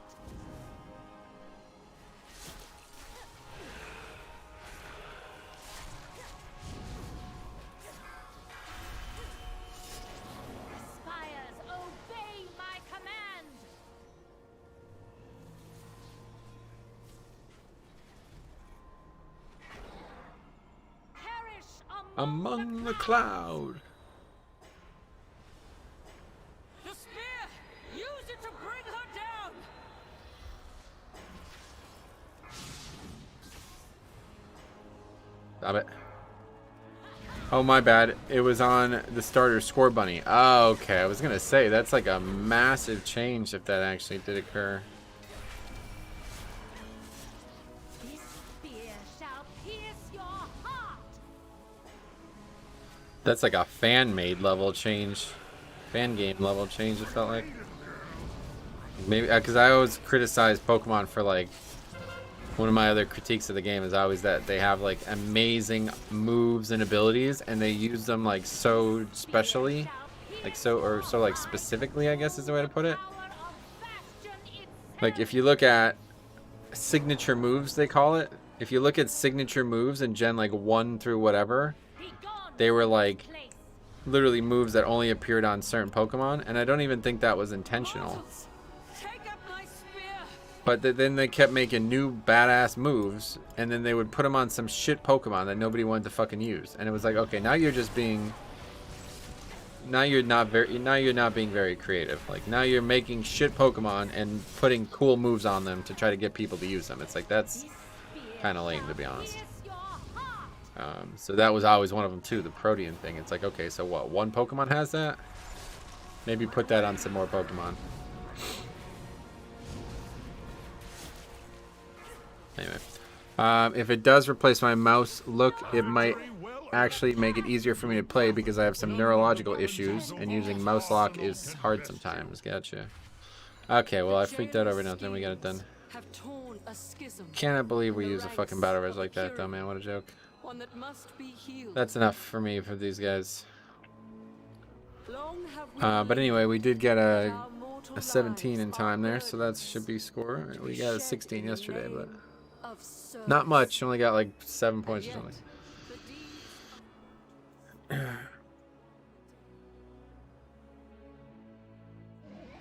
Spires, obey my command. Perish Among the cloud. The spear! Use it to bring her down! Stop it. Oh, my bad. It was on the starter score bunny. Oh, okay. I was going to say, that's like a massive change if that actually did occur. This spear shall pierce your heart. That's like a fan-made level change. Fan game level change, it felt like. Maybe, because I always criticize Pokemon for like, one of my other critiques of the game is always that they have like amazing moves and abilities and they use them like so specially, like so like specifically, I guess is the way to put it. Like if you look at signature moves, they call it. If you look at signature moves in Gen like 1 through whatever, they were like literally moves that only appeared on certain Pokemon, and I don't even think that was intentional. Take up my spear! But then they kept making new badass moves, and then they would put them on some shit Pokemon that nobody wanted to fucking use. And it was like, okay, now you're just being, now you're not being very creative. Like now you're making shit Pokemon and putting cool moves on them to try to get people to use them. It's like that's kind of lame, to be honest. So that was always one of them too, the Protean thing. It's like, okay, so what? One Pokemon has that? Maybe put that on some more Pokemon. Anyway, if it does replace my mouse look, it might actually make it easier for me to play because I have some neurological issues and using mouse lock is hard sometimes. Gotcha. Okay, well I freaked out over nothing. We got it done. Have torn a schism. Cannot believe we use a fucking battle res like that though, man. What a joke. One that must be healed. That's enough for me for these guys. Long have we But anyway, we did get our mortal a 17 in lives time are there, so that burdens should be score. to We be got a shed 16 in the yesterday, but name of service. not much. Only got like 7 points or Yet, something. the deeds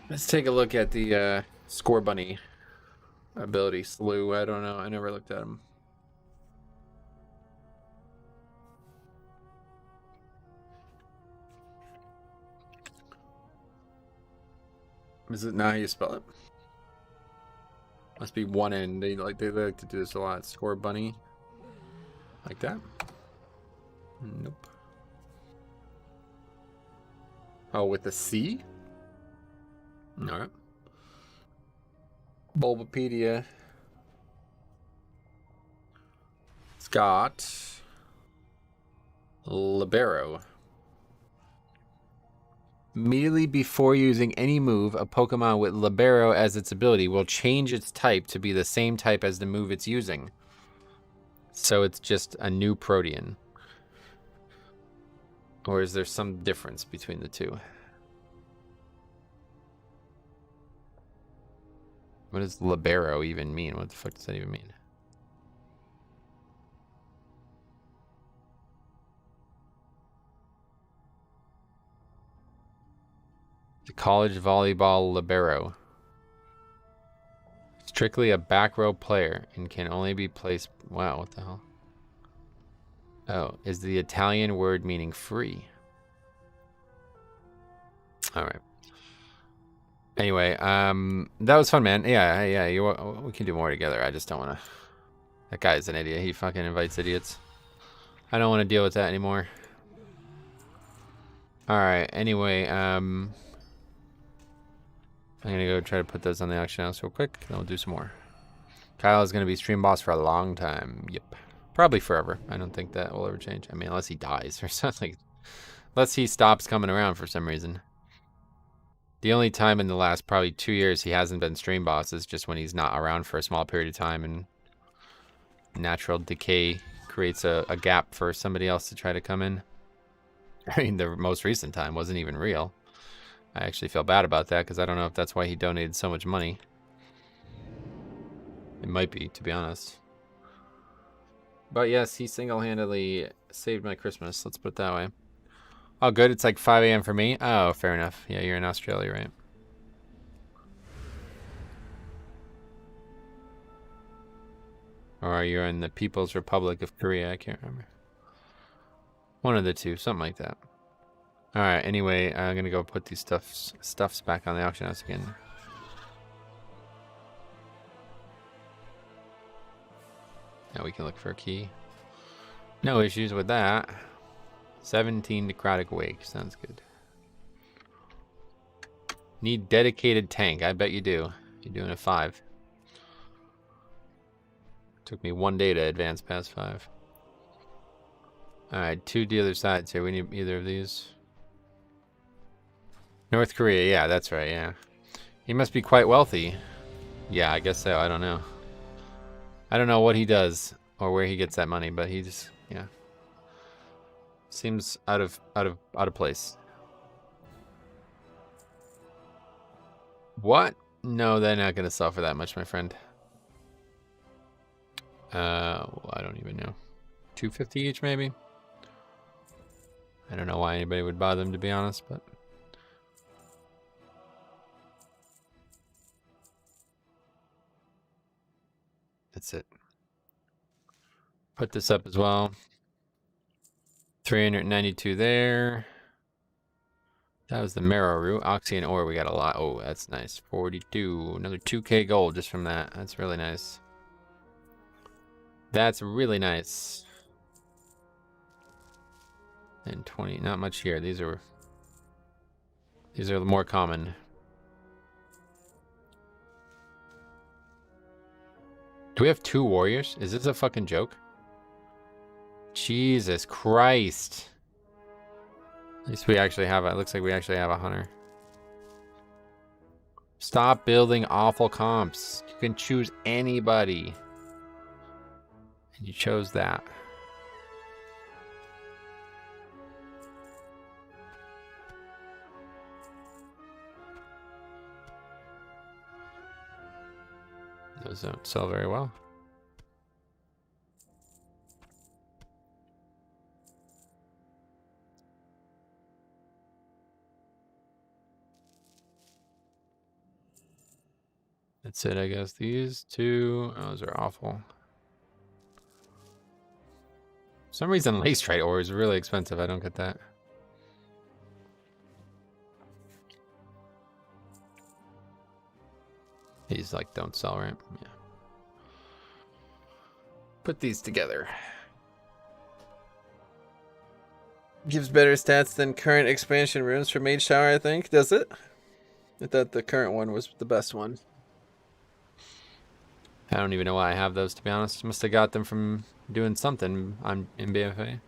Let's take a look at the score bunny ability slew. I don't know. I never looked at him. Is it not how you spell it? Must be one N. They like to do this a lot. Score bunny. Like that? Nope. Oh, with the C? Alright. Bulbapedia. It's got Libero. Immediately before using any move, a Pokemon with Libero as its ability will change its type to be the same type as the move it's using. So it's just a new Protean. Or is there some difference between the two? What does Libero even mean? What the fuck does that even mean? The college volleyball libero. Strictly a back row player and can only be placed. Wow, what the hell? Oh, is the Italian word meaning free? All right. Anyway, that was fun, man. Yeah. We can do more together. I just don't want to. That guy's an idiot. He fucking invites idiots. I don't want to deal with that anymore. All right. Anyway, I'm gonna go try to put those on the auction house real quick, then we'll do some more. Kyle is gonna be stream boss for a long time. Yep, probably forever. I don't think that will ever change. I mean, unless he dies or something. Unless he stops coming around for some reason. The only time in the last probably 2 years he hasn't been stream boss is just when he's not around for a small period of time and natural decay creates a gap for somebody else to try to come in. I mean, the most recent time wasn't even real. I actually feel bad about that because I don't know if that's why he donated so much money. It might be, to be honest. But yes, he single-handedly saved my Christmas. Let's put it that way. Oh, good. It's like 5 a.m. for me. Oh, fair enough. Yeah, you're in Australia, right? Or you're in the People's Republic of Korea. I can't remember. One of the two. Something like that. All right. Anyway, I'm going to go put these stuffs back on the auction house again. Now we can look for a key. No issues with that. 17 necrotic wake. Sounds good. Need dedicated tank. I bet you do. You're doing a 5. Took me 1 day to advance past 5. Alright, 2 to the other sides here. We need either of these. North Korea. Yeah, that's right. Yeah. He must be quite wealthy. Yeah, I guess so. I don't know. I don't know what he does or where he gets that money, but he just, yeah. Seems out of place. What? No, they're not gonna sell for that much, my friend. Well, I don't even know. 250 each, maybe. I don't know why anybody would buy them, to be honest, but that's it. Put this up as well. 392 there. That was the marrow root. Oxy and ore, we got a lot. Oh, that's nice. 42. Another 2k gold just from that. That's really nice. That's really nice. And 20. Not much here. These are the more common. Do we have 2 warriors? Is this a fucking joke? Jesus Christ. At least we actually have it. Looks like we actually have a hunter. Stop building awful comps. You can choose anybody. And you chose that. Those don't sell very well. That's it, I guess. These 2, those are awful. For some reason, lacerite ore is really expensive. I don't get that. These like don't sell, right? Yeah. Put these together. Gives better stats than current expansion runes for Mage Tower, I think. Does it? I thought the current one was the best one. I don't even know why I have those, to be honest. Must have got them from doing something in BFA.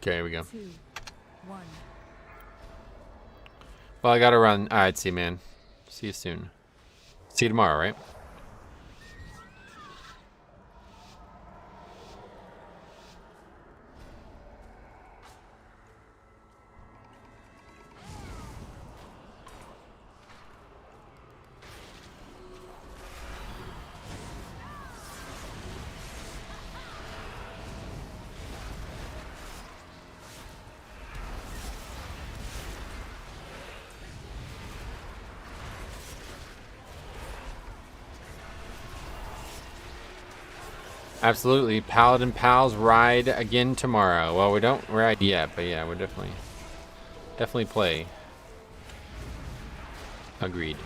Okay, here we go. 2, 1. Well, I gotta run. Alright, see you, man. See you soon. See you tomorrow, right? Absolutely. Paladin pals ride again tomorrow. Well, we don't ride yet, but yeah, we're definitely play. Agreed.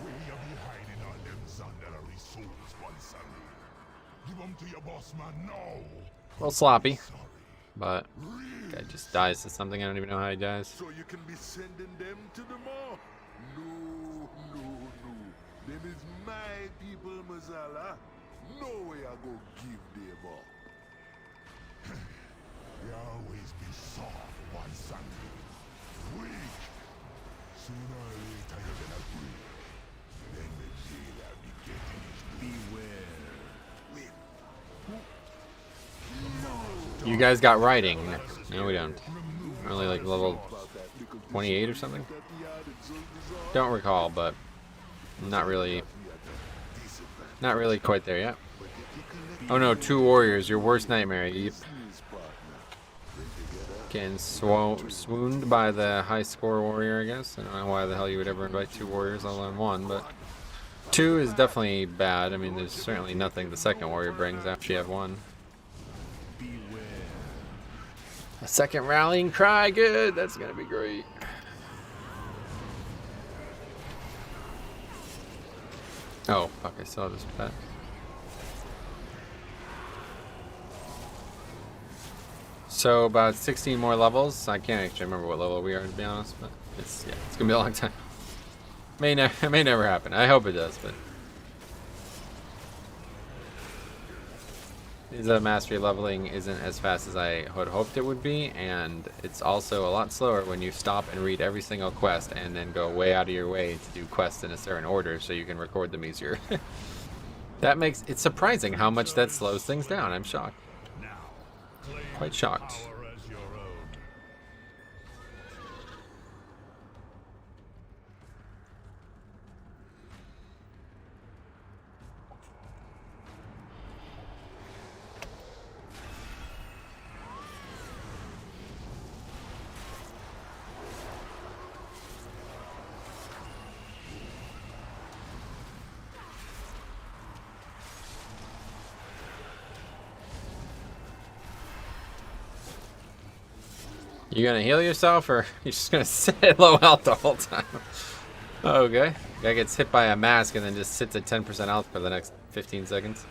Where you be hiding on them Zandalary souls, Bonsan? Give them to your boss man now. A little sloppy, but guy just dies to something. I don't even know how he dies. So you can be sending them to the mall? No, no, no. Them is my people, Mazala. No way I go give them up. You always be soft, Bonsan. Weak. Sooner or later you're gonna break. Then the jailer be getting his beware. Wait. You guys got riding. No, we don't. We're only like level 28 or something. Don't recall, but not really quite there yet. Oh no, 2 warriors, your worst nightmare. Yep. Getting swooned by the high score warrior, I guess. I don't know why the hell you would ever invite 2 warriors, let alone 1, but 2 is definitely bad. I mean, there's certainly nothing the second warrior brings after you have 1. A second rallying cry, good. That's gonna be great. Oh, fuck, I saw this pet. So about 16 more levels. I can't actually remember what level we are, to be honest, but it's gonna be a long time. It may never happen. I hope it does, but the mastery leveling isn't as fast as I had hoped it would be, and it's also a lot slower when you stop and read every single quest and then go way out of your way to do quests in a certain order so you can record them easier. That makes it surprising how much that slows things down. I'm shocked. Quite shocked. You gonna heal yourself, or you're just gonna sit at low health the whole time? Okay. Guy gets hit by a mask and then just sits at 10% health for the next 15 seconds.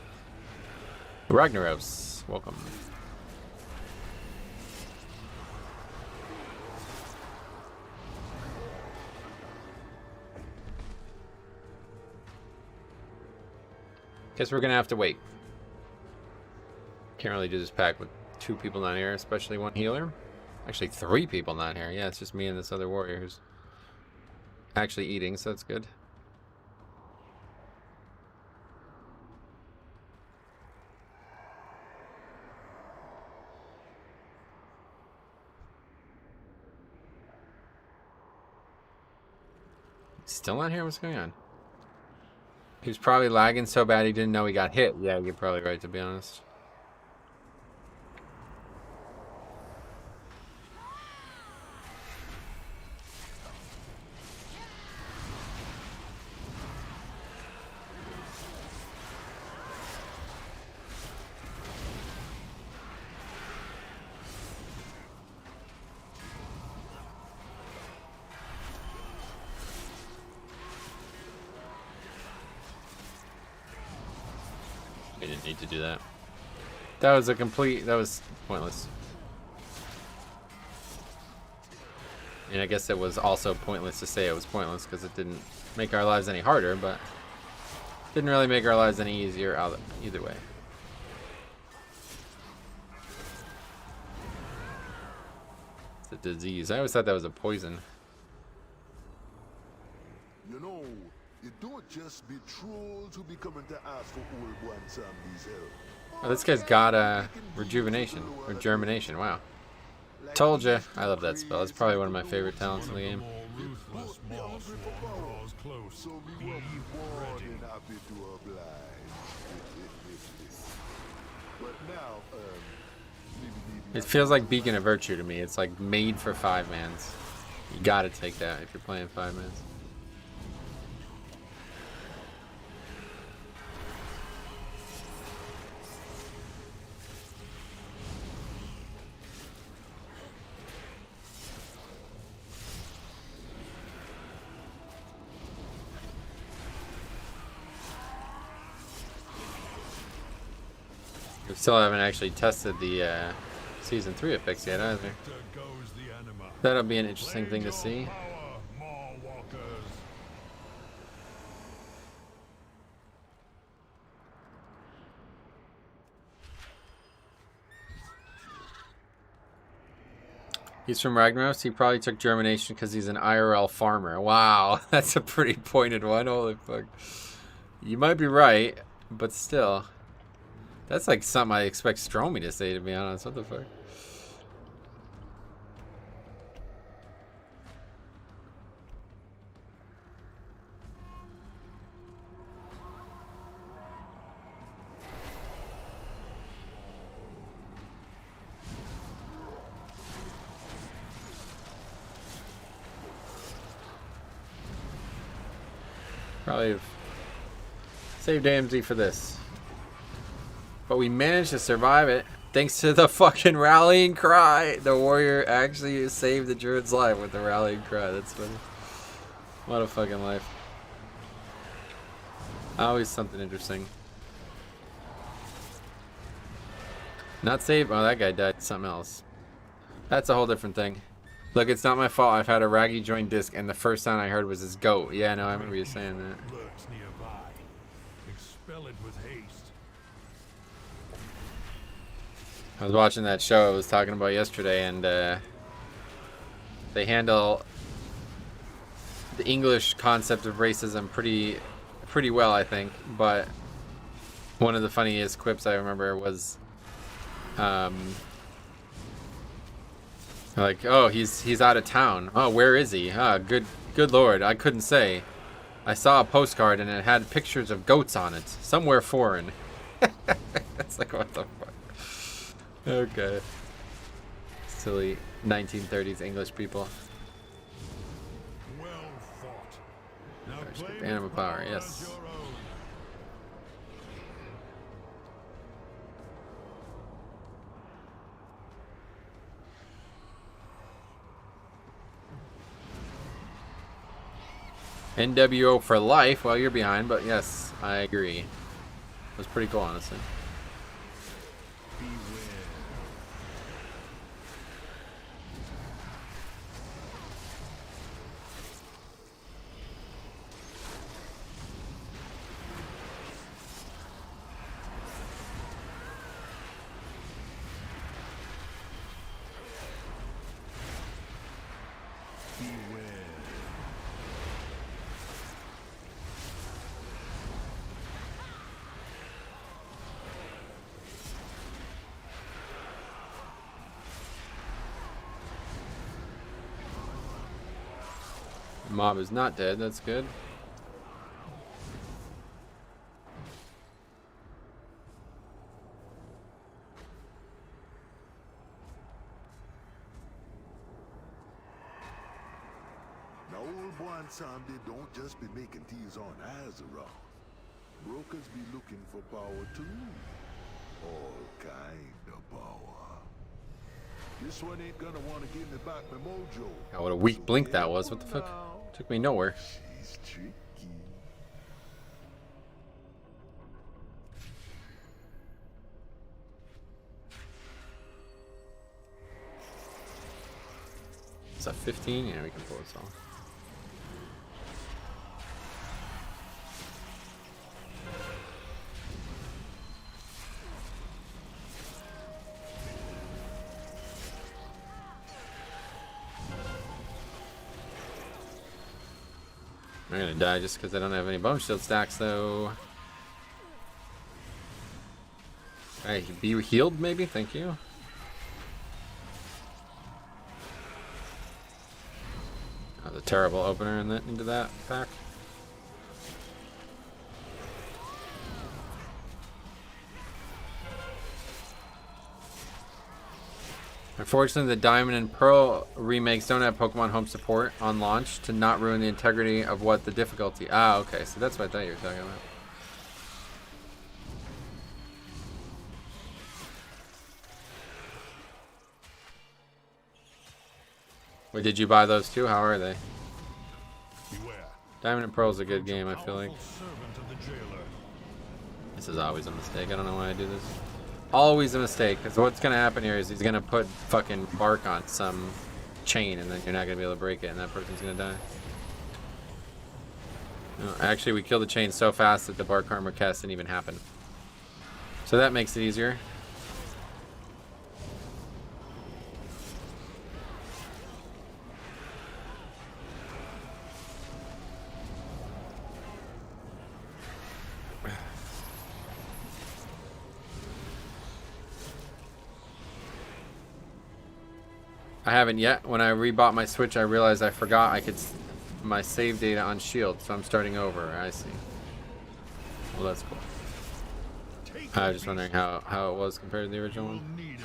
Ragnaros, welcome. Guess we're gonna have to wait. Can't really do this pack with 2 people down here, especially 1 healer. Actually, 3 people not here. Yeah, it's just me and this other warrior who's actually eating, so that's good. Still not here? What's going on? He was probably lagging so bad he didn't know he got hit. Yeah, you're probably right, to be honest. We didn't need to do that. That was pointless. And I guess it was also pointless to say it was pointless because it didn't make our lives any harder, but didn't really make our lives any easier either way. It's a disease. I always thought that was a poison. You know, it don't just be trolls who be coming to ask for old one somebody's help. Oh, this guy's got a rejuvenation or germination. Wow. Told ya. I love that spell. It's probably one of my favorite talents in the game. So we will be more than happy to oblige. But now, It feels like Beacon of Virtue to me. It's like made for 5-mans. You gotta take that if you're playing 5-mans. We still haven't actually tested the Season 3 effects yet either. There goes the anima. That'll be an interesting thing to see. Power, Maw Walkers. He's from Ragnaros. He probably took germination because he's an IRL farmer. Wow, that's a pretty pointed one. Holy fuck. You might be right, but still. That's like something I expect Stromy to say, to be honest. What the fuck? Probably have saved AMZ for this. But we managed to survive it thanks to the fucking rallying cry. The warrior actually saved the druid's life with the rallying cry. That's funny. What a fucking life. Always something interesting. Not saved. Oh, that guy died. Something else. That's a whole different thing. Look, it's not my fault. I've had a raggy joint disc, and the first sound I heard was his goat. Yeah, no, I remember you saying that. Lurks nearby. Expel it with haste. I was watching that show I was talking about yesterday, and they handle the English concept of racism pretty well, I think. But one of the funniest quips I remember was, like, oh, he's out of town. Oh, where is he? Ah, good lord, I couldn't say. I saw a postcard and it had pictures of goats on it, somewhere foreign. It's like, what the fuck? Okay. Silly 1930s English people. Well fought. Now Gosh, claim the animal your power, as yes. your own. NWO for life. Well, you're behind, but yes, I agree. It was pretty cool, honestly. Mob is not dead. That's good. Now, old boy and Sam, they don't just be making teas on Azeroth. Brokers be looking for power too. All kind of power. This one ain't gonna want to give me back my mojo. Oh, what a weak blink that was. What the fuck? Took me nowhere. She's tricky. Is that 15? Yeah, we can pull this off. I'm gonna die just because I don't have any bone shield stacks, though. Alright, be healed, maybe? Thank you. That was a terrible opener into that pack. Unfortunately, the Diamond and Pearl remakes don't have Pokemon Home support on launch to not ruin the integrity of what the difficulty. Ah, okay, so that's what I thought you were talking about. Wait, did you buy those too? How are they? Beware. Diamond and Pearl's a good game, I feel like. Powerful servant of the jailer. This is always a mistake. I don't know why I do this. Always a mistake, because what's gonna happen here is he's gonna put fucking bark on some chain, and then you're not gonna be able to break it, and that person's gonna die. No, actually, we killed the chain so fast that the bark armor cast didn't even happen. So that makes it easier. I haven't yet. When I rebought my Switch, I realized I forgot I could my save data on Shield, so I'm starting over. I see. Well, that's cool. I was just wondering how it was compared to the original one.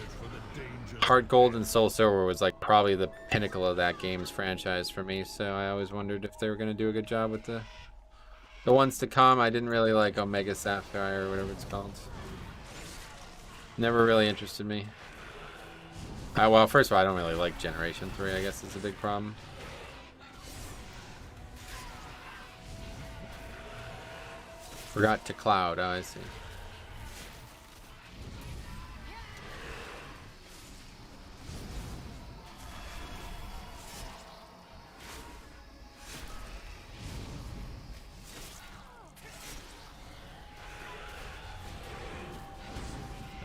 Heart Gold and Soul Silver was like probably the pinnacle of that game's franchise for me, so I always wondered if they were going to do a good job with the ones to come. I didn't really like Omega Sapphire or whatever it's called. Never really interested me. Well, first of all, I don't really like Generation 3, I guess is a big problem. Forgot to Cloud, oh, I see.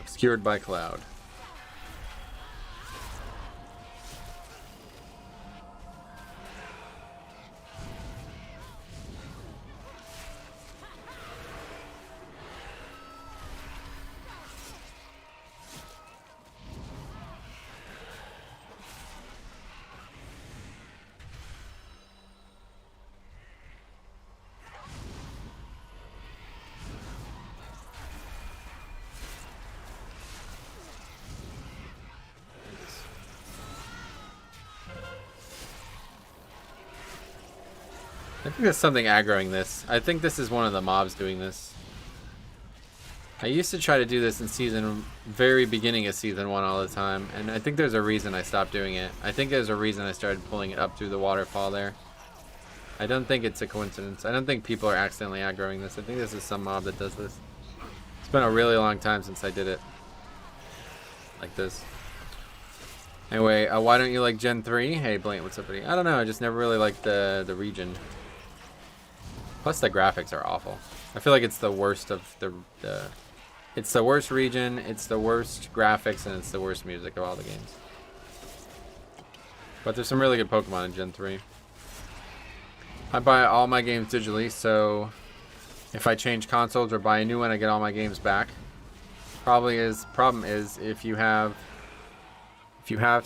Obscured by Cloud. I think there's something aggroing this. I think this is one of the mobs doing this. I used to try to do this in very beginning of season 1 all the time, and I think there's a reason I stopped doing it. I think there's a reason I started pulling it up through the waterfall there. I don't think it's a coincidence. I don't think people are accidentally aggroing this. I think this is some mob that does this. It's been a really long time since I did it. Like this. Anyway, why don't you like Gen 3? Hey, Blaine, what's up, buddy? I don't know, I just never really liked the region. Plus the graphics are awful. I feel like it's the worst of it's the worst region, it's the worst graphics, and it's the worst music of all the games. But there's some really good Pokemon in Gen 3. I buy all my games digitally, so if I change consoles or buy a new one, I get all my games back. Problem is if you have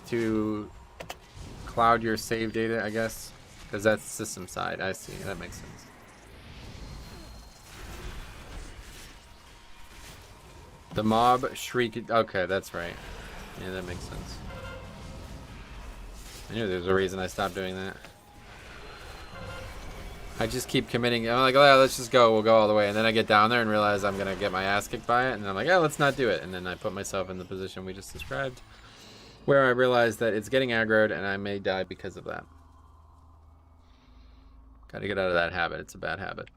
to cloud your save data, I guess, because that's system side. I see, that makes sense. The mob shriek. Okay, that's right. Yeah, that makes sense. I knew there was a reason I stopped doing that. I just keep committing. I'm like, oh, yeah, let's just go. We'll go all the way. And then I get down there and realize I'm going to get my ass kicked by it. And I'm like, yeah, let's not do it. And then I put myself in the position we just described, where I realize that it's getting aggroed and I may die because of that. Got to get out of that habit. It's a bad habit.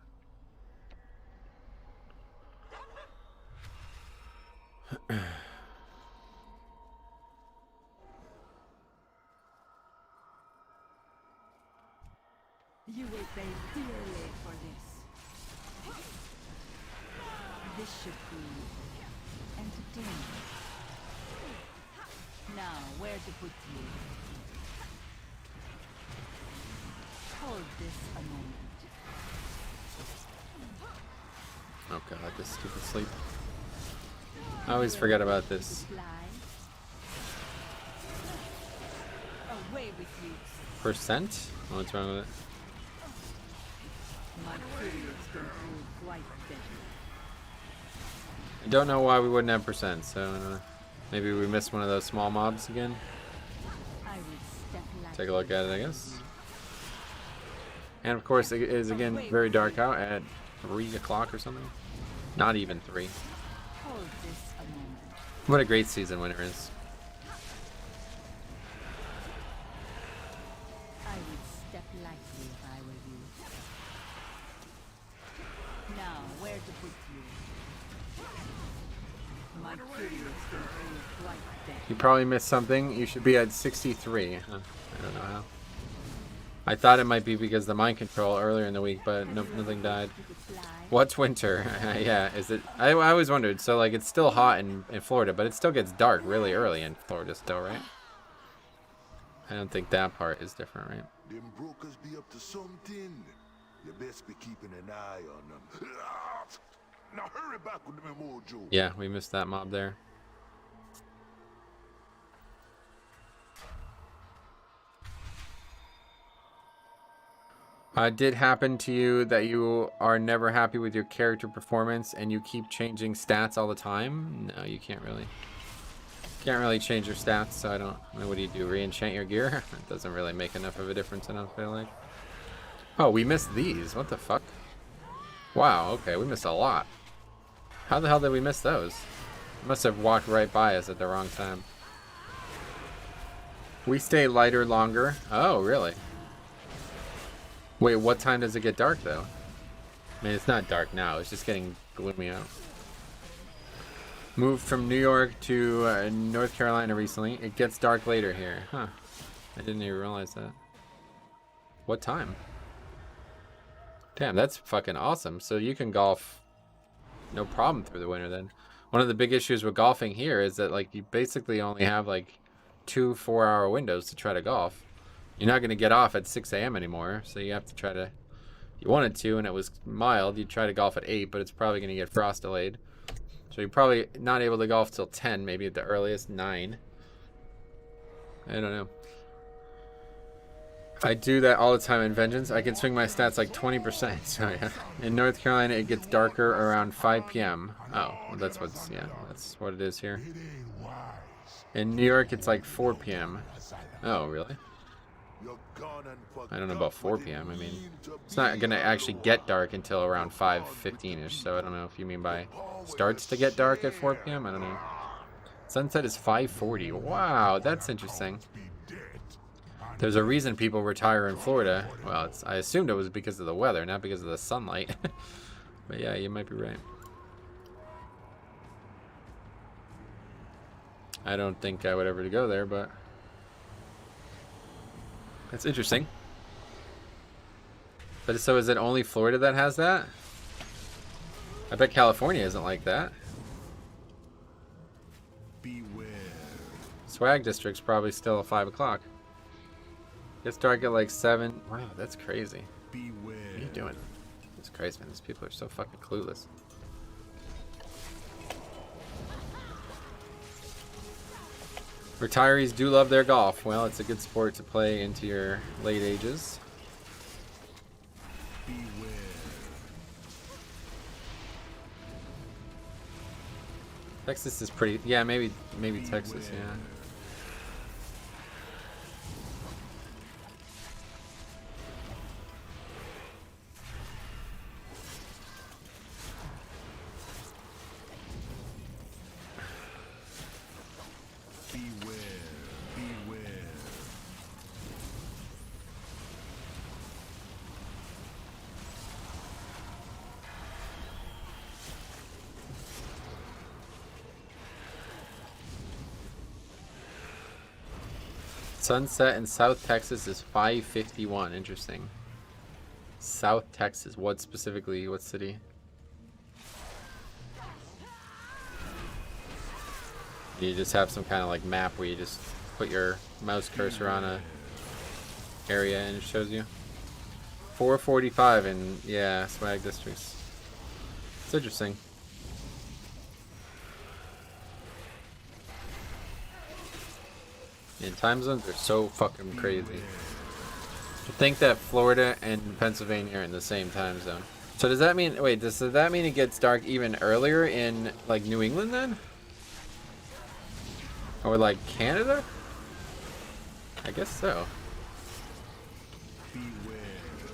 You will pay dearly for this. This should be entertaining. Now, where to put you? Hold this a moment. Oh god, this stupid sleep. I always forget about this. Away with you. Percent? Oh, what's wrong with it? My periods can prove quite deadly. I don't know why we wouldn't have percent, so maybe we missed one of those small mobs again. I will step Take a look at it, I guess. And of course, it is again very dark out at 3 o'clock or something. Not even 3. Hold this a moment. What a great season winter is. I would step lightly if I were you. Now, where to put you? You probably missed something. You should be at 63. Huh. I don't know how. I thought it might be because of the mind control earlier in the week, but nothing died. What's winter? Yeah, is it? I always wondered. So, like, it's still hot in Florida, but it still gets dark really early in Florida still, right? I don't think that part is different, right? Them brokers be up to something. You best be keeping an eye on them. Now hurry back with them mojo. Yeah, we missed that mob there. Did happen to you that you are never happy with your character performance and you keep changing stats all the time? No, you can't really. Can't really change your stats, so I don't know. What do you do? Re-enchant your gear? It doesn't really make enough of a difference, I don't feel like. Oh, we missed these. What the fuck? Wow, okay, we missed a lot. How the hell did we miss those? Must have walked right by us at the wrong time. We stay lighter longer. Oh, really? Wait, what time does it get dark, though? I mean, it's not dark now. It's just getting gloomy out. Moved from New York to North Carolina recently. It gets dark later here. Huh. I didn't even realize that. What time? Damn, that's fucking awesome. So you can golf no problem through the winter then. One of the big issues with golfing here is that, like, you basically only have, like, 2 4-hour windows to try to golf. You're not going to get off at 6 a.m. anymore, so you have to try to... If you wanted to and it was mild, you'd try to golf at 8, but it's probably going to get frost delayed. So you're probably not able to golf till 10, maybe at the earliest 9. I don't know. I do that all the time in Vengeance. I can swing my stats like 20%. So yeah. In North Carolina, it gets darker around 5 p.m. Oh, well, that's what's... Yeah, that's what it is here. In New York, it's like 4 p.m. Oh, really? I don't know about 4 p.m. I mean, it's not going to actually get dark until around 5:15ish, so I don't know if you mean by starts to get dark at 4 p.m. I don't know. Sunset is 5:40. Wow, that's interesting. There's a reason people retire in Florida. Well, I assumed it was because of the weather, not because of the sunlight. But yeah, you might be right. I don't think I would ever go there, but... That's interesting. But so is it only Florida that has that? I bet California isn't like that. Beware. Swag District's probably still at 5 o'clock. Gets dark at like 7. Wow, that's crazy. Beware. What are you doing? It's crazy, man. These people are so fucking clueless. Retirees do love their golf. Well, it's a good sport to play into your late ages. Beware. Texas is pretty... Yeah, maybe Texas, yeah. Sunset in South Texas is 5:51. Interesting. South Texas. What specifically? What city? You just have some kind of like map where you just put your mouse cursor on a area and it shows you. 4:45 in, yeah, swag districts. It's interesting. And time zones are so fucking crazy. To think that Florida and Pennsylvania are in the same time zone. So does that mean, wait, does that mean it gets dark even earlier in like New England then? Or like Canada? I guess so.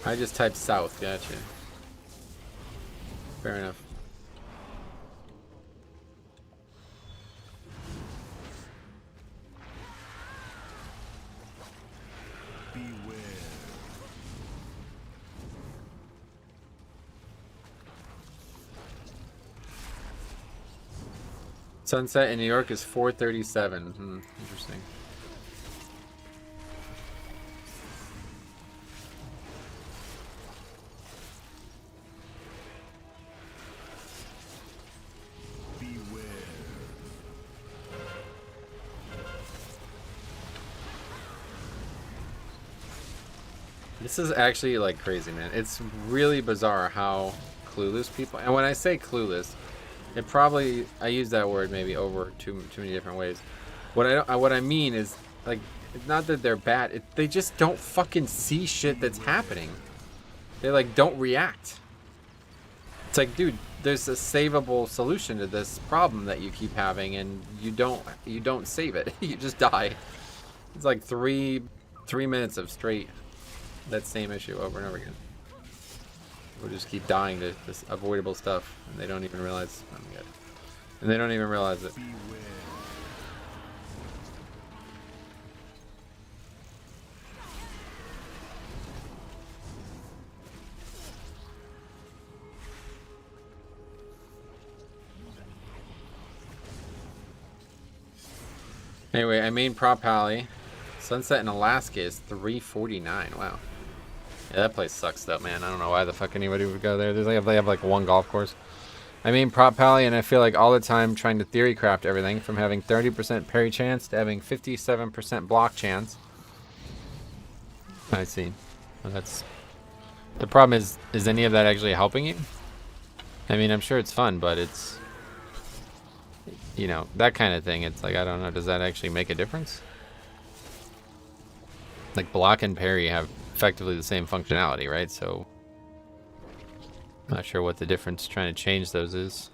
I just typed south, gotcha. Fair enough. Sunset in New York is 4:37. Interesting. This is actually like crazy, man. It's really bizarre how clueless people, and when I say clueless, it probably, I use that word maybe over too many different ways. What I mean is, like, it's not that they're bad. They just don't fucking see shit that's happening. They like don't react. It's like, dude, there's a savable solution to this problem that you keep having, and you don't save it. You just die. It's like three minutes of straight that same issue over and over again. We'll just keep dying to this avoidable stuff, and they don't even realize. Oh my God. And they don't even realize it. Anyway, I main Prop Alley. Sunset in Alaska is 349. Wow. Yeah, that place sucks though, man. I don't know why the fuck anybody would go there. They have like one golf course. I mean Prop Pally, and I feel like all the time trying to theory craft everything from having 30% parry chance to having 57% block chance. I see. Well, that's the problem. Is any of that actually helping you? I mean, I'm sure it's fun, but it's, you know, that kind of thing. It's like, I don't know. Does that actually make a difference? Like block and parry have effectively the same functionality, right? So I'm not sure what the difference trying to change those is.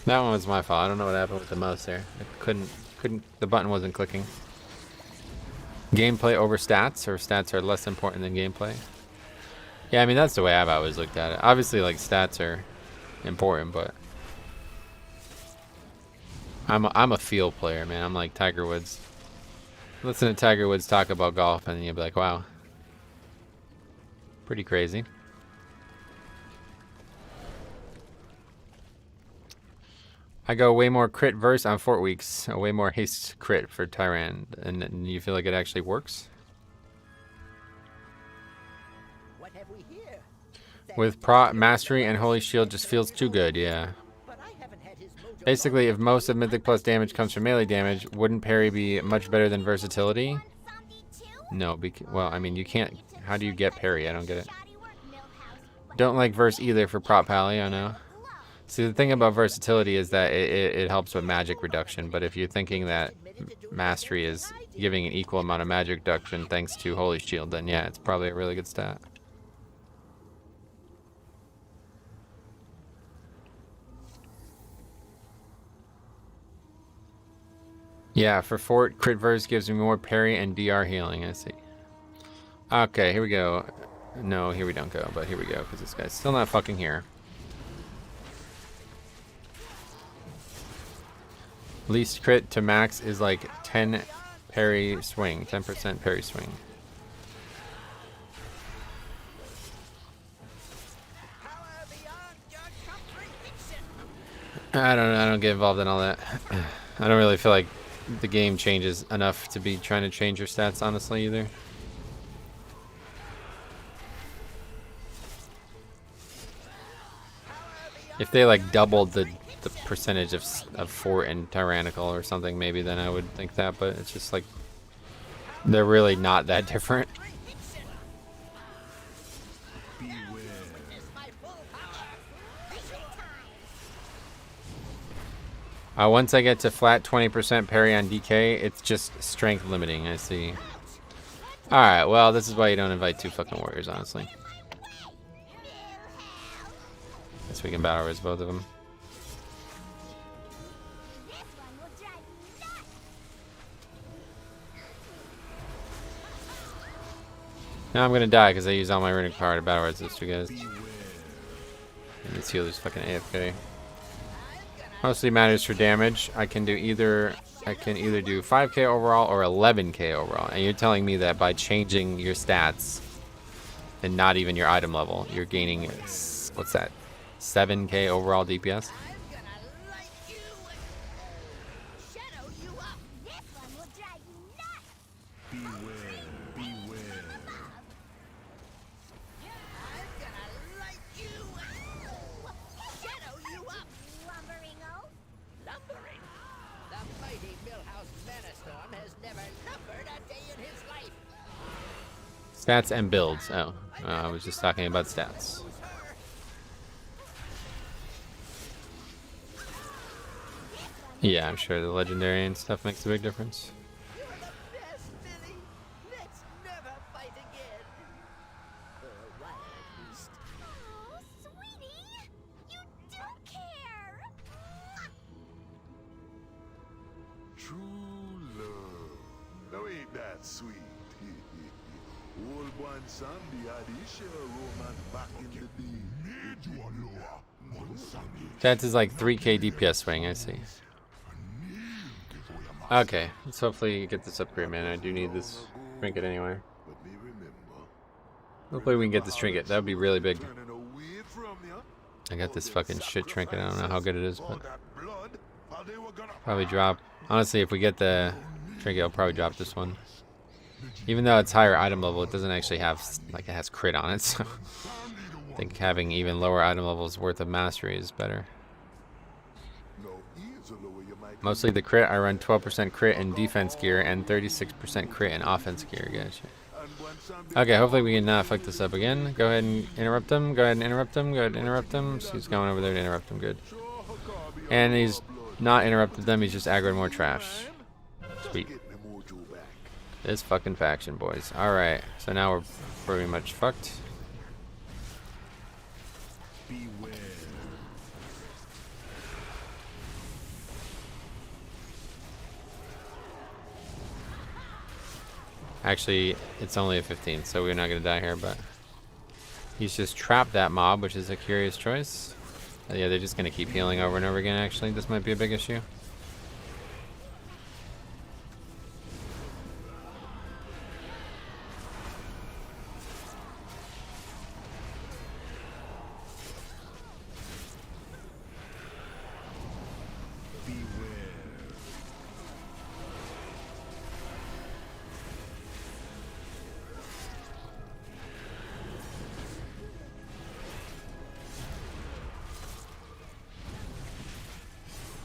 That one was my fault. I don't know what happened with the mouse there. I couldn't the button wasn't clicking. Gameplay over stats, or stats are less important than gameplay? Yeah, I mean, that's the way I've always looked at it. Obviously, like, stats are important, but I'm a feel player, man. I'm like Tiger Woods. Listen to Tiger Woods talk about golf, and you'll be like, wow. Pretty crazy. I go way more crit verse on Fort Weeks, way more haste crit for Tyrant, and you feel like it actually works? With Pro Mastery and Holy Shield just feels too good, yeah. Basically, if most of Mythic Plus damage comes from melee damage, wouldn't parry be much better than versatility? No, well, I mean, you can't. How do you get parry? I don't get it. Don't like verse either for Prop Pally, I know. See, the thing about versatility is that it helps with magic reduction, but if you're thinking that Mastery is giving an equal amount of magic reduction thanks to Holy Shield, then yeah, it's probably a really good stat. Yeah, for Fort, crit verse gives me more parry and DR healing, I see. Okay, here we go. No, here we don't go, but here we go, because this guy's still not fucking here. Least crit to max is like 10 parry swing, 10% parry swing. I don't get involved in all that. I don't really feel like the game changes enough to be trying to change your stats, honestly, either. If they like doubled the percentage of Fort and Tyrannical or something, maybe then I would think that, but it's just like they're really not that different. Once I get to flat 20% parry on DK, it's just strength limiting, I see. Alright, well, this is why you don't invite two fucking warriors, honestly. Guess we can battle res both of them. Now I'm gonna die because I use all my runic power to battle res those two guys. And this healer's fucking AFK. Mostly matters for damage. I can either do 5k overall or 11k overall. And you're telling me that by changing your stats and not even your item level, you're gaining, what's that, 7k overall DPS? Stats and builds. Oh, I was just talking about stats. Yeah, I'm sure the legendary and stuff makes a big difference. Stats is like 3k DPS swing, I see. Okay, let's hopefully get this upgrade, man. I do need this trinket anyway. Hopefully we can get this trinket. That would be really big. I got this fucking shit trinket. I don't know how good it is, but probably drop. Honestly, if we get the trinket, I'll probably drop this one. Even though it's higher item level, it doesn't actually have, like, it has crit on it, so I think having even lower item levels worth of mastery is better. Mostly the crit, I run 12% crit in defense gear and 36% crit in offense gear. Gotcha. Okay, hopefully we can not fuck this up again. Go ahead and interrupt him. Go ahead and interrupt him. Go ahead and interrupt him. So he's going over there to interrupt him. Good. And he's not interrupted them. He's just aggroed more trash. Sweet. This fucking faction, boys. Alright, so now we're pretty much fucked. Actually, it's only a 15, so we're not going to die here, but he's just trapped that mob, which is a curious choice. Yeah, they're just going to keep healing over and over again, actually. This might be a big issue.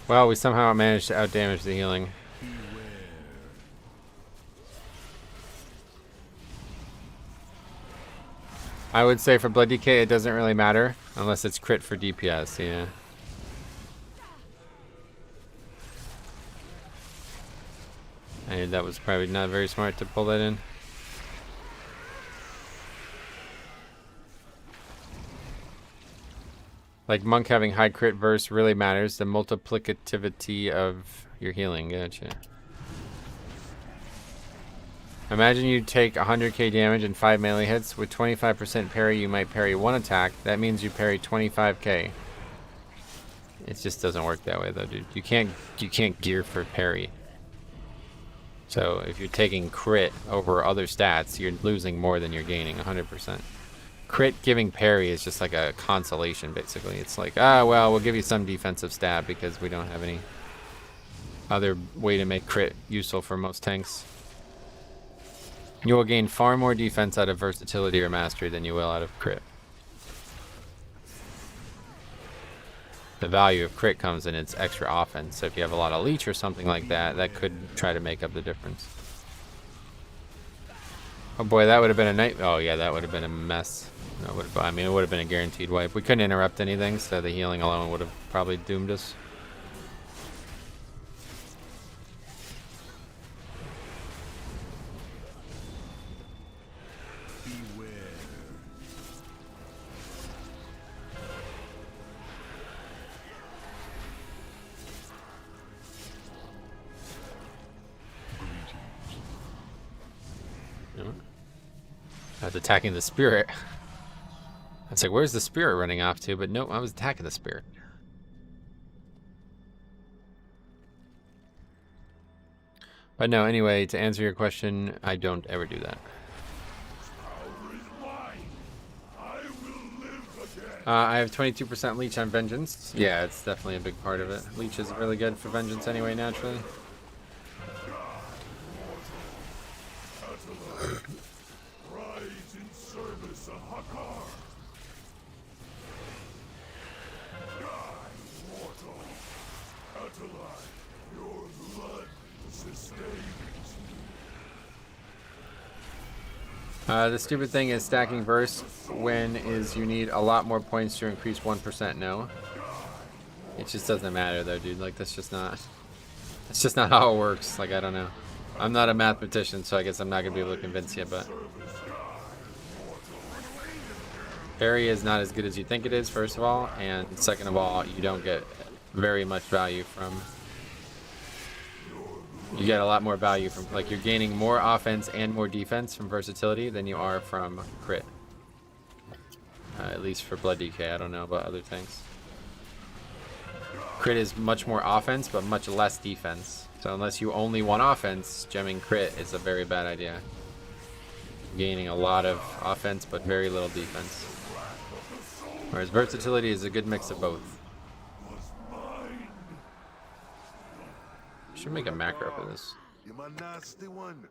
Well, we somehow managed to outdamage the healing. I would say for Blood DK it doesn't really matter unless it's crit for DPS, yeah. And that was probably not very smart to pull that in. Like Monk having high crit verse really matters. The multiplicativity of your healing. Gotcha. Imagine you take 100k damage and 5 melee hits. With 25% parry, you might parry 1 attack. That means you parry 25k. It just doesn't work that way, though, dude. You can't gear for parry. So if you're taking crit over other stats, you're losing more than you're gaining, 100%. Crit giving parry is just like a consolation, basically. It's like, ah, well, we'll give you some defensive stat because we don't have any other way to make crit useful for most tanks. You will gain far more defense out of versatility or mastery than you will out of crit. The value of crit comes in its extra offense. So if you have a lot of leech or something like that, that could try to make up the difference. Oh boy, that would have been a night. Oh yeah, that would have been a mess. I mean, it would have been a guaranteed wipe. We couldn't interrupt anything, so the healing alone would have probably doomed us. I was attacking the spirit. I was like, where's the spirit running off to? But no, I was attacking the spirit. But no, anyway, to answer your question, I don't ever do that. I have 22% leech on Vengeance. Yeah, it's definitely a big part of it. Leech is really good for Vengeance anyway, naturally. The stupid thing is stacking verse when is you need a lot more points to increase 1%. No, it just doesn't matter though, dude. Like that's just not how it works. Like I don't know. I'm not a mathematician, so I guess I'm not gonna be able to convince you. But parry is not as good as you think it is. First of all, and second of all, you don't get very much value from. You get a lot more value from, like, you're gaining more offense and more defense from versatility than you are from crit. At least for Blood DK, I don't know about other things. Crit is much more offense, but much less defense. So unless you only want offense, gemming crit is a very bad idea. Gaining a lot of offense, but very little defense. Whereas versatility is a good mix of both. Should make a macro for this. You're a nasty one,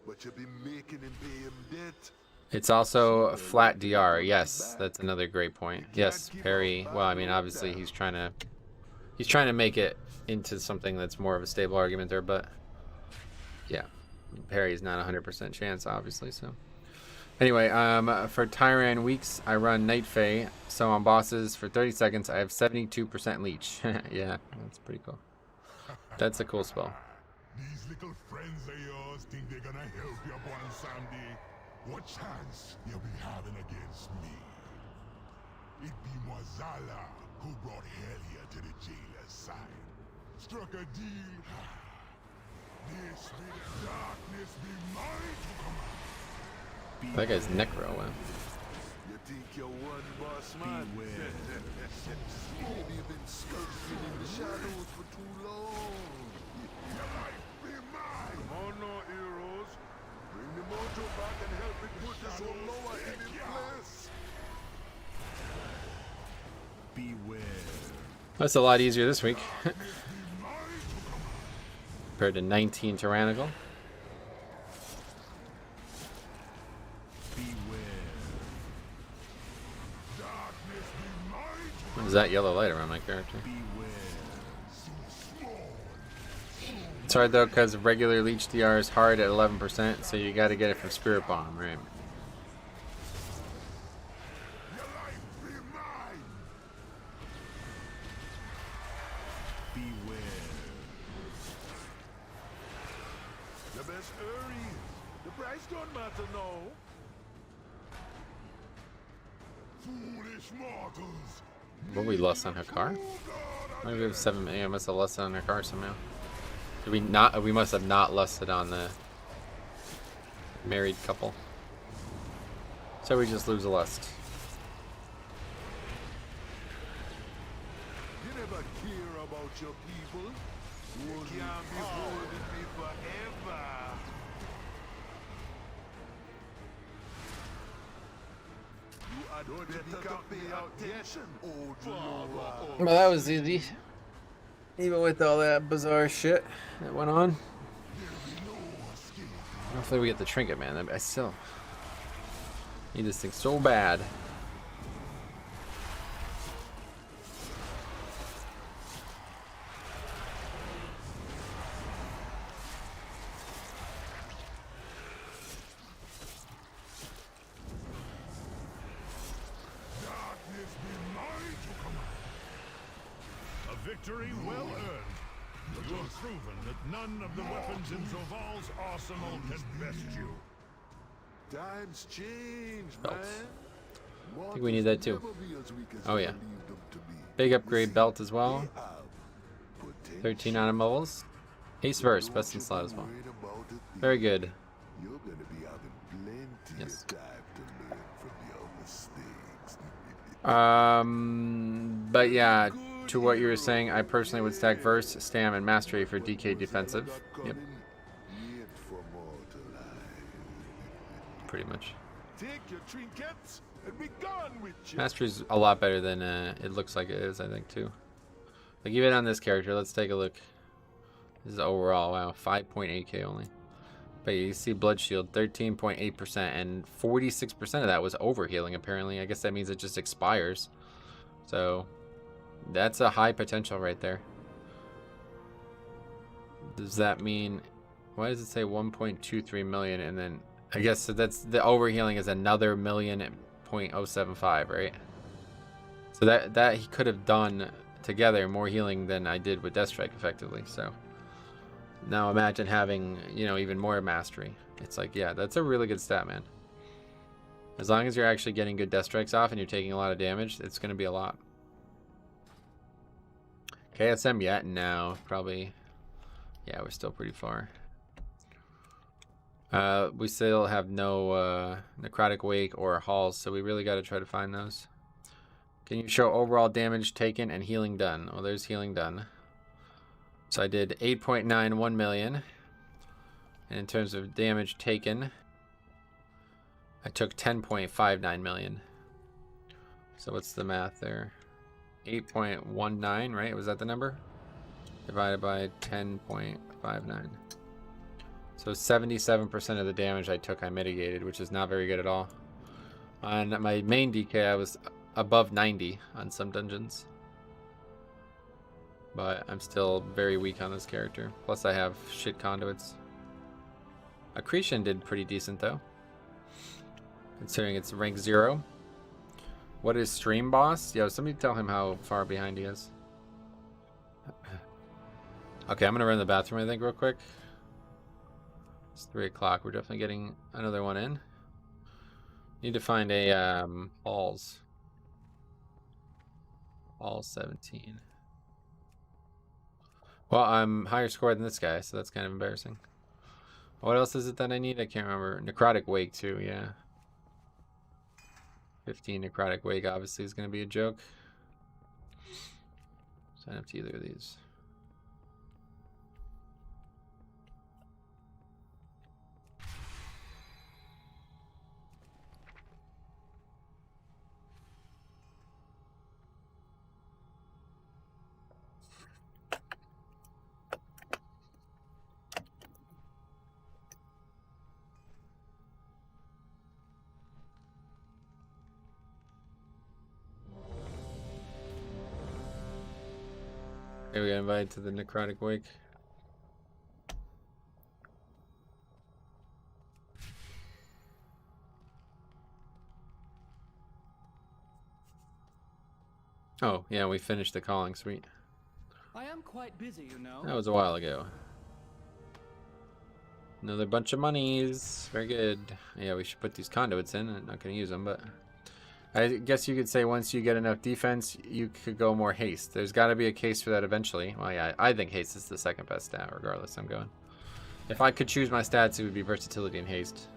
but you be making him pay him debt. It's also flat DR. Yes, that's another great point. Yes, parry. Well, I mean, obviously he's trying to make it into something that's more of a stable argument there, but yeah, parry is not 100% chance, obviously. So anyway, for Tyran weeks, I run Night Fae. So on bosses for 30 seconds, I have 72% leech. Yeah, that's pretty cool. That's a cool spell. These little friends of yours think they're gonna help you one someday. What chance you'll be having against me? It be Mwazala who brought Helia to the jailer's side. Struck a deal. This be the darkness be mine to command. That guy's Necro. Wow. You think you're one boss man? Maybe you've been skulking in the shadows for too long. Your life be mine. Come on now, heroes. Bring the mojo back and help me put this old lower in place. Beware. That's a lot easier this week. Compared to 19 Tyrannical. What is that yellow light around my character? It's hard though because regular leech DR is hard at 11%, so you got to get it from Spirit Bomb, right? The best hurry. The price don't matter now. Foolish mortals. What we lost on Hakar? Maybe we have 7 million. I must have lusted on Hakar somehow. Did we not? We must have not lusted on the married couple. So we just lose a lust. You never care about your people. You can't be holding me forever. You are better to pay attention, old Laura. Well, that was easy. Even with all that bizarre shit that went on. Hopefully we get the trinket, man. I still need this thing so bad. Victory well earned. You have proven that none of the weapons in Zoval's arsenal can best you. Times change, Belt. man. I think we need that too. Never be as weak as Oh we yeah. believe them to be. Big upgrade belt as well. They have potential. 13 on mobiles. Haste verse, best in slot as well. Worried about it, Very good. You're gonna be having plenty Yes. of time to learn from your mistakes. But yeah, to what you were saying, I personally would stack verse, stam, and mastery for DK defensive. Yep. pretty much. Take your trinkets and be gone with you. Mastery's a lot better than it looks like it is, I think, too. Like, even on this character, let's take a look. This is overall, wow, 5.8k only. But you see Blood Shield, 13.8%, and 46% of that was overhealing, apparently. I guess that means it just expires. So, that's a high potential right there. Does that mean... Why does it say 1.23 million, and then... I guess so that's... The overhealing is another 1,000,075, right? So that he could have done together more healing than I did with Death Strike, effectively, so... Now imagine having, you know, even more mastery. It's like, yeah, that's a really good stat, man. As long as you're actually getting good death strikes off and you're taking a lot of damage, it's going to be a lot. KSM yet? No, probably. Yeah, we're still pretty far. We still have no Necrotic Wake or Halls, so we really got to try to find those. Can you show overall damage taken and healing done? Well, there's healing done. So I did 8.91 million. And in terms of damage taken, I took 10.59 million. So what's the math there? 8.19, right? Was that the number? Divided by 10.59. So 77% of the damage I took I mitigated, which is not very good at all. On my main DK, I was above 90 on some dungeons. But I'm still very weak on this character. Plus I have shit conduits. Accretion did pretty decent though, considering it's rank 0. What is Stream Boss? Yo, somebody tell him how far behind he is. Okay, I'm gonna run to the bathroom, I think, real quick. It's 3 o'clock. We're definitely getting another one in. Need to find a Halls 17. Well, I'm higher score than this guy, so that's kind of embarrassing. What else is it that I need? I can't remember. Necrotic Wake, too, yeah. 15 Necrotic Wake obviously is going to be a joke. Sign up to either of these. Okay, we got invited to the Necrotic Wake. Oh, yeah, we finished the calling, sweet. I am quite busy, you know. That was a while ago. Another bunch of monies. Very good. Yeah, we should put these conduits in. I'm not going to use them, but... I guess you could say once you get enough defense, you could go more haste. There's got to be a case for that eventually. Well, yeah, I think haste is the second best stat, regardless. I'm going. If I could choose my stats, it would be versatility and haste.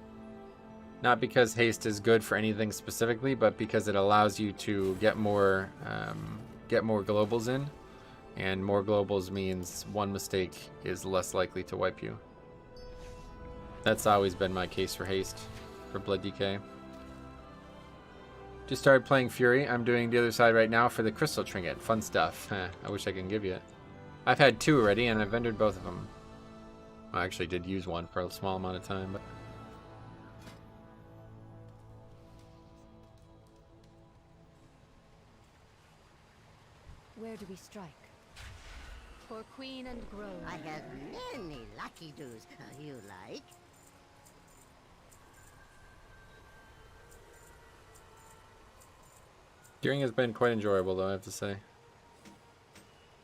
Not because haste is good for anything specifically, but because it allows you to get more globals in. And more globals means one mistake is less likely to wipe you. That's always been my case for haste, for Blood DK. Just started playing Fury. I'm doing the other side right now for the Crystal Trinket. Fun stuff. I wish I could give you it. I've had 2 already, and I've vendored both of them. I actually did use one for a small amount of time, but... Where do we strike? For Queen and Grove. I have many lucky doos. You like? Gearing has been quite enjoyable, though, I have to say.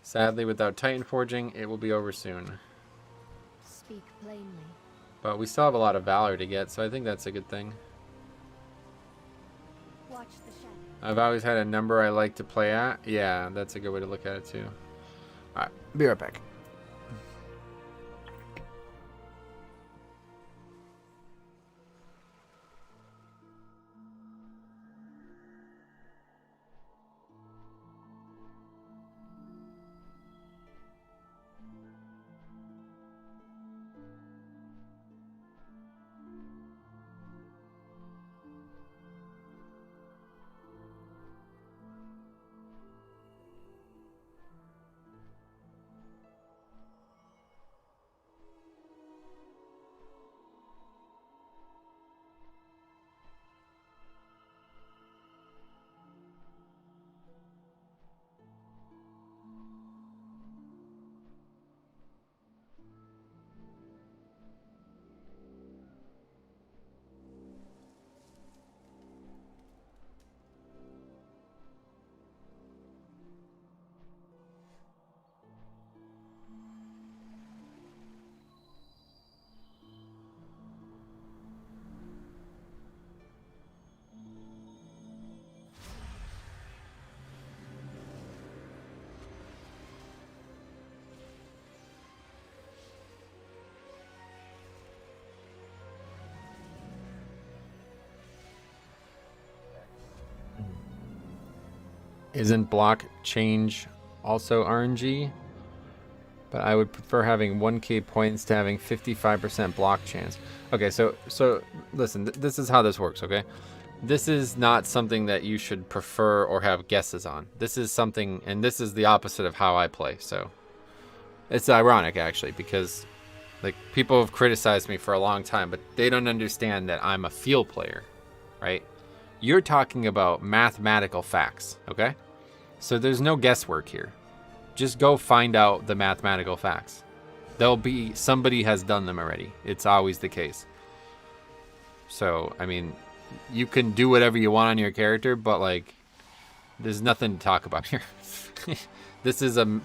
Sadly, without Titan Forging, it will be over soon. Speak plainly. But we still have a lot of Valor to get, so I think that's a good thing. Watch the shadow. I've always had a number I like to play at. Yeah, that's a good way to look at it, too. Alright, be right back. Isn't block change also RNG? But I would prefer having 1k points to having 55% block chance. Okay, so listen, this is how this works, okay? This is not something that you should prefer or have guesses on. This is something, and this is the opposite of how I play, so. It's ironic, actually, because, like, people have criticized me for a long time, but they don't understand that I'm a feel player, right? You're talking about mathematical facts, okay? So there's no guesswork here. Just go find out the mathematical facts. There'll be, somebody has done them already. It's always the case. So, I mean, you can do whatever you want on your character, but like, there's nothing to talk about here. This is an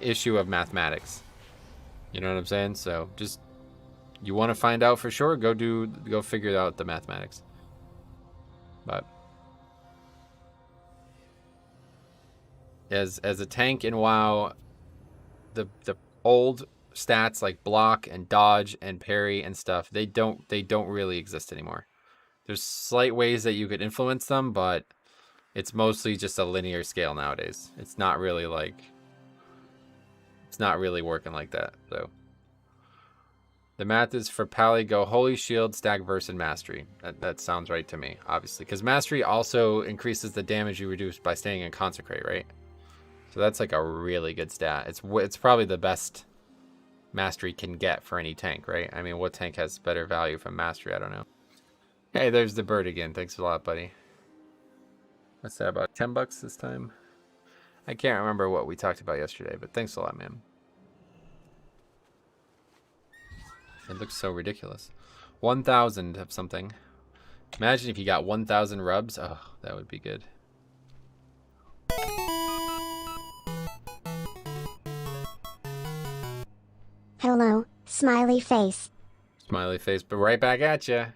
issue of mathematics. You know what I'm saying? So just, you want to find out for sure, go figure out the mathematics. But as a tank in WoW, the old stats like block and dodge and parry and stuff, they don't really exist anymore. There's slight ways that you could influence them, but it's mostly just a linear scale nowadays. It's not really working like that. So the math is for Pally, go Holy Shield, Stag Verse, and Mastery. That sounds right to me, obviously, because Mastery also increases the damage you reduce by staying in Consecrate, right? So that's like a really good stat. It's probably the best Mastery can get for any tank, right? I mean, what tank has better value from Mastery? I don't know. Hey, there's the bird again. Thanks a lot, buddy. What's that, about 10 bucks this time? I can't remember what we talked about yesterday, but thanks a lot, man. It looks so ridiculous. 1,000 of something. Imagine if you got 1,000 rubs. Oh, that would be good. Hello, smiley face. Smiley face, but right back at ya.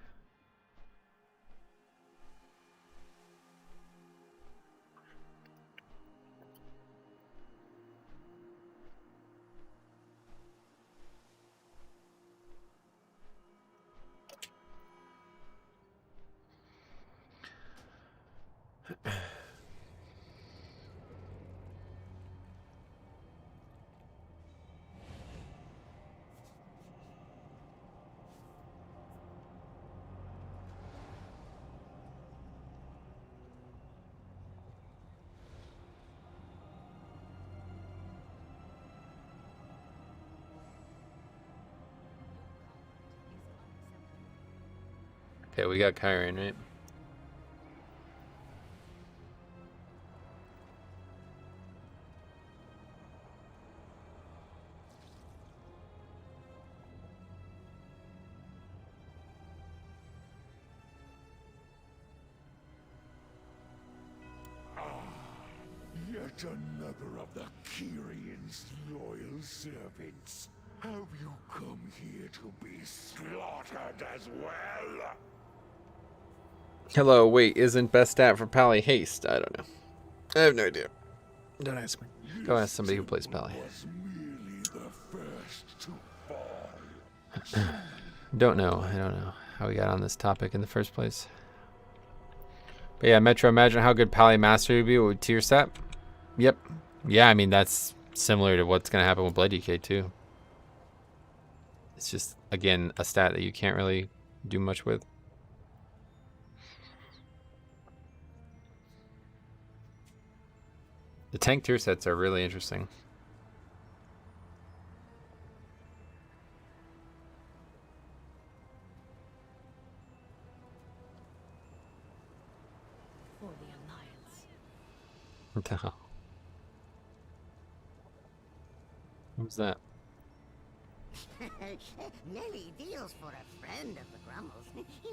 Okay, we got Kyron, right? Yet another of the Kyrion's loyal servants. Have you come here to be slaughtered as well? Hello, wait, isn't best stat for Pally haste? I don't know. I have no idea. Don't ask me. Go ask somebody who plays Pally. Was merely the first to fall. Don't know. I don't know how we got on this topic in the first place. But yeah, Metro, imagine how good Pally Mastery would be with tier set. Yep. Yeah, I mean, that's similar to what's going to happen with Blade DK too. It's just, again, a stat that you can't really do much with. The tank tier sets are really interesting. For the Alliance. No. Who's that? Nelly deals for a friend of the Grummles,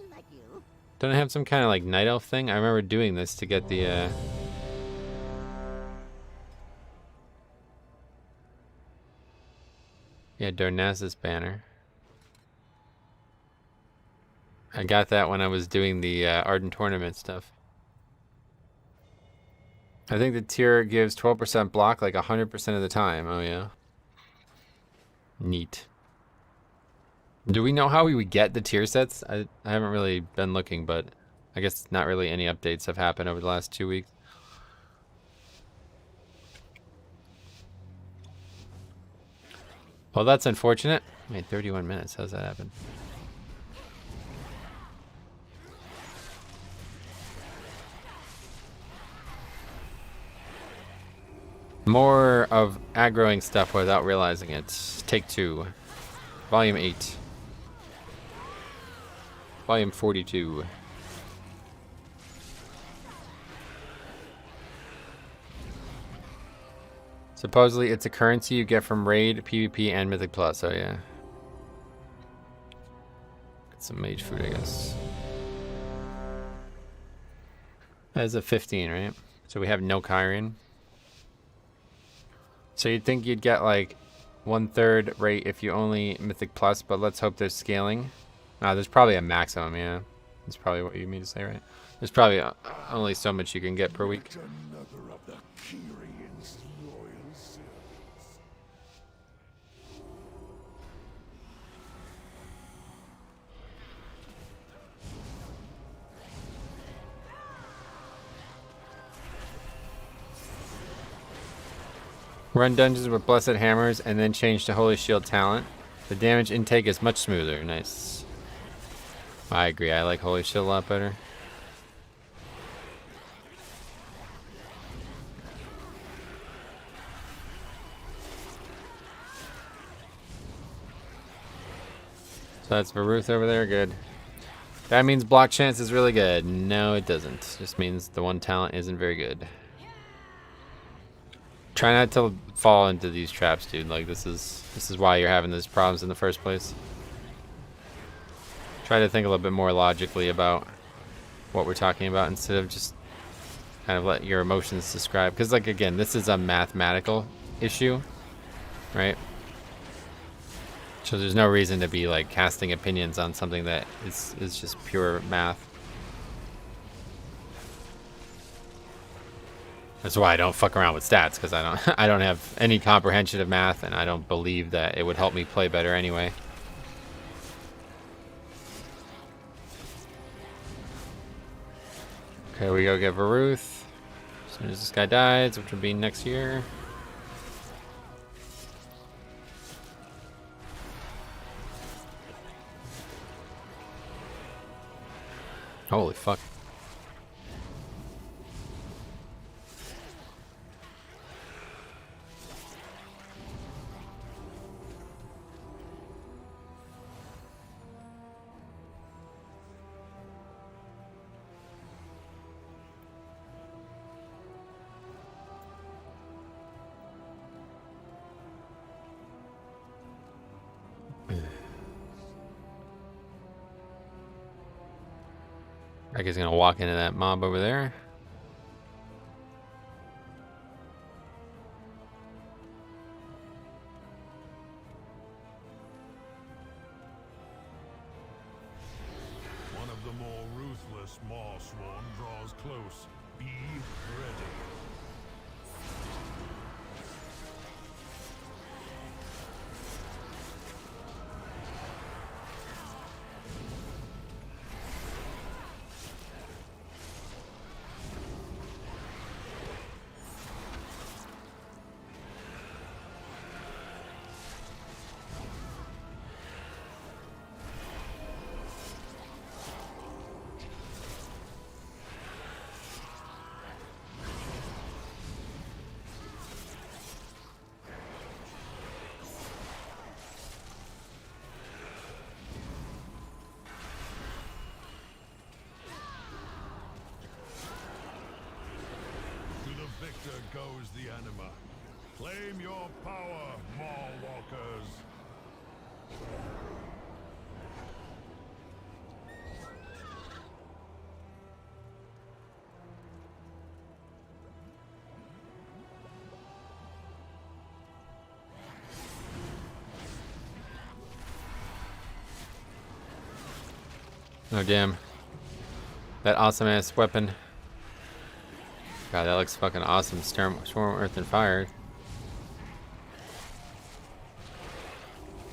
like you. Don't I have some kind of like night elf thing? I remember doing this to get the yeah, Darnaz's banner. I got that when I was doing the Arden tournament stuff. I think the tier gives 12% block like 100% of the time. Oh yeah. Neat. Do we know how we would get the tier sets? I haven't really been looking, but I guess not really any updates have happened over the last 2 weeks. Well, that's unfortunate. I made 31 minutes. How's that happen? More of aggroing stuff without realizing it. Take 2. Volume 8. Volume 42. Supposedly, it's a currency you get from Raid, PvP, and Mythic Plus. Oh, yeah. Get some mage food, I guess. That's a 15, right? So we have no Kyrian. So you'd think you'd get like 1/3 rate if you only Mythic Plus, but let's hope there's scaling. There's probably a maximum, yeah. That's probably what you mean to say, right? There's probably only so much you can get per week. Another of the Kyrian's loyal servants. Run dungeons with Blessed Hammers and then change to Holy Shield talent. The damage intake is much smoother. Nice. I agree. I like Holy Shield a lot better. So that's Varuth over there. Good. That means block chance is really good. No, it doesn't. It just means the one talent isn't very good. Try not to fall into these traps, dude. Like this is why you're having these problems in the first place. Try to think a little bit more logically about what we're talking about instead of just kind of let your emotions describe. Because like again, this is a mathematical issue, right? So there's no reason to be like casting opinions on something that is just pure math. That's why I don't fuck around with stats, because I don't have any comprehension of math, and I don't believe that it would help me play better anyway. Okay, we go get Varuth as soon as this guy dies, which will be next year. Holy fuck. I guess he's gonna walk into that mob over there. One of the more ruthless Marsworn draws close. Be ready. Victor goes the anima. Claim your power, Maw-walkers. Oh damn. That awesome ass weapon. God, that looks fucking awesome. Storm, Earth, and Fire.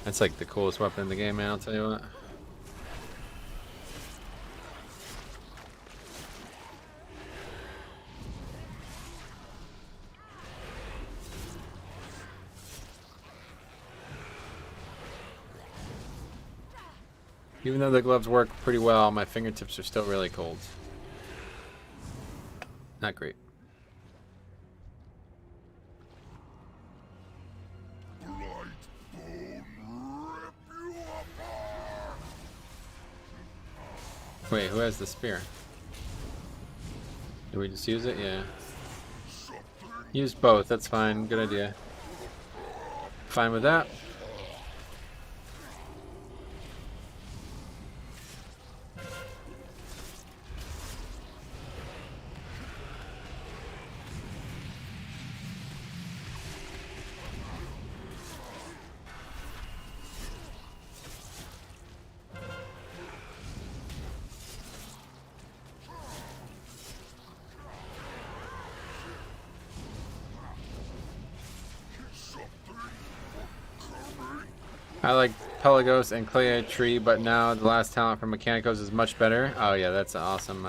That's like the coolest weapon in the game, man, I'll tell you what. Even though the gloves work pretty well, my fingertips are still really cold. Not great. Wait, who has the spear? Do we just use it? Yeah. Use both, that's fine. Good idea. Fine with that. I like Pelagos and Clay Tree, but now the last talent from Mechanicos is much better. Oh yeah, that's awesome.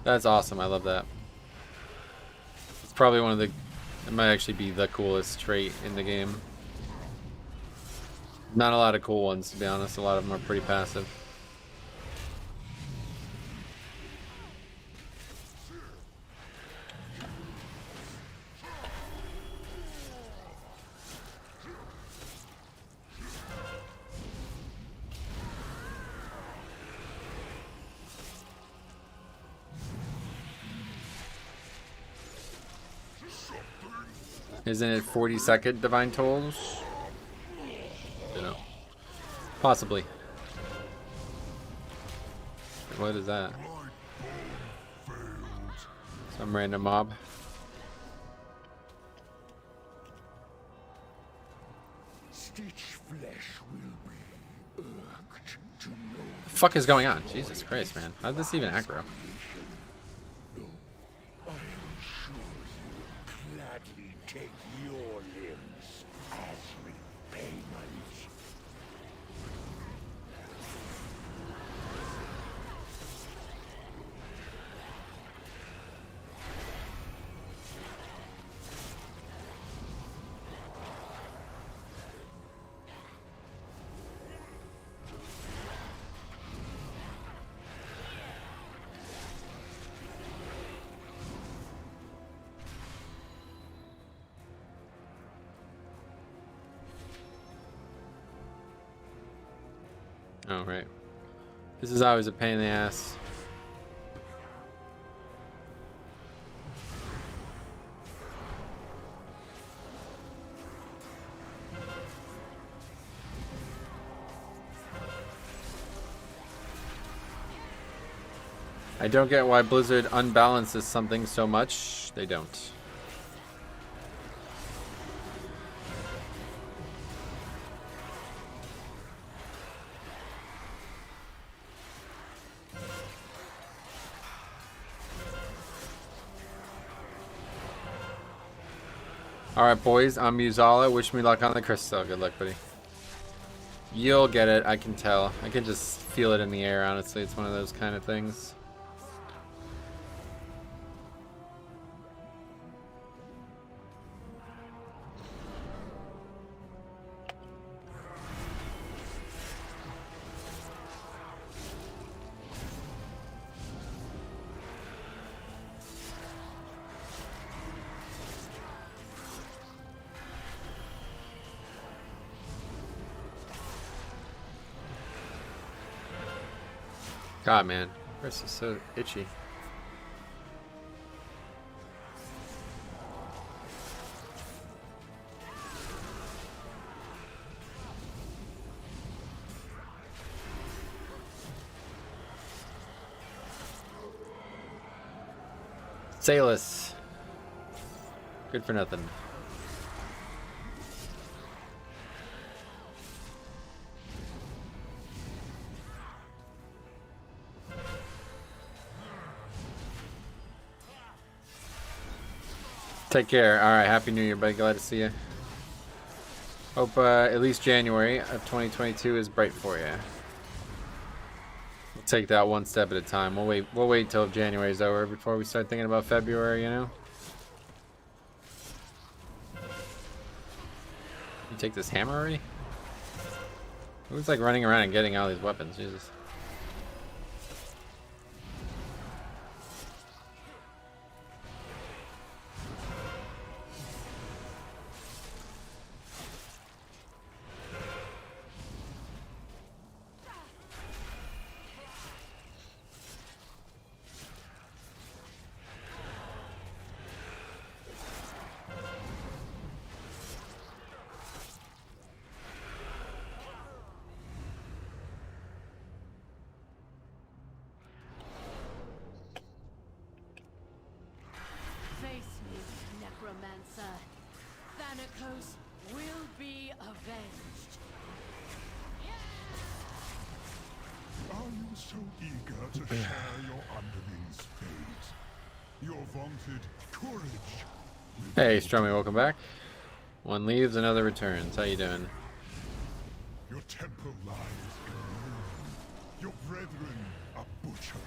That's awesome. I love that. It's probably one of the... It might actually be the coolest trait in the game. Not a lot of cool ones, to be honest. A lot of them are pretty passive. Isn't it 40-second Divine Tolls? You know. Possibly. What is that? Some random mob. Stitch flesh will be irked to know. What the fuck is going on? Jesus Christ, man. How'd this even aggro? I am sure you gladly take your limbs as repayment. Oh, right. This is always a pain in the ass. I don't get why Blizzard unbalances something so much. They don't. Alright, boys, I'm Muzala. Wish me luck on the crystal. Good luck, buddy. You'll get it, I can tell. I can just feel it in the air, honestly. It's one of those kind of things. God, man. Wrist is so itchy. Salus. Good for nothing. Take care. Alright, Happy New Year, buddy. Glad to see you. Hope at least January of 2022 is bright for you. We'll take that one step at a time. We'll wait till January's over before we start thinking about February, you know? You take this hammer already? Who's like running around and getting all these weapons? Jesus. Face me, Necromancer. Thanatos will be avenged. Are you so eager to share your underling's fate? Your vaunted courage? Hey, Stromy, welcome back. One leaves, another returns. How you doing? Your temple lies in ruin. Your brethren are butchered.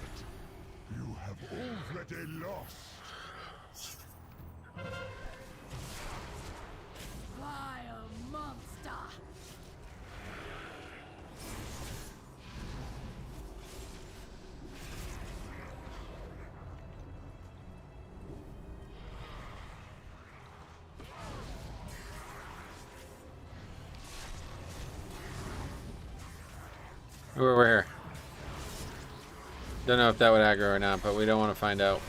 You have already lost. Vile monster! We're here. Don't know if that would aggro or not, but we don't want to find out.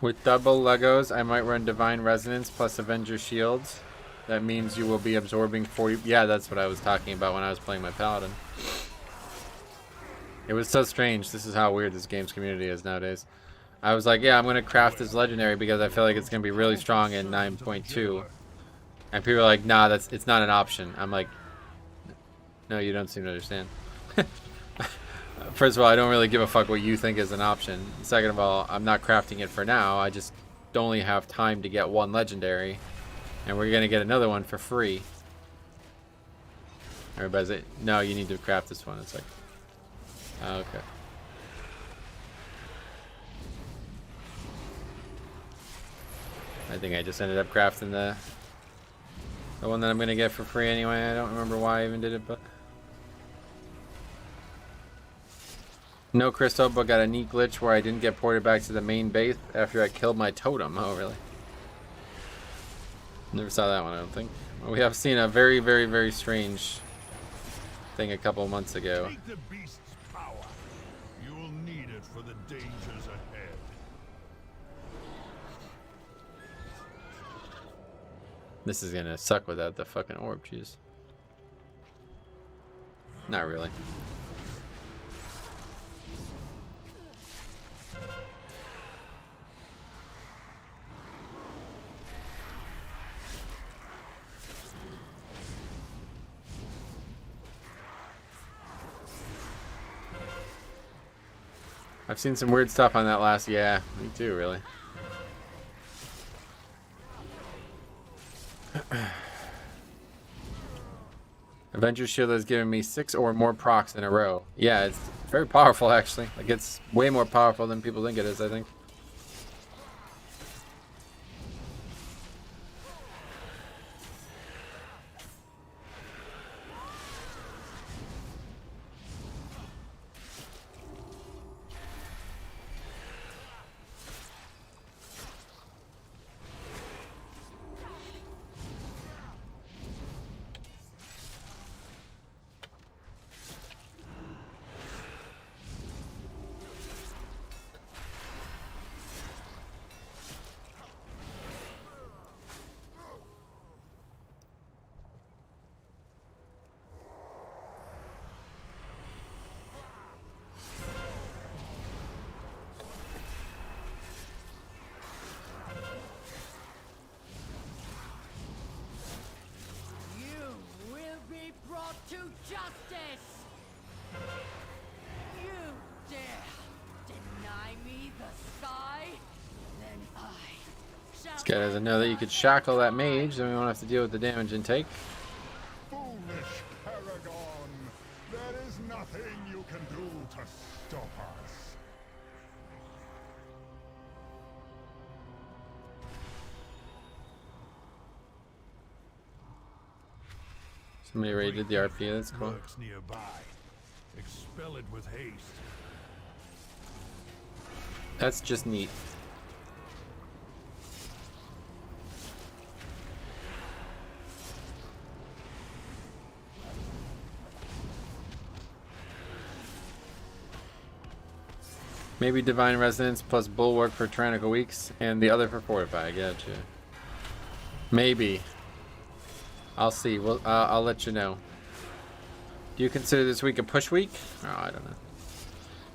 With double Legos, I might run Divine Resonance plus Avenger Shields. That means you will be absorbing 40... Yeah, that's what I was talking about when I was playing my Paladin. It was so strange. This is how weird this game's community is nowadays. I was like, yeah, I'm going to craft this legendary because I feel like it's going to be really strong in 9.2. And people are like, nah, it's not an option. I'm like, no, you don't seem to understand. First of all, I don't really give a fuck what you think is an option. Second of all, I'm not crafting it for now. I just only have time to get one legendary. And we're going to get another one for free. Everybody's like, no, you need to craft this one. It's like, oh, okay. I think I just ended up crafting the one that I'm going to get for free anyway. I don't remember why I even did it, but... No crystal, but got a neat glitch where I didn't get ported back to the main base after I killed my totem. Oh, really? Never saw that one, I don't think. Well, we have seen a very, very, very strange thing a couple months ago. Take the beast's power. You will need it for the dangers ahead. This is gonna suck without the fucking orb, jeez. Not really. I've seen some weird stuff on that last, yeah, me too, really. Avenger Shield has given me 6 or more procs in a row. Yeah, it's very powerful, actually. Like, it's way more powerful than people think it is, I think. To justice! You dare deny me the sky? Then I shall... This guy doesn't know that you could shackle that mage, then we won't have to deal with the damage intake. Foolish Paragon! There is nothing you can do to stop us. Somebody raided the RP. That's cool. Lurks nearby. Expel it with haste. That's just neat. Maybe Divine Resonance plus Bulwark for Tyrannical Weeks, and the other for Fortify. I gotcha. Maybe. I'll see. I'll let you know. Do you consider this week a push week? Oh, I don't know.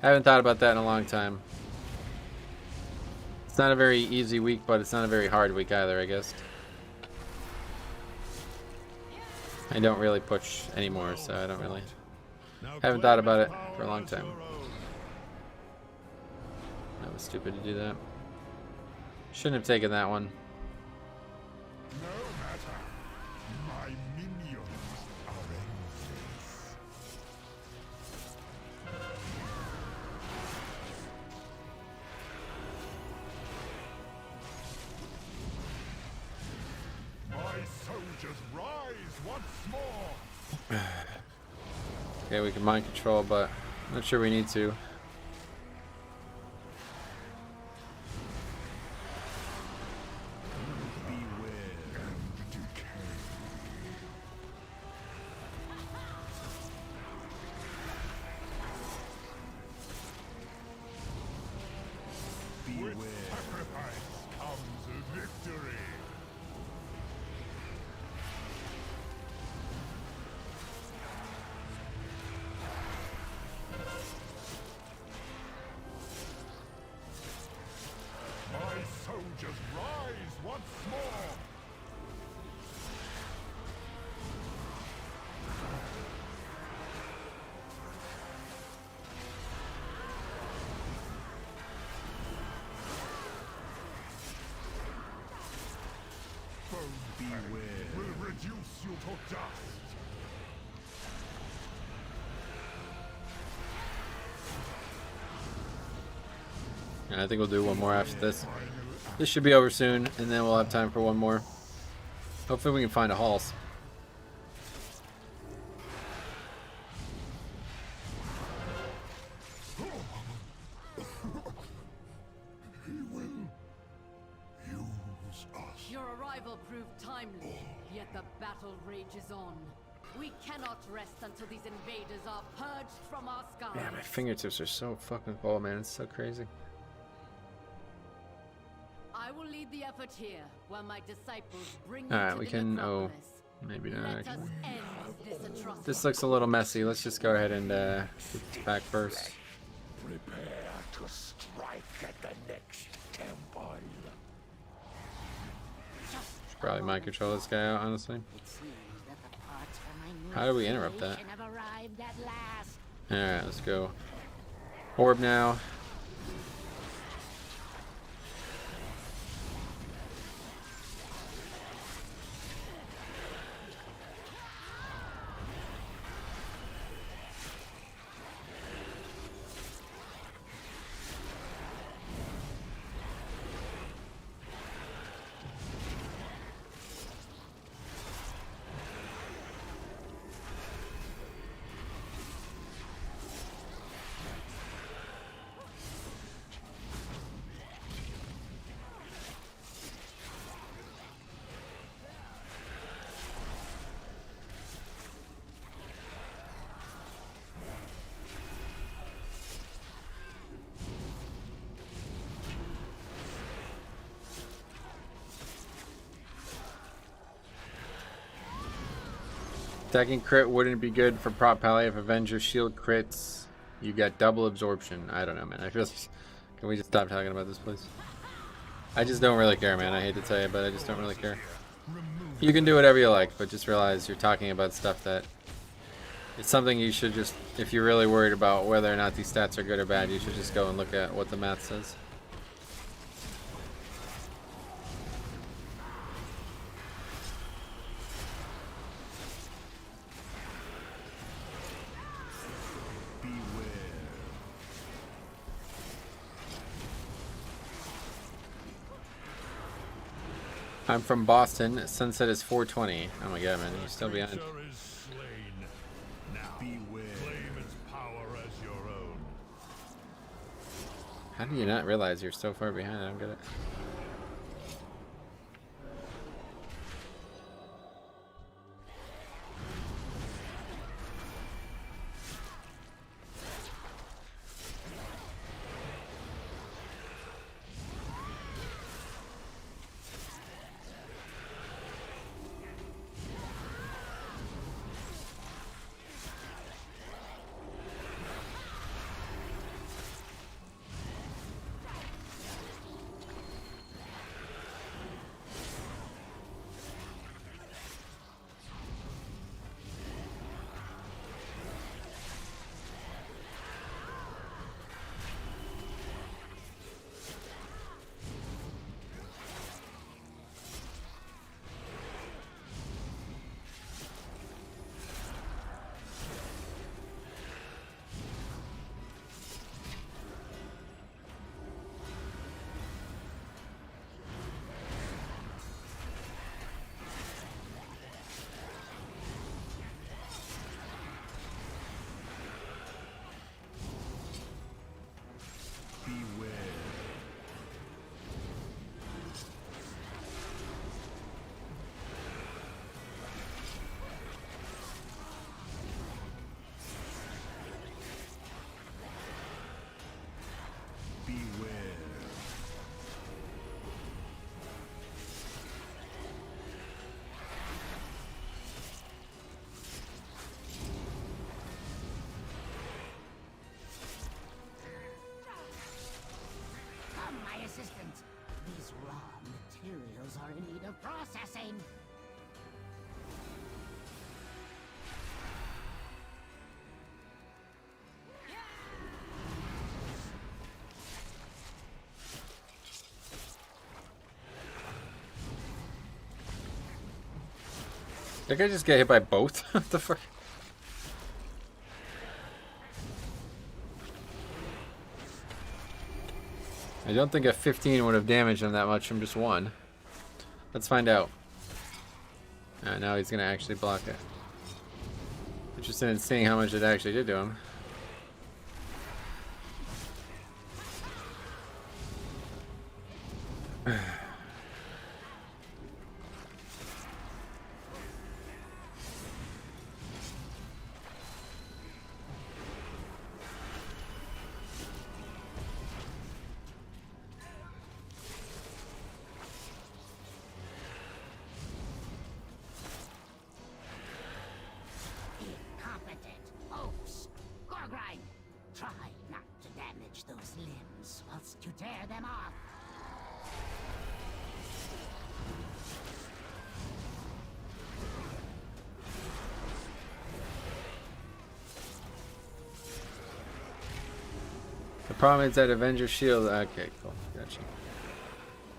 I haven't thought about that in a long time. It's not a very easy week, but it's not a very hard week either, I guess. I don't really push anymore, so I don't really... haven't thought about it for a long time. That was stupid to do that. Shouldn't have taken that one. No matter. My minions are endless. My soldiers rise once more. Okay, we can mind control, but I'm not sure we need to. Soldiers rise once more! Bone beware will reduce you to dust. I think we'll do one more after this. This should be over soon, and then we'll have time for one more. Hopefully we can find a Halls. He will use us. Your arrival proved timely, yet the battle rages on. We cannot rest until these invaders are purged from our skies. Man, my fingertips are so fucking cold, man. It's so crazy. I will lead the effort here, while my disciples bring you Alright, to we the can... oh, necropolis. maybe not. Let us end this atrocity. This looks a little messy. Let's just go ahead and get back first. Prepare to strike at the next temple. Should probably mind control this guy out, honestly. How do we interrupt that? Alright, let's go. Orb now. Attacking crit wouldn't be good for prop pally if Avenger shield crits. You get double absorption. I don't know, man. I feel. Can we just stop talking about this, please? I just don't really care, man. I hate to tell you, but I just don't really care. You can do whatever you like, but just realize you're talking about stuff that it's something you should just, if you're really worried about whether or not these stats are good or bad, you should just go and look at what the math says. I'm from Boston. Sunset is 4:20. Oh my god, man, you're still behind. Creature is slain. Now, claim its power as your own. How do you not realize you're so far behind? I don't get it. Come, my assistant. These raw materials are in need of processing. Did I just get hit by both? What the fuck? I don't think a 15 would have damaged him that much from just one. Let's find out. Now he's gonna actually block it. Interested in seeing how much it actually did to him. Incompetent oafs. Gorgrind, try not to damage those limbs whilst you tear them off. The problem is that Avenger Shield. Okay, cool. Gotcha.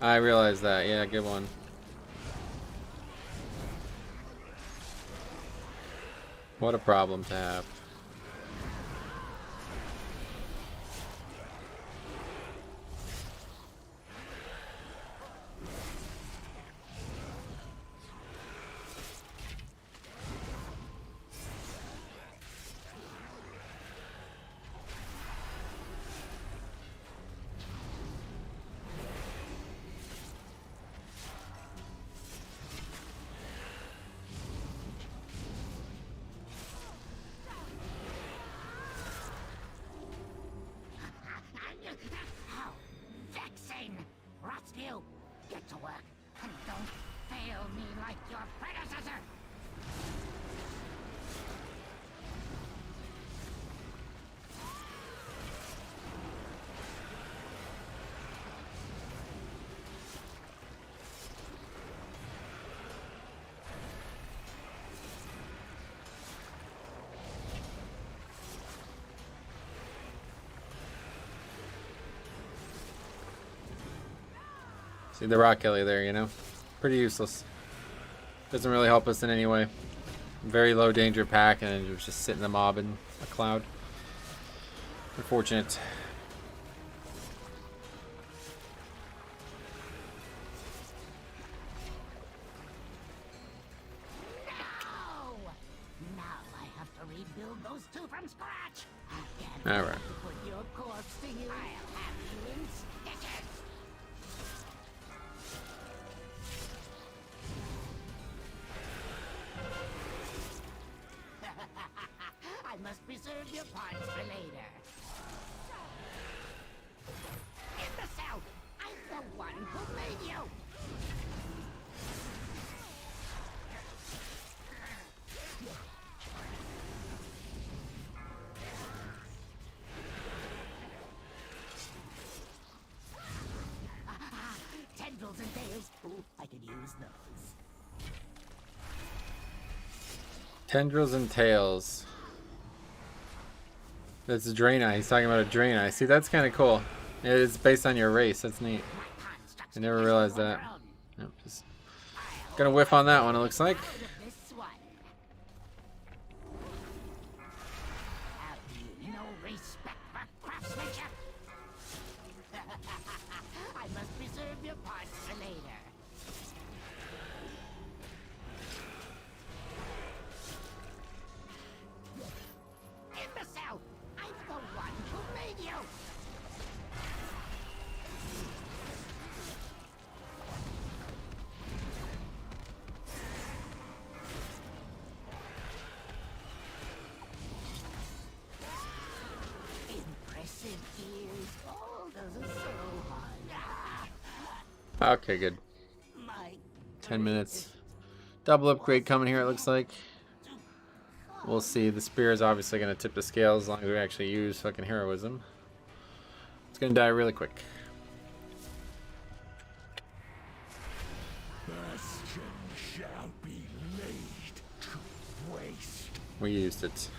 I realize that. Yeah, good one. What a problem to have. How vexing! Rotskew, get to work and don't fail me like your predecessor! See the rock Kelly there, you know? Pretty useless. Doesn't really help us in any way. Very low danger pack, and it was just sitting the mob in a cloud. Unfortunate. two from scratch. All right. Put your corpse to you. I'll have you in stitches. I must preserve your parts for later. Imbecile! I'm the one who made you! Tendrils and tails. Ooh, I could use those. Tendrils and tails. That's a Draenei. He's talking about a Draenei. See, that's kind of cool. It's based on your race. That's neat. I never realized that. Nope, just gonna whiff on that one, it looks like. This one. Have you no respect for craftsmanship? I must preserve your parts for later. Imbecile! I'm the one who made you! Impressive ears. Oh, those are so hard. Okay, good. My 10 minutes. Double upgrade coming here, it looks like. We'll see. The spear is obviously going to tip the scales as long as we actually use fucking heroism. It's going to die really quick. Bastion shall be laid to waste. We used it.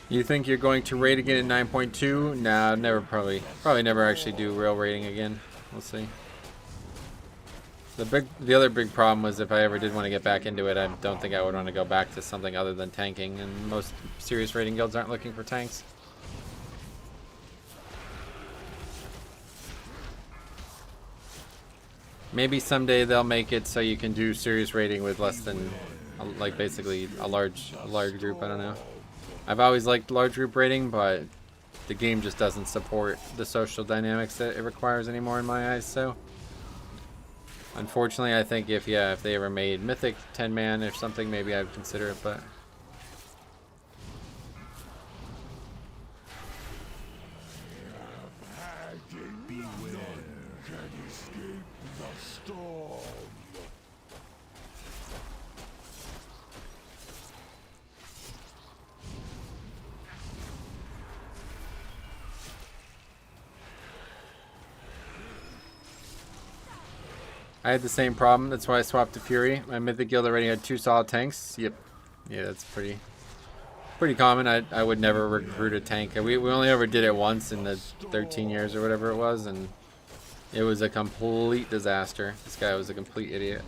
You think you're going to raid again in 9.2? Nah, never probably never actually do real raiding again. We'll see. The other big problem was if I ever did want to get back into it, I don't think I would want to go back to something other than tanking, and most serious raiding guilds aren't looking for tanks. Maybe someday they'll make it so you can do serious raiding with less than, like, basically a large group. I don't know. I've always liked large group raiding, but the game just doesn't support the social dynamics that it requires anymore in my eyes. So, unfortunately, I think if they ever made Mythic 10-man or something, maybe I'd consider it. But I had the same problem. That's why I swapped to Fury. My Mythic guild already had 2 solid tanks. Yep. Yeah, that's pretty common. I would never recruit a tank. We only ever did it once in the 13 years or whatever it was, and it was a complete disaster. This guy was a complete idiot.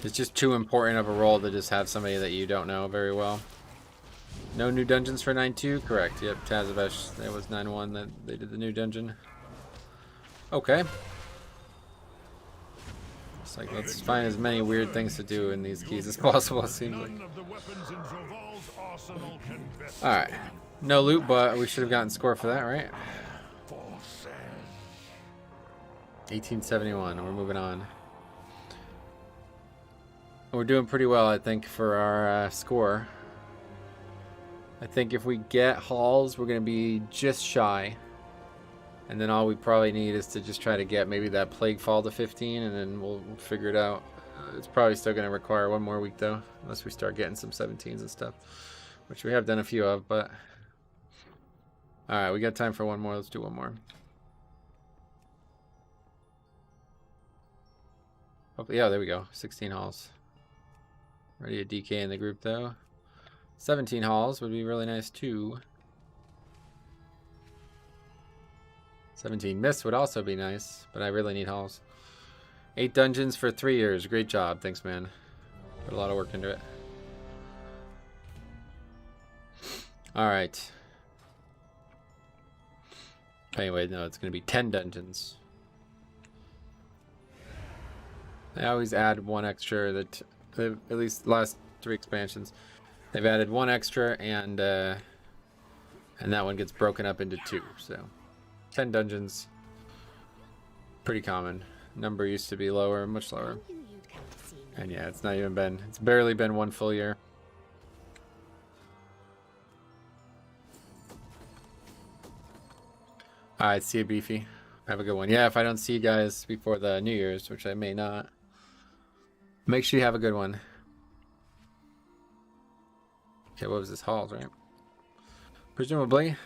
It's just too important of a role to just have somebody that you don't know very well. No new dungeons for 9.2? Correct. Yep, Tazavesh. That was 9.1 that they did the new dungeon. Okay. It's like, let's find as many weird things to do in these keys as possible, it seems like. Alright. No loot, but we should have gotten score for that, right? 1871. We're moving on. We're doing pretty well, I think, for our score. I think if we get halls, we're going to be just shy. And then all we probably need is to just try to get maybe that Plague Fall to 15, and then we'll figure it out. It's probably still going to require one more week, though, unless we start getting some 17s and stuff, which we have done a few of, but... Alright, we got time for one more. Let's do one more. Hopefully, yeah, there we go. 16 halls. Ready to DK in the group, though. 17 halls would be really nice, too. 17 miss would also be nice, but I really need halls. 8 dungeons for 3 years. Great job. Thanks, man. Put a lot of work into it. Alright. Anyway, no, it's going to be 10 dungeons. They always add one extra. That at least the last 3 expansions, they've added one extra, and that one gets broken up into 2. So 10 dungeons, pretty common. Number used to be lower, much lower. And yeah, it's barely been 1 full year. Alright, see you, Beefy. Have a good one. Yeah, if I don't see you guys before the New Year's, which I may not, make sure you have a good one. Okay, what was this? Halls, right? Presumably.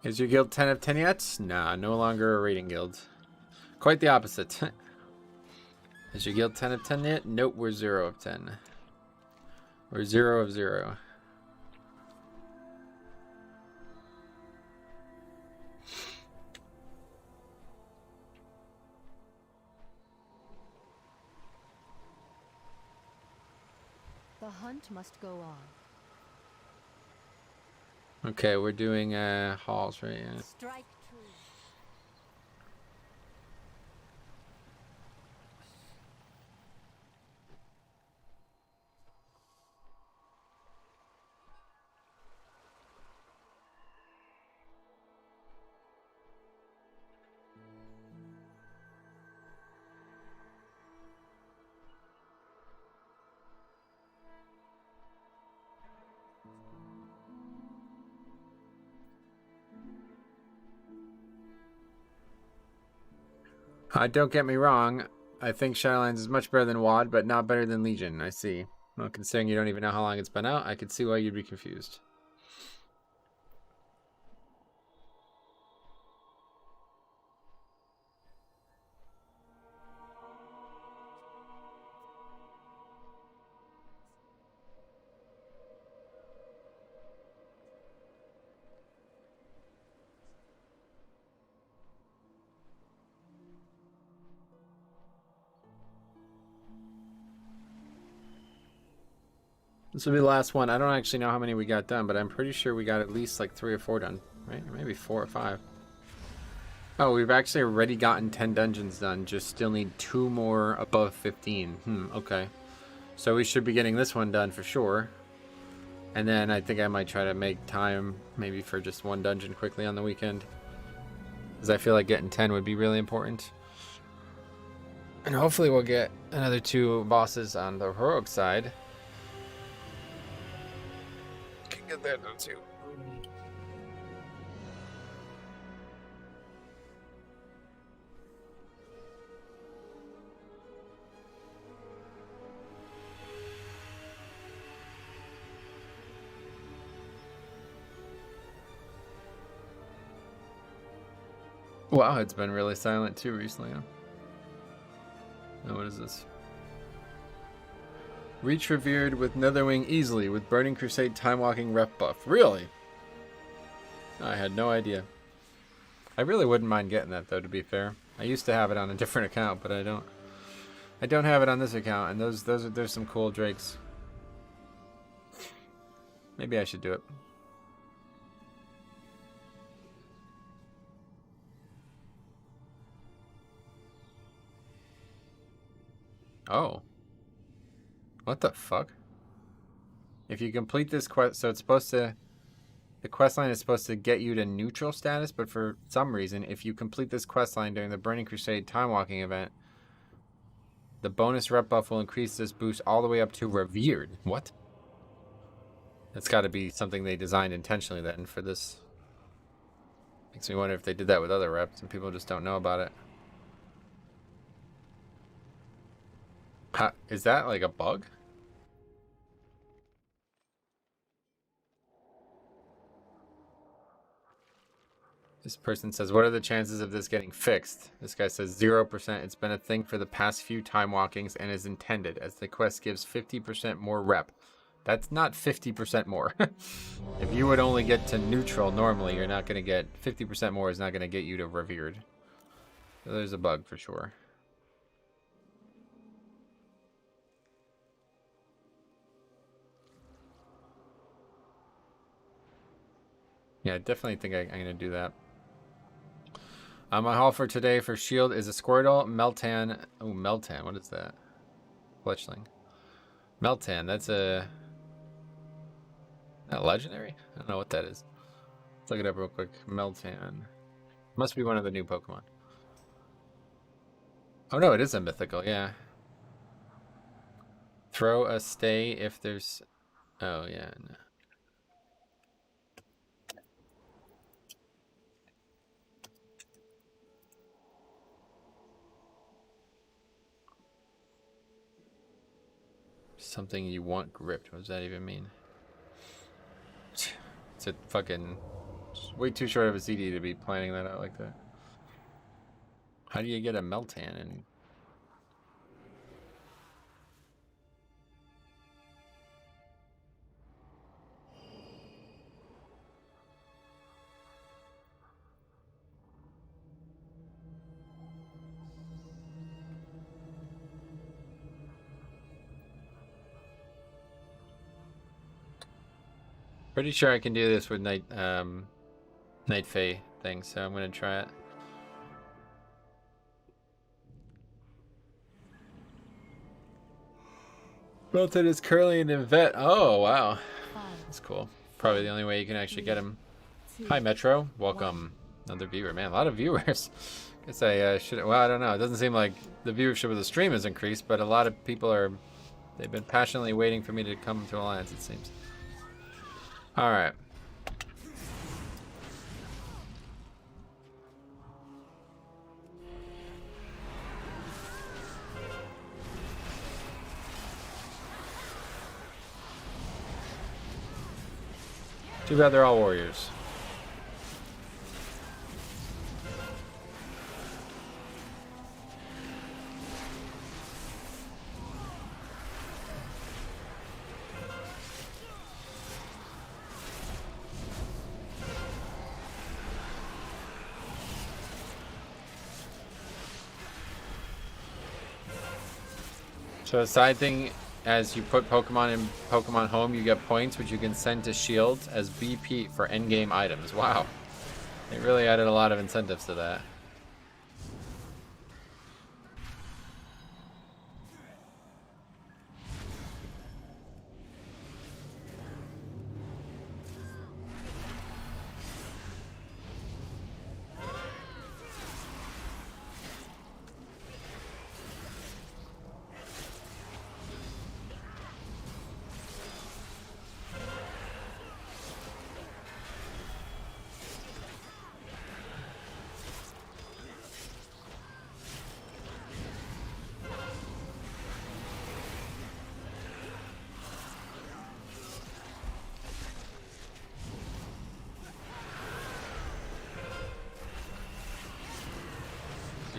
Is your guild 10 of 10 yet? Nah, no longer a raiding guild. Quite the opposite. Is your guild 10 of 10 yet? Nope, we're 0 of 10. We're 0 of 0. The hunt must go on. Okay, we're doing halls, right? Yeah. Strike true. Don't get me wrong. I think Shadowlands is much better than WoD, but not better than Legion. I see. Well, considering you don't even know how long it's been out, I could see why you'd be confused. This will be the last one. I don't actually know how many we got done, but I'm pretty sure we got at least like 3 or 4 done, right? Or maybe 4 or 5. Oh, we've actually already gotten 10 dungeons done. Just still need 2 more above 15. Okay. So we should be getting this one done for sure. And then I think I might try to make time maybe for just 1 dungeon quickly on the weekend. Because I feel like getting 10 would be really important. And hopefully we'll get another 2 bosses on the heroic side. Can get that done too. Wow, it's been really silent too recently. Huh? Now what is this? Reach revered with Netherwing easily with Burning Crusade time walking rep buff. Really? I had no idea. I really wouldn't mind getting that though, to be fair. I used to have it on a different account, but I don't have it on this account, and there's some cool drakes. Maybe I should do it. Oh. What the fuck? If you complete this quest, so it's supposed to, the quest line is supposed to get you to neutral status, but for some reason, if you complete this quest line during the Burning Crusade time walking event, the bonus rep buff will increase this boost all the way up to revered. What? That's got to be something they designed intentionally then for this. Makes me wonder if they did that with other reps and people just don't know about it. Is that like a bug? This person says, what are the chances of this getting fixed? This guy says 0%. It's been a thing for the past few time walkings and is intended as the quest gives 50% more rep. That's not 50% more. If you would only get to neutral normally, you're not going to get 50% more is not going to get you to revered. So there's a bug for sure. Yeah, I definitely think I'm going to do that. My haul for today for shield is a Squirtle, Meltan. Oh, Meltan. What is that? Fletchling. Meltan. That's a legendary? I don't know what that is. Let's look it up real quick. Meltan. Must be one of the new Pokemon. Oh, no, it is a mythical. Yeah. Throw a stay if there's... Oh, yeah. No. Something you want gripped. What does that even mean? It's a fucking... way too short of a CD to be planning that out like that. How do you get a Meltan and... Pretty sure I can do this with Night Fae thing, so I'm gonna try it. Meltan is currently in vet. Oh wow, that's cool. Probably the only way you can actually get him. Hi Metro, welcome. Another viewer, man. A lot of viewers. Guess I should. Well, I don't know. It doesn't seem like the viewership of the stream has increased, but a lot of people are. They've been passionately waiting for me to come to Alliance. It seems. All right. Too bad they're all warriors. So a side thing, as you put Pokemon in Pokemon Home, you get points which you can send to Shield as BP for endgame items. Wow. They really added a lot of incentives to that.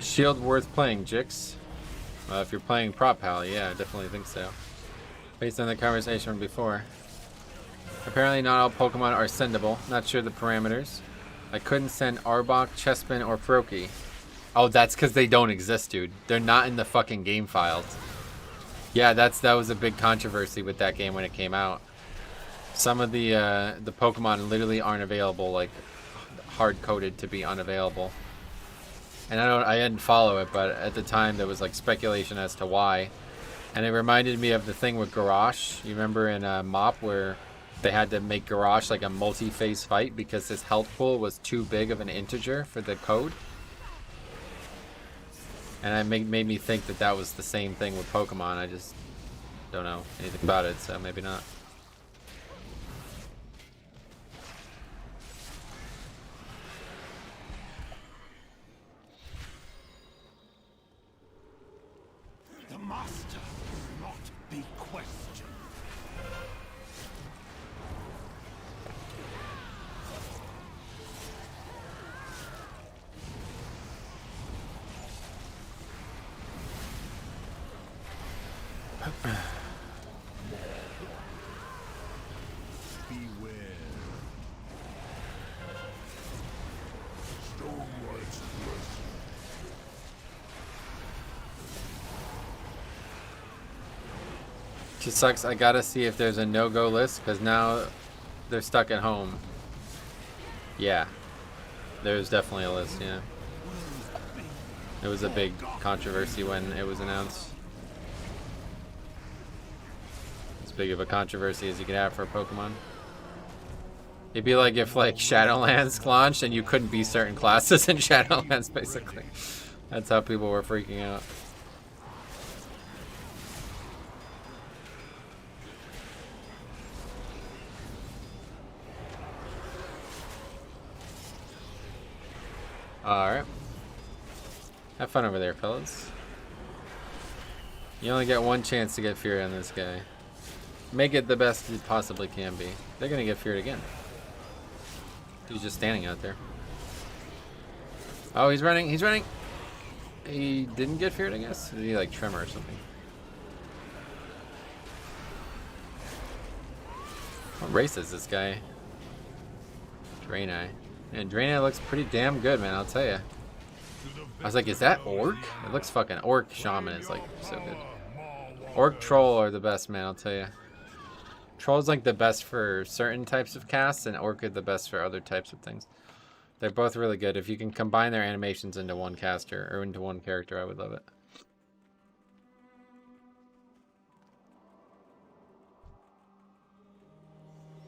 Shield worth playing, Jix? If you're playing Prop Pal, yeah, I definitely think so. Based on the conversation from before. Apparently not all Pokemon are sendable. Not sure the parameters. I couldn't send Arbok, Chespin, or Froakie. Oh, that's because they don't exist, dude. They're not in the fucking game files. Yeah, that was a big controversy with that game when it came out. Some of the Pokemon literally aren't available, like hard-coded to be unavailable. And I didn't follow it, but at the time there was like speculation as to why. And it reminded me of the thing with Garrosh. You remember in MOP where they had to make Garrosh like a multi-phase fight because his health pool was too big of an integer for the code? And it made me think that that was the same thing with Pokemon. I just don't know anything about it, so maybe not. The master will not be questioned. Beware. Stormlight's blessing. Just sucks. I gotta see if there's a no-go list because now they're stuck at home. Yeah. There's definitely a list, yeah. It was a big controversy when it was announced. As big of a controversy as you could have for a Pokemon. It'd be like if like Shadowlands launched and you couldn't be certain classes in Shadowlands, basically. That's how people were freaking out. Alright. Have fun over there, fellas. You only get one chance to get feared on this guy. Make it the best it possibly can be. They're gonna get feared again. He's just standing out there. Oh, he's running, he's running! He didn't get feared, I guess? Did he like tremor or something? What race is this guy? Draenei. Man, Draenei looks pretty damn good, man, I'll tell you. I was like, is that Orc? It looks fucking Orc Shaman is like so good. Orc Troll are the best, man, I'll tell you. Troll's like the best for certain types of casts, and Orc are the best for other types of things. They're both really good. If you can combine their animations into one caster, or into one character, I would love it.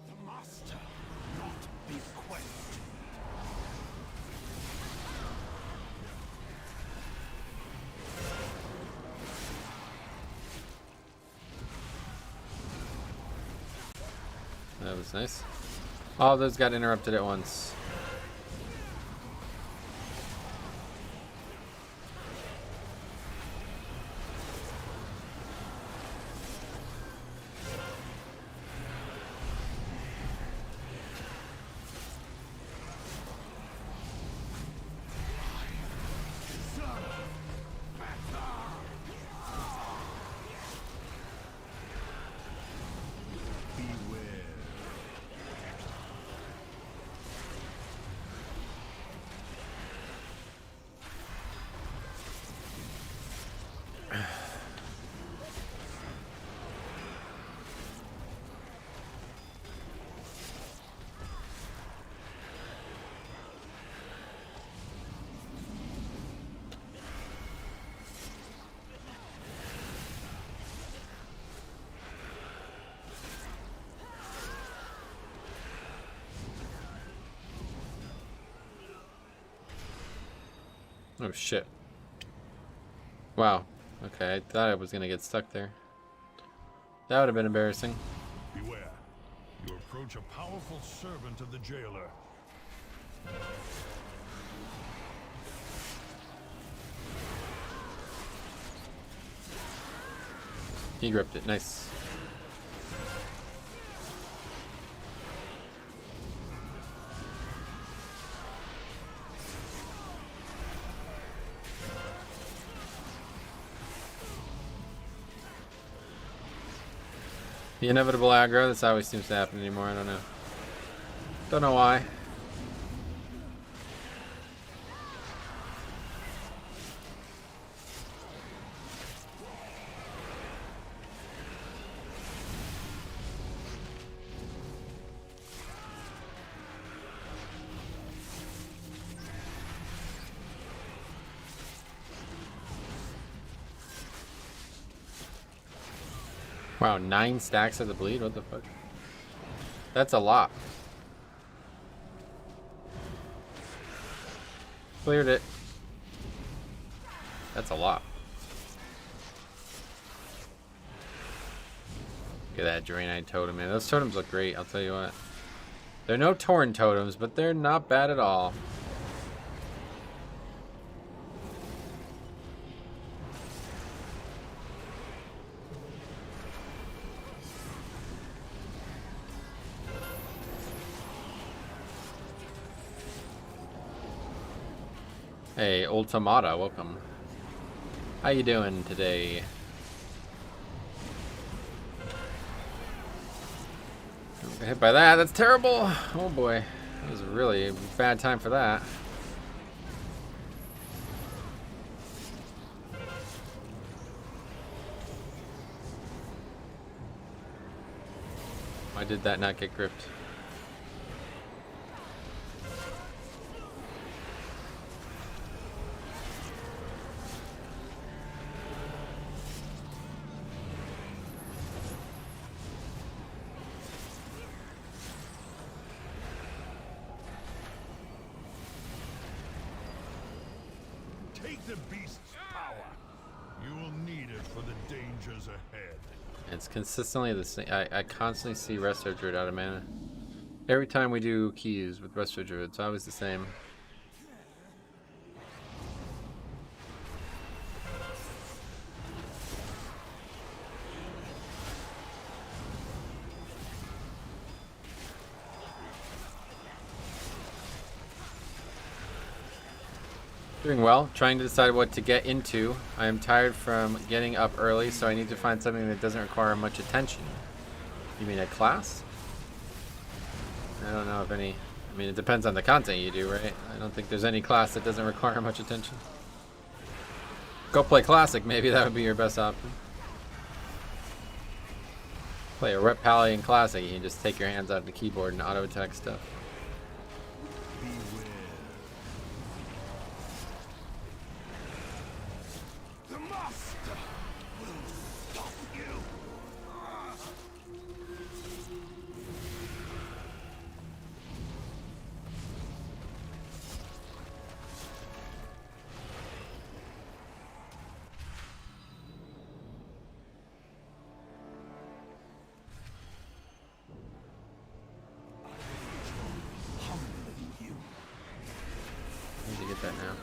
The master not be questioned. That was nice. All those got interrupted at once. Oh shit. Wow. Okay, I thought I was gonna get stuck there. That would have been embarrassing. Beware. You approach a powerful servant of the jailer. He gripped it. Nice. The inevitable aggro, this always seems to happen anymore, I don't know. Don't know why. Wow, 9 stacks of the bleed? What the fuck? That's a lot. Cleared it. That's a lot. Look at that Draenei totem, man. Those totems look great, I'll tell you what. They're no Tauren totems, but they're not bad at all. Hey, Ultimata, welcome. How you doing today? Got hit by that, that's terrible! Oh boy, that was really a bad time for that. Why did that not get gripped? Take the beast's power. You will need it for the dangers ahead. It's consistently the same. I constantly see Resto Druid out of mana. Every time we do keys with Resto Druid, it's always the same. Doing well, trying to decide what to get into. I am tired from getting up early, so I need to find something that doesn't require much attention. You mean a class? I don't know if any... I mean, it depends on the content you do, right? I don't think there's any class that doesn't require much attention. Go play Classic, maybe that would be your best option. Play a Rep Pally in Classic, you can just take your hands out of the keyboard and auto-attack stuff. That now.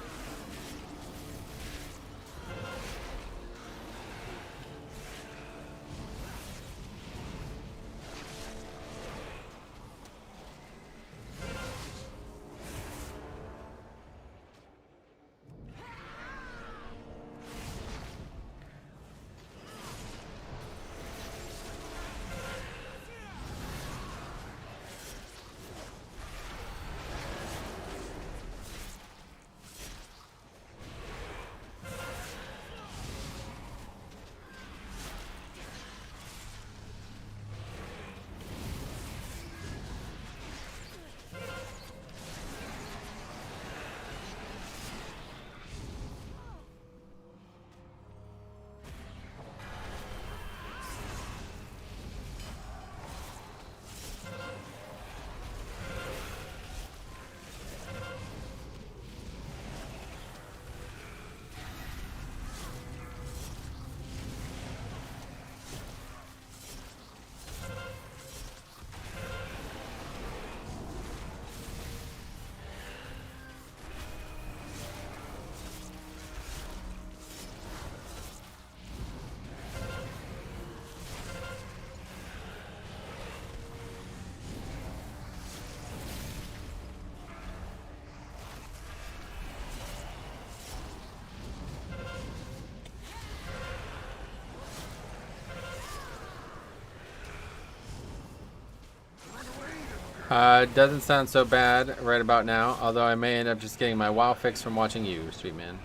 Doesn't sound so bad right about now, although I may end up just getting my WoW fix from watching you, Street Man.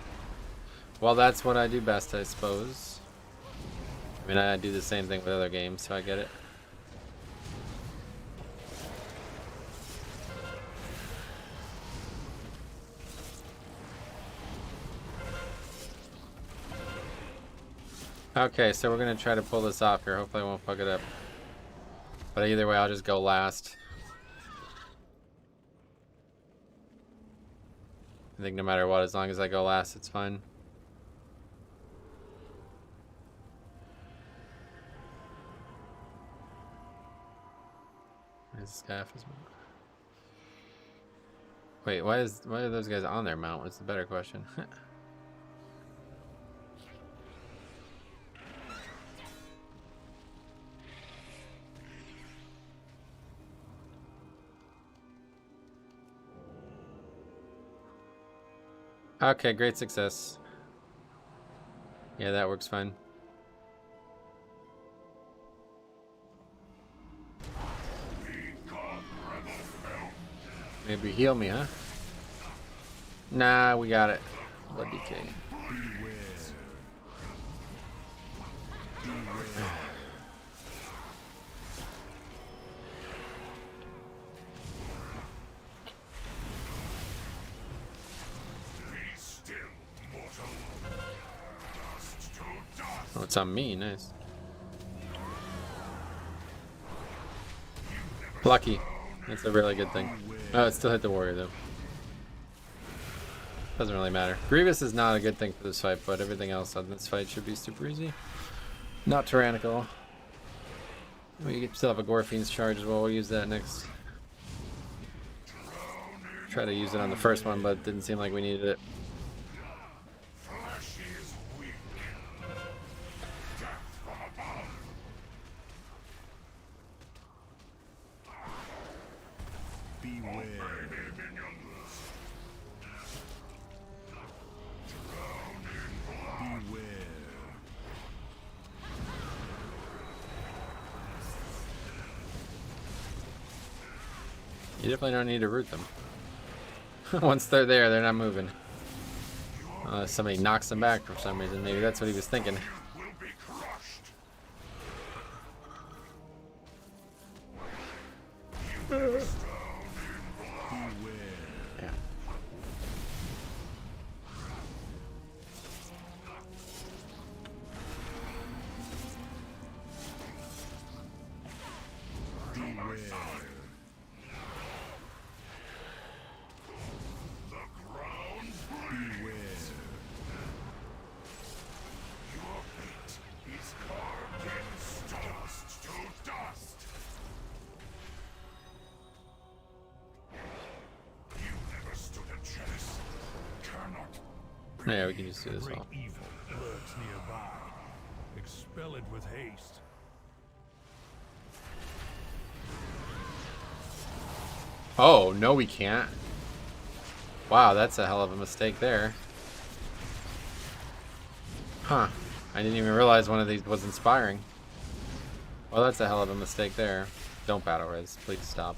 Well, that's what I do best, I suppose. I mean, I do the same thing with other games, so I get it. Okay, so we're gonna try to pull this off here. Hopefully I won't fuck it up. But either way, I'll just go last. I think no matter what, as long as I go last, it's fine. Where's this guy off his mount? Wait, why are those guys on their mount? What's the better question? Okay, great success. Yeah, that works fine. Maybe heal me, huh? Nah, we got it. Blood DK. Oh, it's on me, nice. Lucky. That's a really good thing. Oh, it still hit the warrior though. Doesn't really matter. Grievous is not a good thing for this fight, but everything else on this fight should be super easy. Not tyrannical. We still have a Gorfiend's charge as well. We'll use that next. Try to use it on the first one, but it didn't seem like we needed it. Flesh is weak. Death from above. Beware. Beware. You definitely don't need to root them. Once they're there, they're not moving. Somebody knocks them back for some reason. Maybe that's what he was thinking. Will be crushed. Beware. Yeah. Beware. Beware. Your fate is carved in dust to dust. You never stood a chance. Cannot. Yeah, we can just do this Great all. evil lurks nearby. Expel it with haste. Oh, no we can't. Wow, that's a hell of a mistake there. Huh. I didn't even realize one of these was inspiring. Well, that's a hell of a mistake there. Don't battle res. Please stop.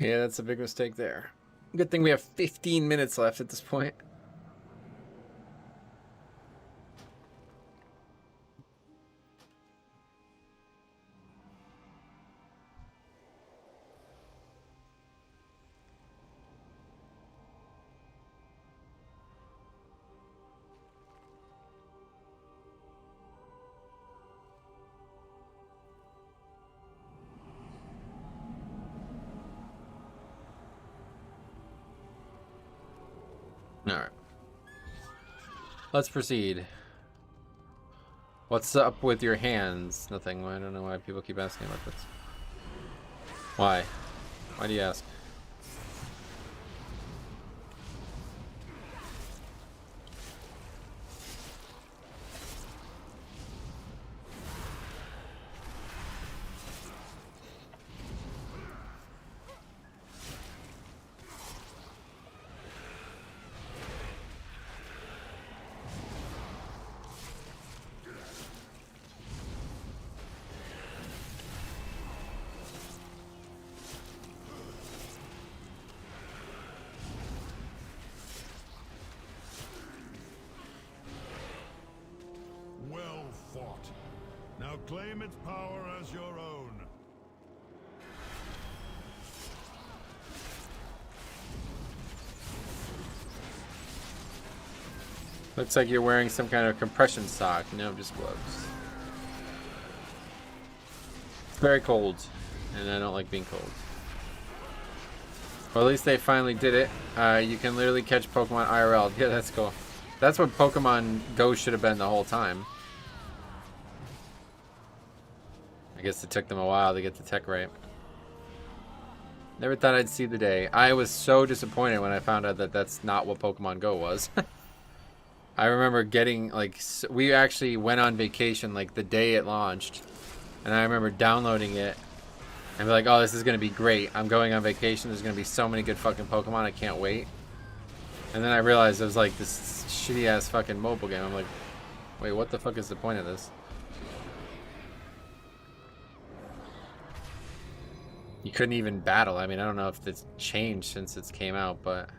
Yeah, that's a big mistake there. Good thing we have 15 minutes left at this point. Alright. Let's proceed. What's up with your hands? Nothing. I don't know why people keep asking about this. Why? Why do you ask? Well fought. Now claim its power as your own. Looks like you're wearing some kind of compression sock. No, just gloves. It's very cold, and I don't like being cold. Well, at least they finally did it. You can literally catch Pokemon IRL. Yeah, that's cool. That's what Pokemon Go should have been the whole time. I guess it took them a while to get the tech right. Never thought I'd see the day. I was so disappointed when I found out that that's not what Pokemon Go was. I remember getting, like, we actually went on vacation, like, the day it launched. And I remember downloading it and be like, oh, this is going to be great. I'm going on vacation. There's going to be so many good fucking Pokemon. I can't wait. And then I realized it was, like, this shitty-ass fucking mobile game. I'm like, wait, what the fuck is the point of this? You couldn't even battle. I mean, I don't know if it's changed since it's came out, but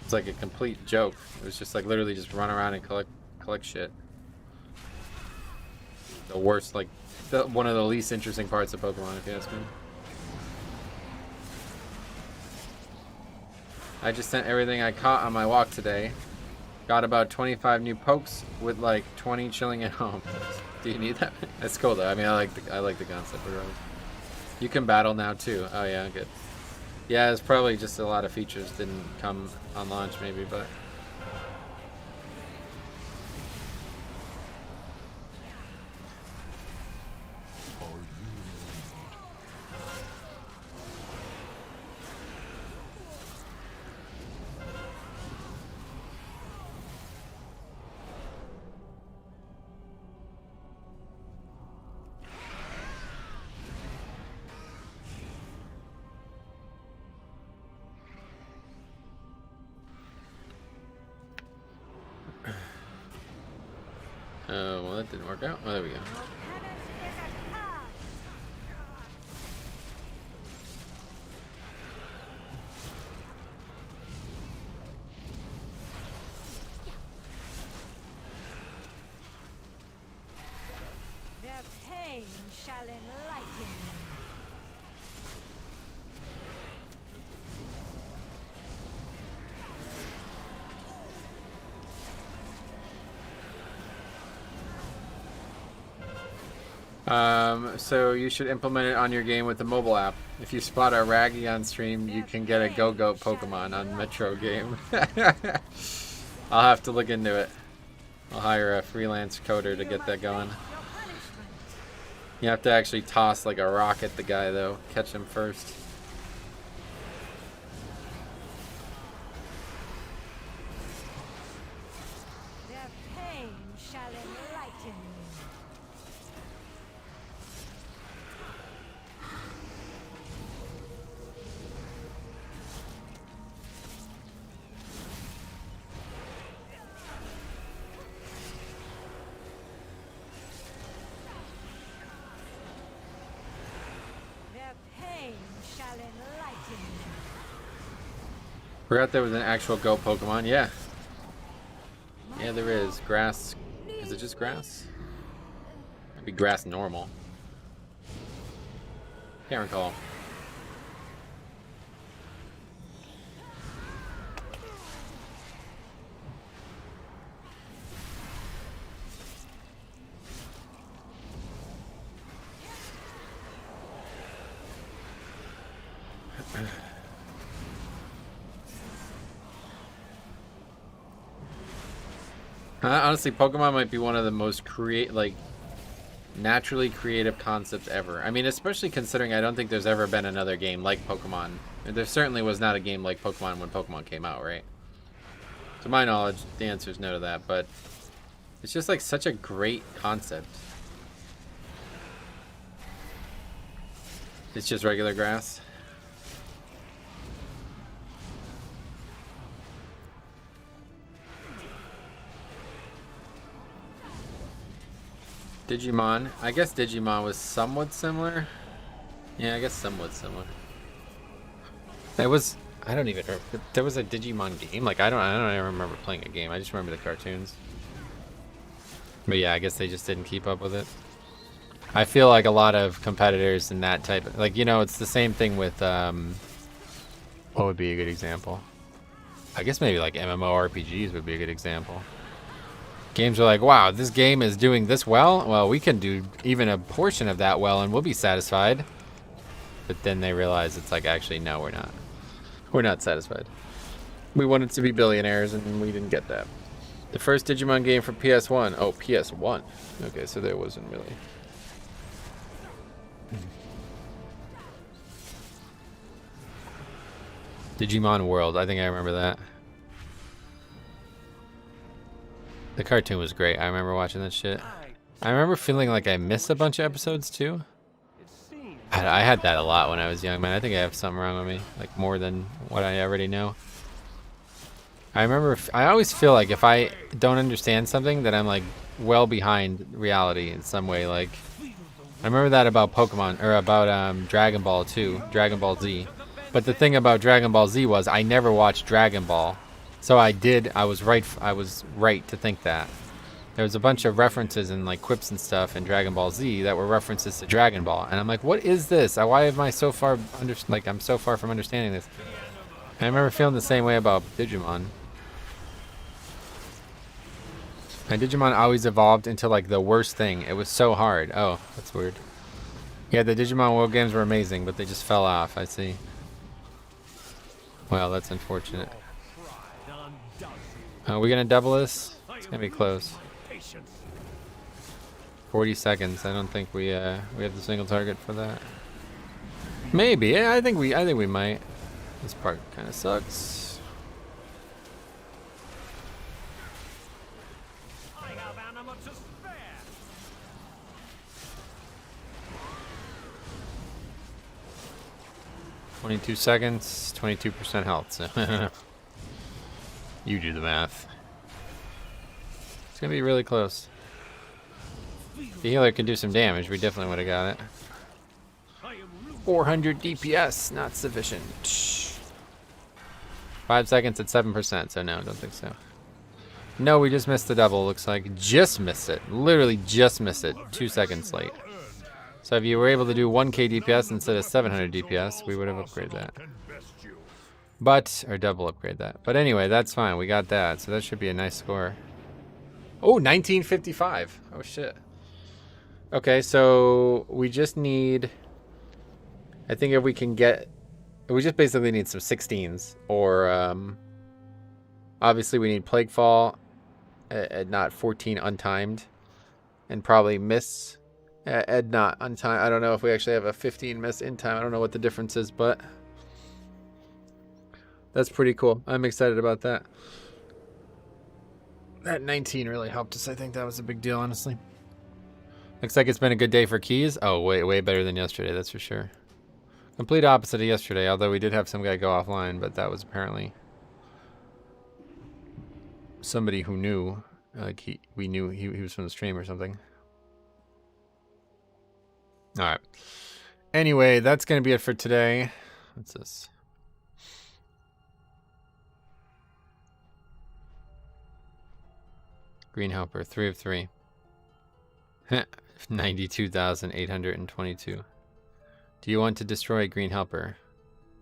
it's like a complete joke. It was just like literally just run around and collect shit. The worst, like one of the least interesting parts of Pokemon, if you ask me. I just sent everything I caught on my walk today. Got about 25 new pokes with like 20 chilling at home. Do you need that? That's cool though. I mean, I like the concept of it. You can battle now too. Oh yeah, good. Yeah, it's probably just a lot of features didn't come on launch maybe, but well, that didn't work out. Oh, there we go. Their pain shall enlighten you. So you should implement it on your game with the mobile app. If you spot a Raggy on stream, you can get a Go-Goat Pokemon on Metro game. I'll have to look into it. I'll hire a freelance coder to get that going. You have to actually toss like a rock at the guy though. Catch him first. Their pain shall enlighten you. Their pain shall enlighten you. Forgot there was an actual Go Pokemon. Yeah. Yeah, there is. Grass. Is it just grass? Maybe grass normal. Can't recall. Honestly, Pokemon might be one of the most naturally creative concepts ever. I mean, especially considering I don't think there's ever been another game like Pokemon. There certainly was not a game like Pokemon when Pokemon came out, right? To my knowledge, the answer is no to that, but it's just like such a great concept. It's just regular grass. Digimon. I guess Digimon was somewhat similar. Yeah, I guess somewhat similar. There was, I don't even remember. There was a Digimon game. Like I don't even remember playing a game. I just remember the cartoons. But yeah, I guess they just didn't keep up with it. I feel like a lot of competitors in that type of, like, you know, it's the same thing with what would be a good example? I guess maybe like MMORPGs would be a good example. Games are like, wow, this game is doing this well? Well, we can do even a portion of that well and we'll be satisfied. But then they realize it's like, actually, no, we're not. We're not satisfied. We wanted to be billionaires and we didn't get that. The first Digimon game for PS1. Oh, PS1. Okay, so there wasn't really. Digimon World. I think I remember that. The cartoon was great. I remember watching that shit. I remember feeling like I missed a bunch of episodes too. I had that a lot when I was young, man. I think I have something wrong with me, like more than what I already know. I remember, I always feel like if I don't understand something, that I'm like well behind reality in some way. Like I remember that about Pokemon, or about Dragon Ball too, Dragon Ball Z. But the thing about Dragon Ball Z was I never watched Dragon Ball, so I was right to think that. There was a bunch of references and like quips and stuff in Dragon Ball Z that were references to Dragon Ball, and I'm like, what is this? Why am I so far I'm so far from understanding this? And I remember feeling the same way about Digimon. And Digimon always evolved into like the worst thing. It was so hard. Oh, that's weird. Yeah, the Digimon World games were amazing, but they just fell off. I see. Well, that's unfortunate. Are we gonna double this? It's gonna be close. 40 seconds. I don't think we have the single target for that. Maybe. Yeah, I think we might. This part kind of sucks. I have anima to spare. 22 seconds, 22% health. So you do the math. It's gonna be really close. If the healer can do some damage, we definitely would have got it. 400 DPS, not sufficient. 5 seconds at 7%, so no, don't think so. No, we just missed the double, looks like. Just missed it. Literally just missed it. 2 seconds late. So if you were able to do 1k DPS instead of 700 DPS, we would have upgraded that. But, or double upgrade that. But anyway, that's fine. We got that. So that should be a nice score. Oh, 1955. Oh, shit. Okay, so we just need... I think if we can get... We just basically need some 16s. Or, obviously we need Plague Fall at not 14 untimed. And probably miss at not untimed. I don't know if we actually have a 15 miss in time. I don't know what the difference is, but... That's pretty cool. I'm excited about that. That 19 really helped us. I think that was a big deal, honestly. Looks like it's been a good day for keys. Oh, way better than yesterday, that's for sure. Complete opposite of yesterday, although we did have some guy go offline, but that was apparently somebody who knew. Like we knew he was from the stream or something. Alright. Anyway, that's going to be it for today. What's this? Green Helper, 3 of 3. 92,822. Do you want to destroy Green Helper?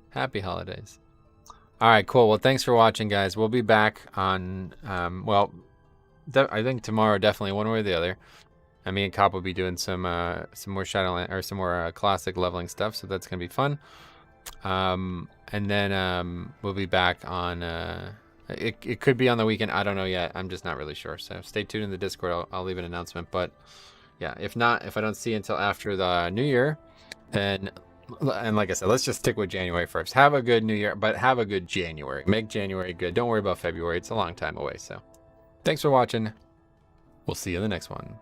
Happy holidays. Alright, cool. Well, thanks for watching, guys. We'll be back on, well, I think tomorrow, definitely, one way or the other. Me and Cop will be doing some more Shadowland, or some more classic leveling stuff, so that's going to be fun. And then we'll be back on... It could be on the weekend. I don't know yet. I'm just not really sure. So stay tuned in the Discord. I'll leave an announcement. But yeah, if not, if I don't see you until after the New Year, then, and like I said, let's just stick with January 1st. Have a good New Year, but have a good January. Make January good. Don't worry about February. It's a long time away. So thanks for watching. We'll see you in the next one.